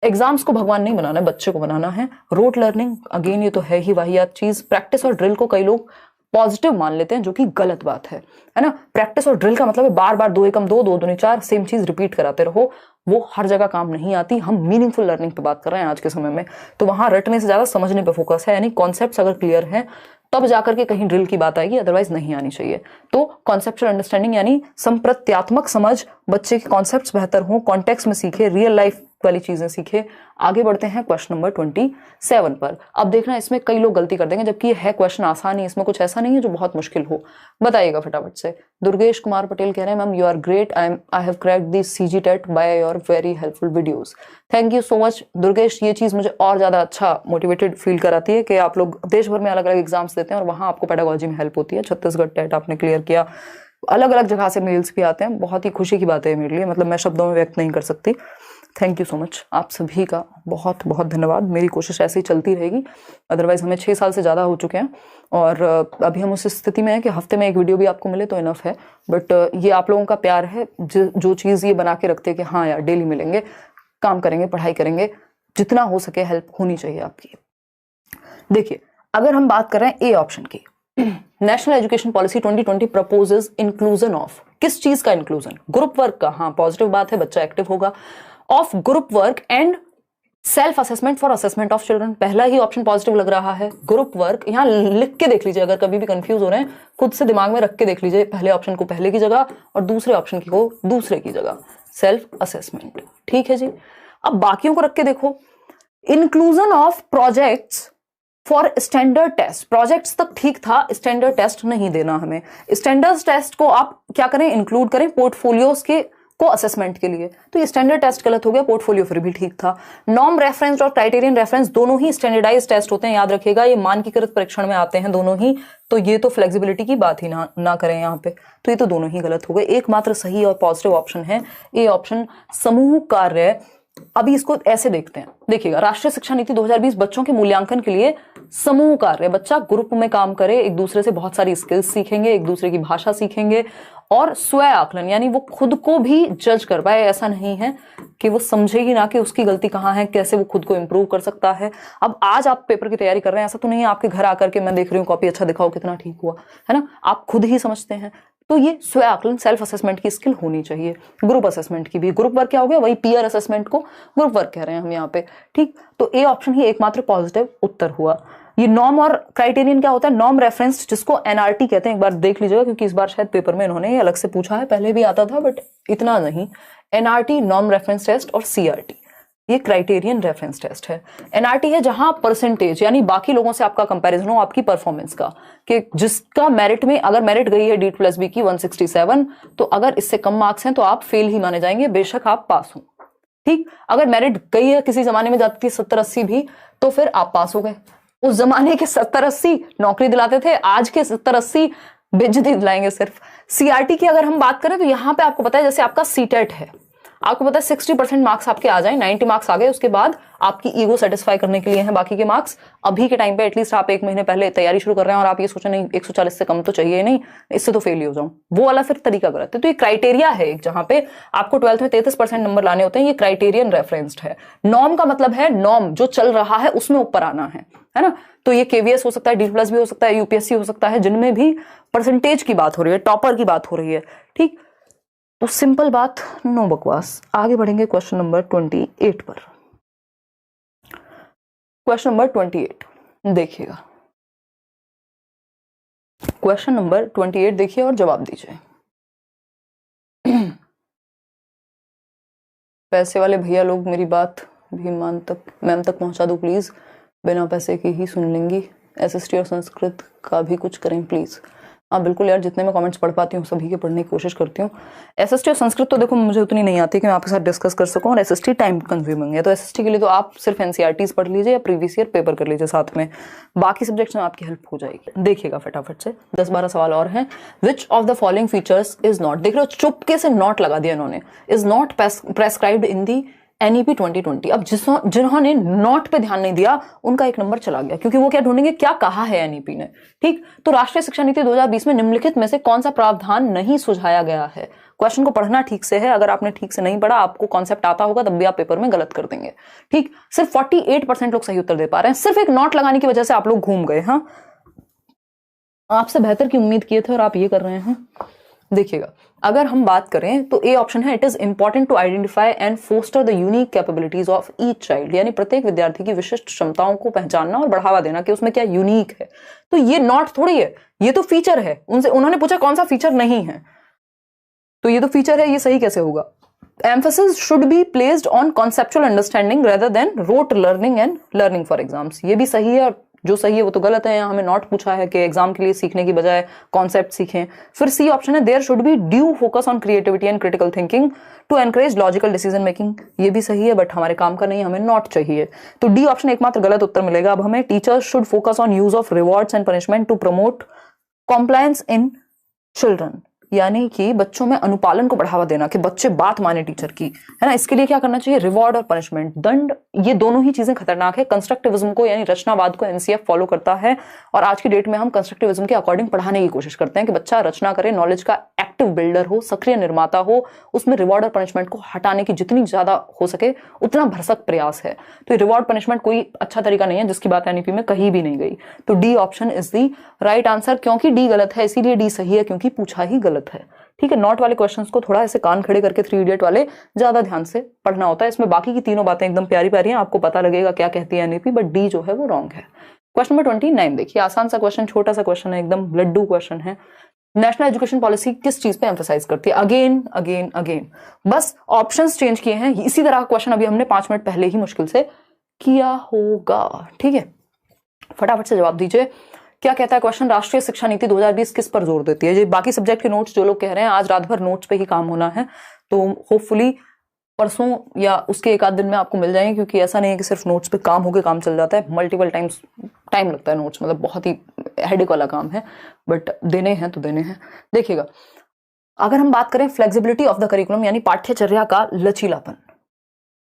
A: एग्जाम्स को भगवान नहीं बनाना है, बच्चे को बनाना है। रोट लर्निंग, अगेन ये तो है ही वाहियात चीज। प्रैक्टिस और ड्रिल को कई लोग पॉजिटिव मान लेते हैं जो कि गलत बात है ना। प्रैक्टिस और ड्रिल का मतलब है बार बार 2 एकम 2 2 दूनी 4 सेम चीज रिपीट कराते रहो, वो हर जगह काम नहीं आती। हम मीनिंगफुल लर्निंग पे बात कर रहे हैं आज के समय में, तो वहां रटने से ज्यादा समझने पे फोकस है, यानी कॉन्सेप्ट्स अगर क्लियर हैं तब जाकर के कहीं ड्रिल की बात आएगी, अदरवाइज नहीं आनी चाहिए। तो कॉन्सेप्चुअल अंडरस्टैंडिंग यानी संप्रत्यात्मक समझ, बच्चे के कॉन्सेप्ट्स बेहतर हों, कॉन्टेक्स्ट में सीखे, रियल लाइफ वाली चीजें सीखे। आगे बढ़ते हैं क्वेश्चन नंबर 27 पर। अब देखना इसमें कई लोग गलती कर देंगे, जबकि ये है क्वेश्चन आसान ही, इसमें कुछ ऐसा नहीं है जो बहुत मुश्किल हो। बताइएगा फटाफट से। दुर्गेश कुमार पटेल कह रहे हैं ma'am you are great, I have cracked the CG TET by your very helpful videos. Thank you so much Durgesh, ये चीज मुझे और ज्यादा अच्छा मोटिवेटेड फील कराती है कि आप लोग देश भर में अलग अलग एग्जाम्स देते हैं और वहां आपको पेडागोजी में हेल्प होती है। छत्तीसगढ़ टेट आपने क्लियर किया, अलग अलग जगह से मेल्स भी आते हैं, बहुत ही खुशी की बात है मेरे लिए, मतलब मैं शब्दों में व्यक्त नहीं कर सकती। थैंक यू सो मच, आप सभी का बहुत बहुत धन्यवाद। मेरी कोशिश ऐसे ही चलती रहेगी, अदरवाइज हमें 6 साल से ज़्यादा हो चुके हैं और अभी हम उस स्थिति में हैं कि हफ्ते में एक वीडियो भी आपको मिले तो इनफ है। बट ये आप लोगों का प्यार है जो चीज़ ये बना के रखते हैं कि हाँ यार डेली मिलेंगे, काम करेंगे, पढ़ाई करेंगे, जितना हो सके हेल्प होनी चाहिए आपकी। देखिए अगर हम बात कर रहे हैं ए ऑप्शन की, national education policy 2020 proposes inclusion of, किस चीज का इंक्लूजन? ग्रुप वर्क का। हाँ पॉजिटिव बात है, बच्चा एक्टिव होगा। Of group work and self assessment for assessment of children, पहला ही ऑप्शन पॉजिटिव लग रहा है। ग्रुप वर्क, यहां लिख के देख लीजिए, अगर कभी भी कंफ्यूज हो रहे हैं खुद से दिमाग में रख के देख लीजिए, पहले ऑप्शन को पहले की जगह और दूसरे ऑप्शन को दूसरे की जगह, सेल्फ असेसमेंट। ठीक है जी। अब बाकियों को रख के देखो, inclusion of projects for standard test, projects तक ठीक था, स्टैंडर्ड टेस्ट नहीं देना हमें। स्टैंडर्ड टेस्ट को आप क्या करें, इंक्लूड करें पोर्टफोलियोज के को असेसमेंट के लिए, तो ये स्टैंडर्ड टेस्ट गलत हो गया, पोर्टफोलियो फिर भी ठीक था। नॉर्म रेफरेंस और क्राइटेरियन रेफरेंस दोनों ही स्टैंडर्डाइज टेस्ट होते हैं, याद रखिएगा, ये मानकीकृत परीक्षण में आते हैं दोनों ही, तो ये तो फ्लेक्सिबिलिटी की बात ही ना करें यहाँ पे, तो ये तो दोनों ही गलत हो गए। एकमात्र सही और पॉजिटिव ऑप्शन है ए ऑप्शन, समूह कार्य। अभी इसको ऐसे देखते हैं, देखिएगा, राष्ट्रीय शिक्षा नीति 2020 बच्चों के मूल्यांकन के लिए समूह कार्य, बच्चा ग्रुप में काम करे, एक दूसरे से बहुत सारी स्किल्स सीखेंगे, एक दूसरे की भाषा सीखेंगे, और स्वयं आकलन यानी वो खुद को भी जज कर पाए। ऐसा नहीं है कि वो समझे ही ना कि उसकी गलती कहाँ है, कैसे वो खुद को इंप्रूव कर सकता है। अब आज आप पेपर की तैयारी कर रहे हैं, ऐसा तो नहीं है आपके घर आकर के मैं देख रही हूँ कॉपी अच्छा दिखाओ कितना ठीक हुआ, है ना, आप खुद ही समझते हैं। तो ये स्वयं आकलन सेल्फ असेसमेंट की स्किल होनी चाहिए। ग्रुप असेसमेंट की भी, ग्रुप वर्क क्या हो गया, वही पीयर असेसमेंट को ग्रुप वर्क कह रहे हैं हम यहाँ पे। ठीक, तो ए ऑप्शन ही एकमात्र पॉजिटिव उत्तर हुआ। ये नॉर्म और क्राइटेरियन क्या होता है, नॉर्म रेफरेंस, जिसको एनआरटी कहते हैं, एक बार देख लीजिएगा क्योंकि इस बार शायद पेपर में इन्होंने अलग से पूछा है, पहले भी आता था बट इतना नहीं। एनआरटी नॉर्म रेफरेंस टेस्ट और सीआरटी ये क्राइटेरियन रेफरेंस टेस्ट है। एनआरटी है जहां परसेंटेज यानी बाकी लोगों से आपका कंपैरिजन हो आपकी परफॉर्मेंस का, कि जिसका मेरिट में, अगर मेरिट गई है D+B की 167, तो अगर इससे कम मार्क्स हैं तो आप फेल ही माने जाएंगे, बेशक आप पास हो। ठीक, अगर मेरिट गई है, किसी जमाने में जाती थी 70-80 भी, तो फिर आप पास हो गए। उस जमाने के 70-80 नौकरी दिलाते थे, आज के 70-80 बेइज्जती दिलाएंगे सिर्फ। सीआरटी की अगर हम बात करें तो यहां पे आपको पता है, जैसे आपका सीटेट है, आपको पता है 60% मार्क्स आपके आ जाए, 90 मार्क्स आ गए, उसके बाद आपकी ईगो सेटिस्फाई करने के लिए हैं बाकी के मार्क्स। अभी के टाइम पे एटलीस्ट आप 1 महीने पहले तैयारी शुरू कर रहे हैं और आप ये सोच रहे नहीं 140 से कम तो चाहिए ही नहीं, इससे तो फेल ही हो जाऊं, वो वाला फिर तरीका गलत है। तो ये क्राइटेरिया है एक, जहां पे आपको 12th में 33% नंबर लाने होते हैं, ये क्राइटेरियन रेफरेंस्ड है। नॉर्म का मतलब है नॉर्म जो चल रहा है उसमें ऊपर आना है ना। तो ये केवीएस हो सकता है, D+ भी हो सकता है, यूपीएससी हो सकता है, जिनमें भी परसेंटेज की बात हो रही है, टॉपर की बात हो रही है। ठीक, तो सिंपल बात, नो बकवास। आगे बढ़ेंगे क्वेश्चन नंबर 28 पर। क्वेश्चन नंबर 28 देखिएगा, क्वेश्चन नंबर 28 देखिए और जवाब दीजिए। पैसे वाले भैया लोग मेरी बात भी मैम तक पहुंचा दो प्लीज, बिना पैसे के ही सुन लेंगी। एसएसटी और संस्कृत का भी कुछ करें प्लीज। हाँ बिल्कुल यार, जितने मैं कमेंट्स पढ़ पाती हूँ सभी के पढ़ने की कोशिश करती हूँ। एसएसटी और संस्कृत तो देखो मुझे उतनी नहीं आती कि मैं आपके साथ डिस्कस कर सकूँ, और एसएसटी टाइम कंज्यूमिंग है, तो एसएसटी के लिए तो आप सिर्फ एनसीईआरटीज पढ़ लीजिए या प्रीवियस ईयर पेपर कर लीजिए साथ में, बाकी सब्जेक्ट्स में आपकी हेल्प हो जाएगी। देखिएगा फटाफट से 10-12 सवाल और हैं। विच of the following features is not, देख रहे हो चुपके से नॉट लगा दिया इन्होंने, is not prescribed in the NEP 2020। अब जिन्होंने नॉट पे ध्यान नहीं दिया उनका एक नंबर चला गया, क्योंकि वो क्या ढूंढेंगे, क्या कहा है एनईपी ने। ठीक, तो राष्ट्रीय शिक्षा नीति 2020 में निम्नलिखित में से कौन सा प्रावधान नहीं सुझाया गया है। क्वेश्चन को पढ़ना ठीक से है, अगर आपने ठीक से नहीं पढ़ा, आपको कॉन्सेप्ट आता होगा तब भी आप पेपर में गलत कर देंगे। ठीक, सिर्फ 48% लोग सही उत्तर दे पा रहे हैं, सिर्फ एक नॉट लगाने की वजह से आप लोग घूम गए। हाँ, आपसे बेहतर की उम्मीद किए थे और आप ये कर रहे हैं। देखिएगा, अगर हम बात करें तो ए ऑप्शन है, it is important to identify and foster the unique capabilities of each child, यानी प्रत्येक विद्यार्थी की विशिष्ट क्षमताओं को पहचानना और बढ़ावा देना कि उसमें क्या यूनिक है। तो ये नॉट थोड़ी है, ये तो फीचर है। उन्होंने पूछा कौन सा फीचर नहीं है, तो ये तो फीचर है, ये सही कैसे होगा। Emphasis should be placed on conceptual understanding rather than rote learning and learning for exams, ये भी सही है, और जो सही है वो तो गलत है। यहाँ हमें नॉट पूछा है कि एग्जाम के लिए सीखने की बजाय कॉन्सेप्ट सीखें। फिर सी ऑप्शन है, there should be due focus on creativity and critical thinking to encourage logical decision making, ये भी सही है, बट हमारे काम का नहीं, हमें नॉट चाहिए। तो डी ऑप्शन एकमात्र गलत उत्तर मिलेगा। अब हमें teachers should focus on use of rewards and punishment to promote compliance in children, यानी कि बच्चों में अनुपालन को बढ़ावा देना, कि बच्चे बात माने टीचर की, है ना। इसके लिए क्या करना चाहिए, रिवॉर्ड और पनिशमेंट, दंड, ये दोनों ही चीजें खतरनाक है। कंस्ट्रक्टिविज्म को यानी रचनावाद को एनसीएफ फॉलो करता है, और आज की डेट में हम कंस्ट्रक्टिविज्म के अकॉर्डिंग पढ़ाने की कोशिश करते हैं कि बच्चा रचना करे, नॉलेज का एक्टिव बिल्डर हो, सक्रिय निर्माता हो। उसमें रिवॉर्ड और पनिशमेंट को हटाने की जितनी ज्यादा हो सके उतना भरसक प्रयास है। तो रिवॉर्ड पनिशमेंट कोई अच्छा तरीका नहीं है, जिसकी बात एनईपी में कहीं भी नहीं गई। तो D option is the right answer. क्योंकि डी गलत है इसीलिए डी सही है, क्योंकि पूछा ही गलत है। ठीक है, नॉट वाले क्वेश्चंस को थोड़ा ऐसे कान खड़े करके 3 इडियट वाले ज्यादा ध्यान से पढ़ना होता है। इसमें बाकी की तीनों बातें एकदम प्यारी प्यारी हैं, आपको पता लगेगा क्या कहती है एनईपी, बट डी जो है वो रॉन्ग है। क्वेश्चन नंबर 29 देखिए, आसान सा क्वेश्चन, छोटा सा क्वेश्चन है, एकदम लड्डू क्वेश्चन है। नेशनल एजुकेशन पॉलिसी किस चीज पे एम्फेसाइज करती है, अगेन अगेन अगेन, बस ऑप्शंस चेंज किए हैं। इसी तरह का क्वेश्चन अभी हमने 5 मिनट पहले ही मुश्किल से किया होगा। ठीक है, फटाफट से जवाब दीजिए। क्या कहता है क्वेश्चन, राष्ट्रीय शिक्षा नीति 2020 किस पर जोर देती है। ये बाकी सब्जेक्ट के नोट्स जो लोग कह रहे हैं आज रात भर नोट्स पे ही काम होना है, तो होपफुली परसों या उसके एक आध दिन में आपको मिल जाएंगे, क्योंकि ऐसा नहीं है कि सिर्फ नोट्स पे काम होके काम चल जाता है, मल्टीपल टाइम्स टाइम लगता है नोट्स, मतलब बहुत ही हेडेक वाला काम है, बट देने हैं तो देने हैं। देखिएगा, अगर हम बात करें फ्लेक्सिबिलिटी ऑफ द करिकुलम, यानी पाठ्यचर्या का लचीलापन,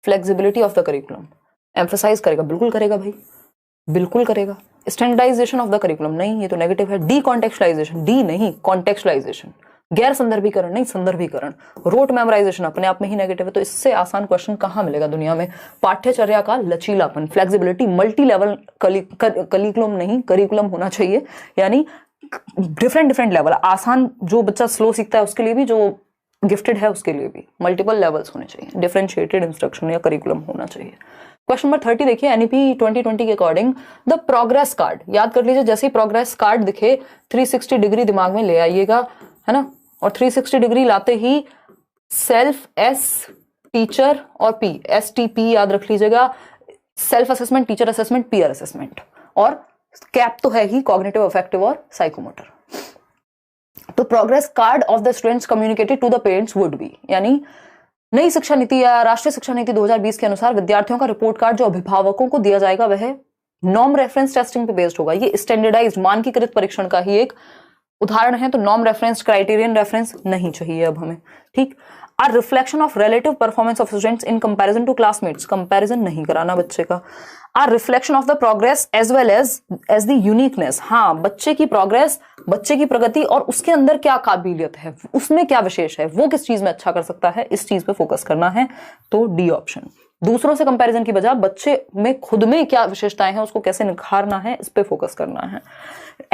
A: flexibility of the curriculum emphasize करेगा, बिल्कुल करेगा भाई, बिल्कुल करेगा। स्टैंडर्डाइजेशन ऑफ द करिकुलम, नहीं, ये तो नेगेटिव है। डी कॉन्टेक्चुअलाइजेशन, डी नहीं, कॉन्टेक्चुअलाइजेशन, गैर संदर्भीकरण नहीं, संदर्भीकरण। रोट मेमोराइजेशन अपने आप में ही नेगेटिव है, तो इससे आसान क्वेश्चन कहां मिलेगा दुनिया में। पाठ्यचर्या का लचीलापन, फ्लेक्सिबिलिटी, मल्टी लेवल करिकुलम नहीं, करिकुलम होना चाहिए, यानी डिफरेंट लेवल, आसान जो बच्चा स्लो सीखता है उसके लिए भी, जो गिफ्टेड है उसके लिए भी, मल्टीपल लेवल्स होने चाहिए, डिफरेंशिएटेड इंस्ट्रक्शन या करिकुलम होना चाहिए। क्वेश्चन नंबर 30 देखिए, एनईपी 2020 के अकॉर्डिंग द प्रोग्रेस कार्ड, याद कर लीजिए, जैसे ही प्रोग्रेस कार्ड दिखे 360 डिग्री दिमाग में ले आइएगा, है ना, और 360 डिग्री लाते ही सेल्फ, एस, टीचर और पी, एस टी पी याद रख लीजिएगा, self assessment, teacher assessment, peer assessment, और कैप तो है ही कॉग्निटिव, अफेक्टिव और साइकोमोटर। तो progress card of the students communicated to the parents would be, यानी नई शिक्षा नीति या राष्ट्रीय शिक्षा नीति 2020 के अनुसार विद्यार्थियों का रिपोर्ट कार्ड जो अभिभावकों को दिया जाएगा वह नॉर्म रेफरेंस टेस्टिंग पे बेस्ड होगा। ये स्टैंडर्डाइज्ड मानकीकृत परीक्षण का ही एक उदाहरण है, तो नॉर्म रेफरेंस, क्राइटेरियन रेफरेंस नहीं चाहिए अब हमें। ठीक, are reflection of relative performance of students in comparison to classmates, comparison नहीं कराना बच्चे का। Are reflection of the progress as well as the uniqueness, हाँ, बच्चे की प्रोग्रेस, बच्चे की प्रगति और उसके अंदर क्या काबिलियत है, उसमें क्या विशेष है, वो किस चीज में अच्छा कर सकता है, इस चीज पे फोकस करना है। तो डी ऑप्शन। दूसरों से कंपैरिजन की बजाय बच्चे में खुद में क्या विशेषताएं हैं उसको कैसे निखारना है, इस पे फोकस करना है।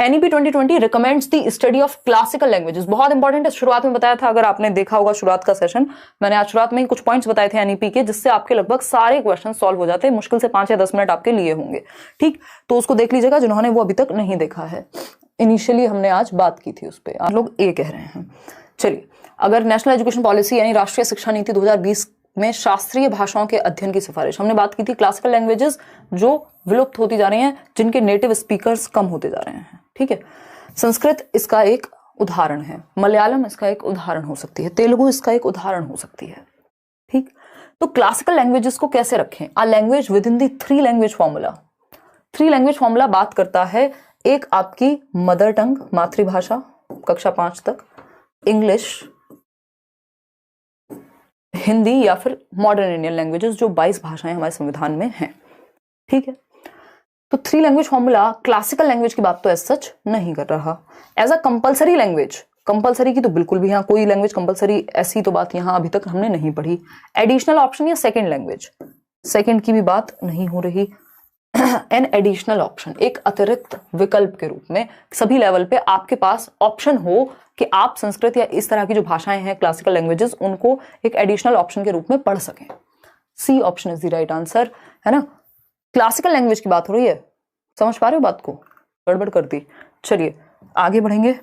A: NEP 2020 recommends the study of classical languages, बहुत इंपॉर्टेंट है, शुरुआत में बताया था, अगर आपने देखा होगा शुरुआत का सेशन, मैंने आज शुरुआत में ही कुछ पॉइंट्स बताए थे एनईपी के, जिससे आपके लगभग सारे क्वेश्चन सॉल्व हो जाते हैं, मुश्किल से 5 या 10 मिनट आपके लिए होंगे। ठीक, तो उसको देख लीजिएगा जिन्होंने वो अभी तक नहीं देखा है, इनिशियली हमने आज बात की थी उस पर, आप लोग ए कह रहे हैं। चलिए, अगर नेशनल एजुकेशन पॉलिसी यानी राष्ट्रीय शिक्षा नीति 2020 में शास्त्रीय भाषाओं के अध्ययन की सिफारिश। हमने बात की थी क्लासिकल लैंग्वेजेस जो विलुप्त होती जा रही हैं, जिनके नेटिव स्पीकर्स कम होते जा रहे हैं, ठीक है। संस्कृत इसका एक उदाहरण है, मलयालम इसका एक उदाहरण हो सकती है, तेलुगु इसका एक उदाहरण हो सकती है, ठीक। तो क्लासिकल लैंग्वेजेस को कैसे रखें? A language within the 3 language formula. 3 language formula बात करता है, एक आपकी मदर टंग मातृभाषा कक्षा 5 तक, इंग्लिश, हिंदी या फिर मॉडर्न इंडियन लैंग्वेजेस जो 22 भाषाएं हमारे संविधान में हैं, ठीक है। तो 3 लैंग्वेज फॉर्मूला क्लासिकल लैंग्वेज की बात तो एज सच नहीं कर रहा। As a compulsory language, compulsory की तो बिल्कुल भी, यहाँ कोई लैंग्वेज कंपलसरी ऐसी तो बात यहाँ अभी तक हमने नहीं पढ़ी। एडिशनल ऑप्शन या सेकंड लैंग्वेज, सेकंड की भी बात नहीं हो रही। एन एडिशनल ऑप्शन, एक अतिरिक्त विकल्प के रूप में सभी लेवल पे आपके पास ऑप्शन हो कि आप संस्कृत या इस तरह की जो भाषाएं हैं क्लासिकल लैंग्वेजेस, उनको एक एडिशनल ऑप्शन के रूप में पढ़ सकें। C option is the right answer, है ना। क्लासिकल लैंग्वेज की बात हो रही है, समझ पा रहे हो बात को? गड़बड़ कर दी। चलिए आगे बढ़ेंगे।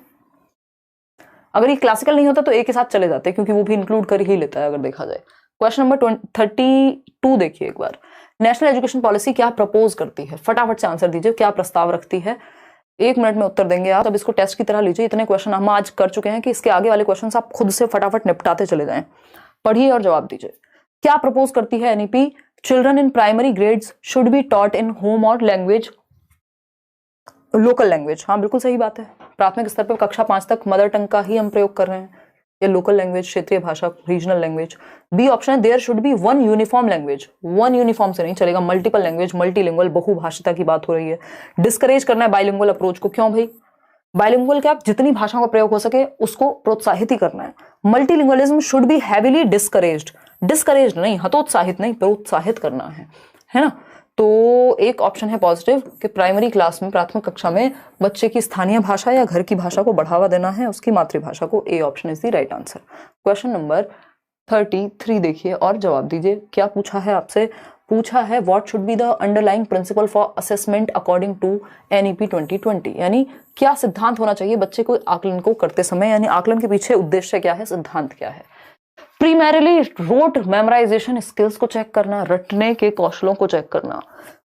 A: अगर ये क्लासिकल नहीं होता तो एक के साथ चले जाते, क्योंकि वो भी इंक्लूड कर ही लेता है अगर देखा जाए। क्वेश्चन नंबर 32 देखिए एक बार। नेशनल एजुकेशन पॉलिसी क्या प्रपोज करती है? फटाफट से आंसर दीजिए, क्या प्रस्ताव रखती है? 1 मिनट में उत्तर देंगे आप। अब इसको टेस्ट की तरह लीजिए, इतने क्वेश्चन हम आज कर चुके हैं कि इसके आगे वाले क्वेश्चन आप खुद से फटाफट निपटाते चले जाएं। पढ़िए और जवाब दीजिए। क्या प्रपोज करती है NEP? Children in primary grades should be taught in home और लैंग्वेज, लोकल लैंग्वेज। हाँ बिल्कुल सही बात है। प्राथमिक स्तर पर कक्षा 5 तक मदर टंग का ही हम प्रयोग कर रहे हैं, या लोकल लैंग्वेज, क्षेत्रीय भाषा, रीजनल लैंग्वेज। बी ऑप्शन है there should be 1 uniform language. 1 uniform से नहीं चलेगा, मल्टीपल लैंग्वेज, मल्टीलिंगुअल, बहुभाषिता की बात हो रही है। डिस्करेज करना है बाइलिंगुअल अप्रोच को। क्यों भाई? बाइलिंगुअल क्या, जितनी भाषाओं का प्रयोग हो सके उसको प्रोत्साहित ही करना है। Multilingualism should be heavily discouraged, discouraged नहीं, हतोत्साहित नहीं, प्रोत्साहित करना है ना। तो एक ऑप्शन है पॉजिटिव कि प्राइमरी क्लास में, प्राथमिक कक्षा में बच्चे की स्थानीय भाषा या घर की भाषा को बढ़ावा देना है, उसकी मातृभाषा को। A option is the right answer. Question number 33 देखिए और जवाब दीजिए। क्या पूछा है आपसे? पूछा है what should be the underlying principle for assessment according to NEP 2020, यानी क्या सिद्धांत होना चाहिए बच्चे को आकलन को करते समय, यानी आकलन के पीछे उद्देश्य क्या है, सिद्धांत क्या है। प्रीमैरिली रोट मेमोराइजेशन स्किल्स को चेक करना, रटने के कौशलों को चेक करना।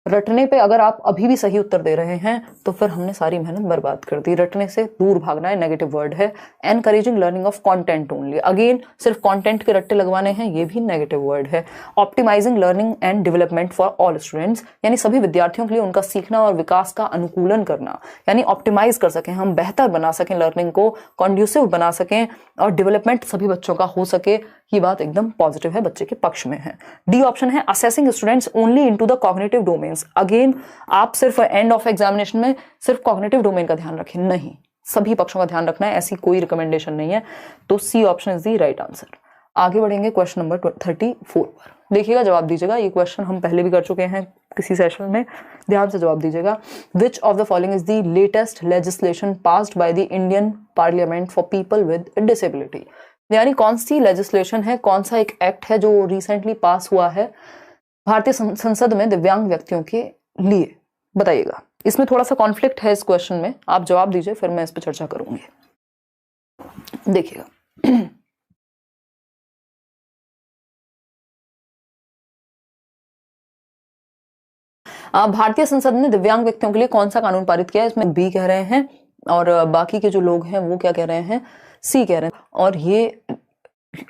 A: रटने पे अगर आप अभी भी सही उत्तर दे रहे हैं तो फिर हमने सारी मेहनत बर्बाद कर दी। रटने से दूर भागना है, नेगेटिव वर्ड है। Encouraging learning of content only, again सिर्फ कंटेंट के रट्टे लगवाने हैं, ये भी नेगेटिव वर्ड है। Optimizing learning and development for all students, यानी सभी विद्यार्थियों के लिए उनका सीखना और विकास का अनुकूलन करना, यानी ऑप्टिमाइज कर सकें हम, बेहतर बना सकें लर्निंग को, कॉन्ड्यूसिव बना सकें और डेवलपमेंट सभी बच्चों का हो सके। ये बात एकदम पॉजिटिव है, बच्चे के पक्ष में है। डी ऑप्शन है assessing students only into the cognitive domains. Again आप सिर्फ एंड ऑफ एग्जामिनेशन में सिर्फ कॉग्निटिव डोमेन का ध्यान रखें, नहीं, सभी पक्षों का ध्यान रखना है, ऐसी कोई रिकमेंडेशन नहीं है। तो C option is the right answer. आगे बढ़ेंगे क्वेश्चन नंबर 34 पर। देखिएगा, जवाब दीजिएगा। ये क्वेश्चन हम पहले भी कर चुके हैं किसी सेशन में, ध्यान से जवाब दीजिएगा। विच of the following is the latest legislation passed by the Indian parliament for people with disability, यानी कौन सी लेजिस्लेशन है, कौन सा एक एक्ट है जो रिसेंटली पास हुआ है भारतीय संसद में दिव्यांग व्यक्तियों के लिए, बताइएगा। इसमें थोड़ा सा कॉन्फ्लिक्ट है इस क्वेश्चन में, आप जवाब दीजिए फिर मैं इस पर चर्चा करूंगी। देखिएगा, भारतीय संसद ने दिव्यांग व्यक्तियों के लिए कौन सा कानून पारित किया है? इसमें बी कह रहे हैं और बाकी के जो लोग हैं वो क्या कह रहे हैं? सी कह रहे हैं। और ये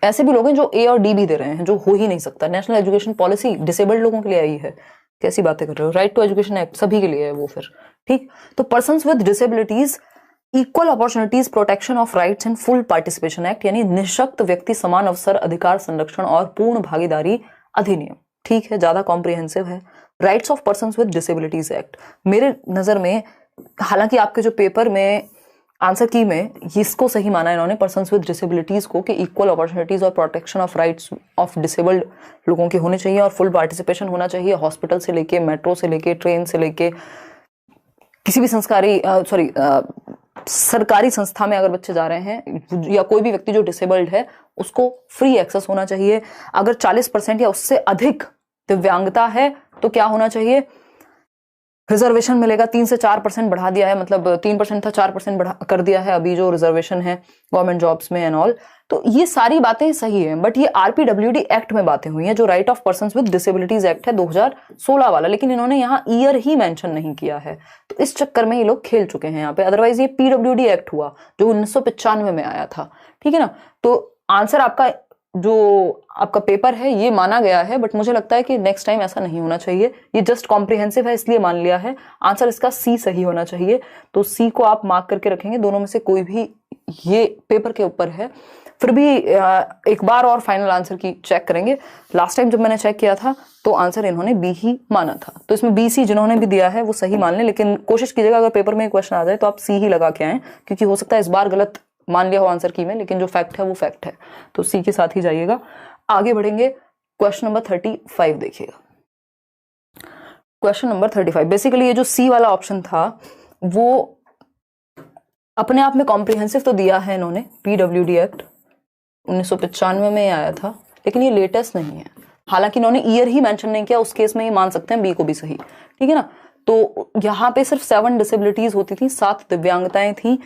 A: ऐसे भी लोग हैं जो ए और डी भी दे रहे हैं, जो हो ही नहीं सकता। नेशनल एजुकेशन पॉलिसी डिसेबल्ड लोगों के लिए आई है, कैसी बातें कर रहे हो? राइट टू एजुकेशन एक्ट सभी के लिए है वो, फिर ठीक। तो persons with disabilities equal opportunities protection of rights and full participation act, यानी निःशक्त व्यक्ति समान अवसर अधिकार संरक्षण और पूर्ण भागीदारी अधिनियम, ठीक है, ज्यादा कॉम्प्रिहेंसिव है। Rights of persons with disabilities act, मेरे नजर में, हालांकि आपके जो पेपर में आंसर की में इसको सही माना इन्होंने पर्सन्स विद डिसेबिलिटीज को, कि इक्वल अपॉर्चुनिटीज और protection of rights of disabled लोगों के होने चाहिए और फुल पार्टिसिपेशन होना चाहिए। हॉस्पिटल से लेके, मेट्रो से लेके, ट्रेन से लेके, किसी भी सरकारी संस्था में अगर बच्चे जा रहे हैं या कोई भी व्यक्ति जो डिसेबल्ड है उसको फ्री एक्सेस होना चाहिए। अगर 40% या उससे अधिक दिव्यांगता है तो क्या होना चाहिए? रिजर्वेशन मिलेगा, 3 से 4% बढ़ा दिया है, मतलब 3% था 4% बढ़ा कर दिया है अभी जो रिजर्वेशन है गवर्नमेंट जॉब्स में एंड ऑल। तो ये सारी बातें सही है, बट ये आरपीडब्ल्यूडी एक्ट में बातें हुई हैं, जो right of persons with disabilities act है 2016 वाला, लेकिन इन्होंने यहाँ ईयर ही मेंशन नहीं किया है, तो इस चक्कर में ये लोग खेल चुके हैं यहाँ पे। अदरवाइज ये पीडब्ल्यूडी एक्ट हुआ जो 1995 में आया था, ठीक है ना। तो आंसर आपका जो आपका पेपर है ये माना गया है, बट मुझे लगता है कि नेक्स्ट टाइम ऐसा नहीं होना चाहिए। ये जस्ट कॉम्प्रिहेंसिव है इसलिए मान लिया है। आंसर इसका सी सही होना चाहिए, तो सी को आप मार्क करके रखेंगे। दोनों में से कोई भी ये पेपर के ऊपर है। फिर भी एक बार और फाइनल आंसर की चेक करेंगे। लास्ट टाइम जब मैंने चेक किया था तो आंसर इन्होंने बी ही माना था, तो इसमें बी सी जिन्होंने भी दिया है वो सही मान लें, लेकिन कोशिश कीजिएगा अगर पेपर में क्वेश्चन आ जाए तो आप सी ही लगा के आए, क्योंकि हो सकता है इस बार गलत मान लिया हो आंसर की में, लेकिन जो फैक्ट है वो फैक्ट है, तो सी के साथ ही जाइएगा। आगे बढ़ेंगे, क्वेश्चन नंबर 35 देखिएगा। क्वेश्चन नंबर 35, बेसिकली ये जो सी वाला ऑप्शन था वो अपने आप में कॉम्प्रिहेंसिव तो दिया है इन्होंने, पीडब्ल्यूडी एक्ट 1995 में आया था, लेकिन ये लेटेस्ट नहीं है। हालांकि इन्होंने ईयर ही मेंशन नहीं किया, उस केस में ये मान सकते हैं बी को भी सही, ठीक है ना। तो यहाँ पे सिर्फ 7 डिसेबिलिटीज होती थी, 7 दिव्यांगताएं थी,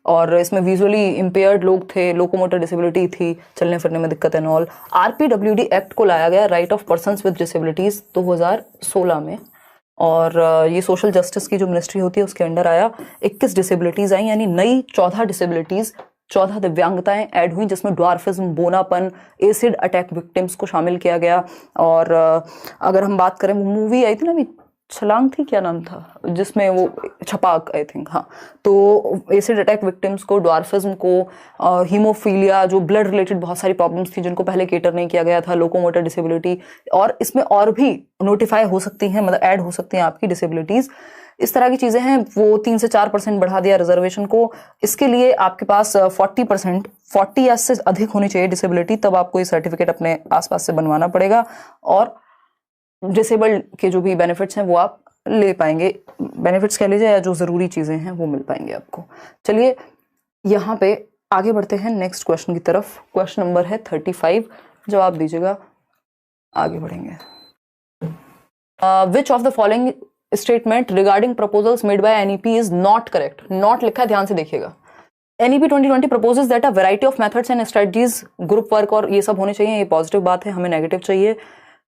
A: और इसमें विजुअली इम्पेयर्ड लोग थे, लोकोमोटर डिसेबिलिटी थी, चलने फिरने में दिक्कत एंड ऑल। आरपीडब्ल्यूडी एक्ट को लाया गया right of persons with disabilities 2016 में, और ये सोशल जस्टिस की जो मिनिस्ट्री होती है उसके अंडर आया। 21 डिसेबिलिटीज आई, यानी नई 14 डिसेबिलिटीज, 14 दिव्यांगताएं ऐड हुई, जिसमें ड्वार्फिज्म, बोनापन, एसिड अटैक विक्टिम्स को शामिल किया गया। और अगर हम बात करें, मूवी आई थी ना अभी, छलांग थी, क्या नाम था, जिसमें वो छपाक आई थिंक, हाँ, तो एसिड अटैक विक्टिम्स को, ड्वार्फिज्म को, हीमोफीलिया, जो ब्लड रिलेटेड बहुत सारी प्रॉब्लम्स थी जिनको पहले केटर नहीं किया गया था, लोकोमोटर डिसेबिलिटी, और इसमें और भी नोटिफाई हो सकती हैं, मतलब ऐड हो सकती हैं आपकी डिसेबिलिटीज। इस तरह की चीजें हैं। वो 3 से 4% बढ़ा दिया रिजर्वेशन को। इसके लिए आपके पास 40%, 40 या से अधिक होनी चाहिए डिसेबिलिटी, तब आपको ये सर्टिफिकेट अपने आसपास से बनवाना पड़ेगा, और डिसेबल्ड के जो भी बेनिफिट्स हैं वो आप ले पाएंगे। बेनिफिट्स कह लीजिए या जो जरूरी चीजें हैं वो मिल पाएंगे आपको। चलिए यहाँ पे आगे बढ़ते हैं नेक्स्ट क्वेश्चन की तरफ। क्वेश्चन नंबर है 35, जवाब दीजिएगा, आगे बढ़ेंगे। विच of the following statement regarding proposals made by NEP is not correct. Not लिखा है, ध्यान से देखिएगा। NEP 2020 proposes that a variety of methods and strategies, group work और ये सब होने चाहिए, ये पॉजिटिव बात है, हमें नेगेटिव चाहिए।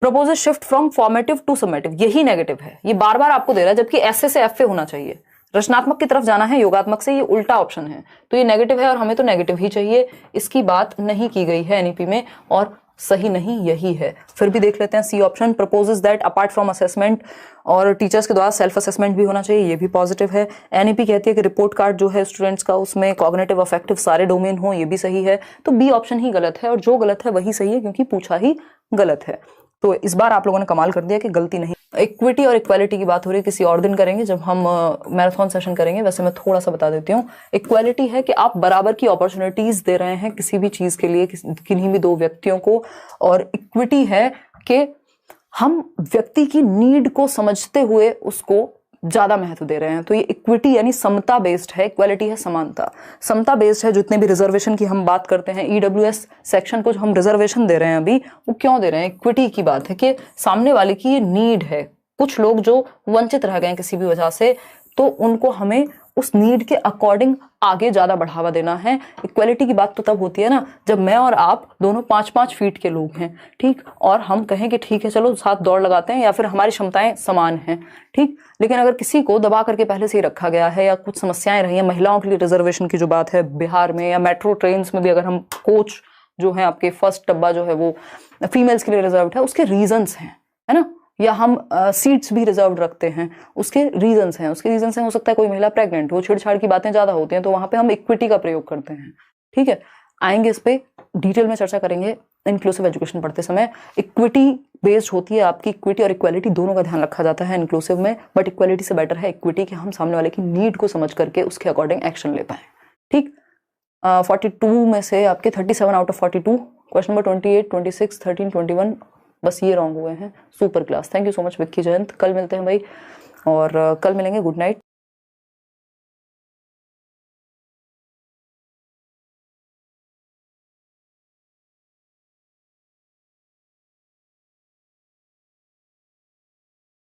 A: Proposes shift from formative to summative, यही नेगेटिव है, ये बार बार आपको दे रहा है, जबकि ऐसे से एफ होना चाहिए। रचनात्मक की तरफ जाना है, योगात्मक से, ये उल्टा ऑप्शन है, तो ये नेगेटिव है और हमें तो नेगेटिव ही चाहिए। इसकी बात नहीं की गई है NEP में, और सही नहीं यही है। फिर भी देख लेते हैं C option, proposes that apart from assessment और टीचर्स के द्वारा सेल्फ असेसमेंट भी होना चाहिए, ये भी पॉजिटिव है। NEP कहती है कि रिपोर्ट कार्ड जो है स्टूडेंट्स का उसमें कॉग्निटिव अफेक्टिव सारे डोमेन हो, ये भी सही है। तो बी ऑप्शन ही गलत है, और जो गलत है वही सही है, क्योंकि पूछा ही गलत है। तो इस बार आप लोगों ने कमाल कर दिया कि गलती नहीं। इक्विटी और इक्वालिटी की बात हो रही है, किसी और दिन करेंगे जब हम मैराथन सेशन करेंगे। वैसे मैं थोड़ा सा बता देती हूँ। इक्वालिटी है कि आप बराबर की अपॉर्चुनिटीज दे रहे हैं किसी भी चीज के लिए, किन्हीं भी दो व्यक्तियों को। और इक्विटी है कि हम व्यक्ति की नीड को समझते हुए उसको ज्यादा महत्व दे रहे हैं। तो ये इक्विटी यानी समता बेस्ड है, इक्वालिटी है समानता। समता बेस्ड है, जितने भी रिजर्वेशन की हम बात करते हैं, EWS सेक्शन को जो हम रिजर्वेशन दे रहे हैं अभी, वो क्यों दे रहे हैं? इक्विटी की बात है कि सामने वाले की ये नीड है। कुछ लोग जो वंचित रह गए हैं किसी भी वजह से, तो उनको हमें उस नीड के अकॉर्डिंग आगे ज्यादा बढ़ावा देना है। इक्वालिटी की बात तो तब होती है ना जब मैं और आप दोनों 5-5 फीट के लोग हैं, ठीक, और हम कहें कि ठीक है चलो साथ दौड़ लगाते हैं, या फिर हमारी क्षमताएं समान हैं, ठीक। लेकिन अगर किसी को दबा करके पहले से ही रखा गया है, या कुछ समस्याएं रही हैं, महिलाओं के लिए रिजर्वेशन की जो बात है बिहार में, या मेट्रो ट्रेन में भी अगर हम कोच जो है आपके फर्स्ट डब्बा जो है वो फीमेल्स के लिए रिजर्व है, उसके रीजंस हैं, है ना। या हम सीट्स भी रिजर्व रखते हैं, उसके रीजंस हैं। उसके रीजंस हैं, हो सकता है कोई महिला प्रेग्नेंट हो, छेड़छाड़ की बातें ज्यादा होती हैं, तो वहां पे हम इक्विटी का प्रयोग करते हैं, ठीक है। आएंगे इस पे डिटेल में चर्चा करेंगे इंक्लूसिव एजुकेशन पढ़ते समय। इक्विटी बेस्ड होती है आपकी, इक्विटी और इक्वालिटी दोनों का ध्यान रखा जाता है इंक्लूसिव में, बट इक्वालिटी से बेटर है इक्विटी, कि हम सामने वाले की नीड को समझ करके उसके अकॉर्डिंग एक्शन ले पाए, ठीक। 42 में से आपके 37 आउट ऑफ 42। क्वेश्चन नंबर 28, 26, 13, 21 बस ये रॉन्ग हुए हैं। Super class, thank you so much Vicky Jayant. कल मिलते हैं भाई, और कल मिलेंगे। Good night.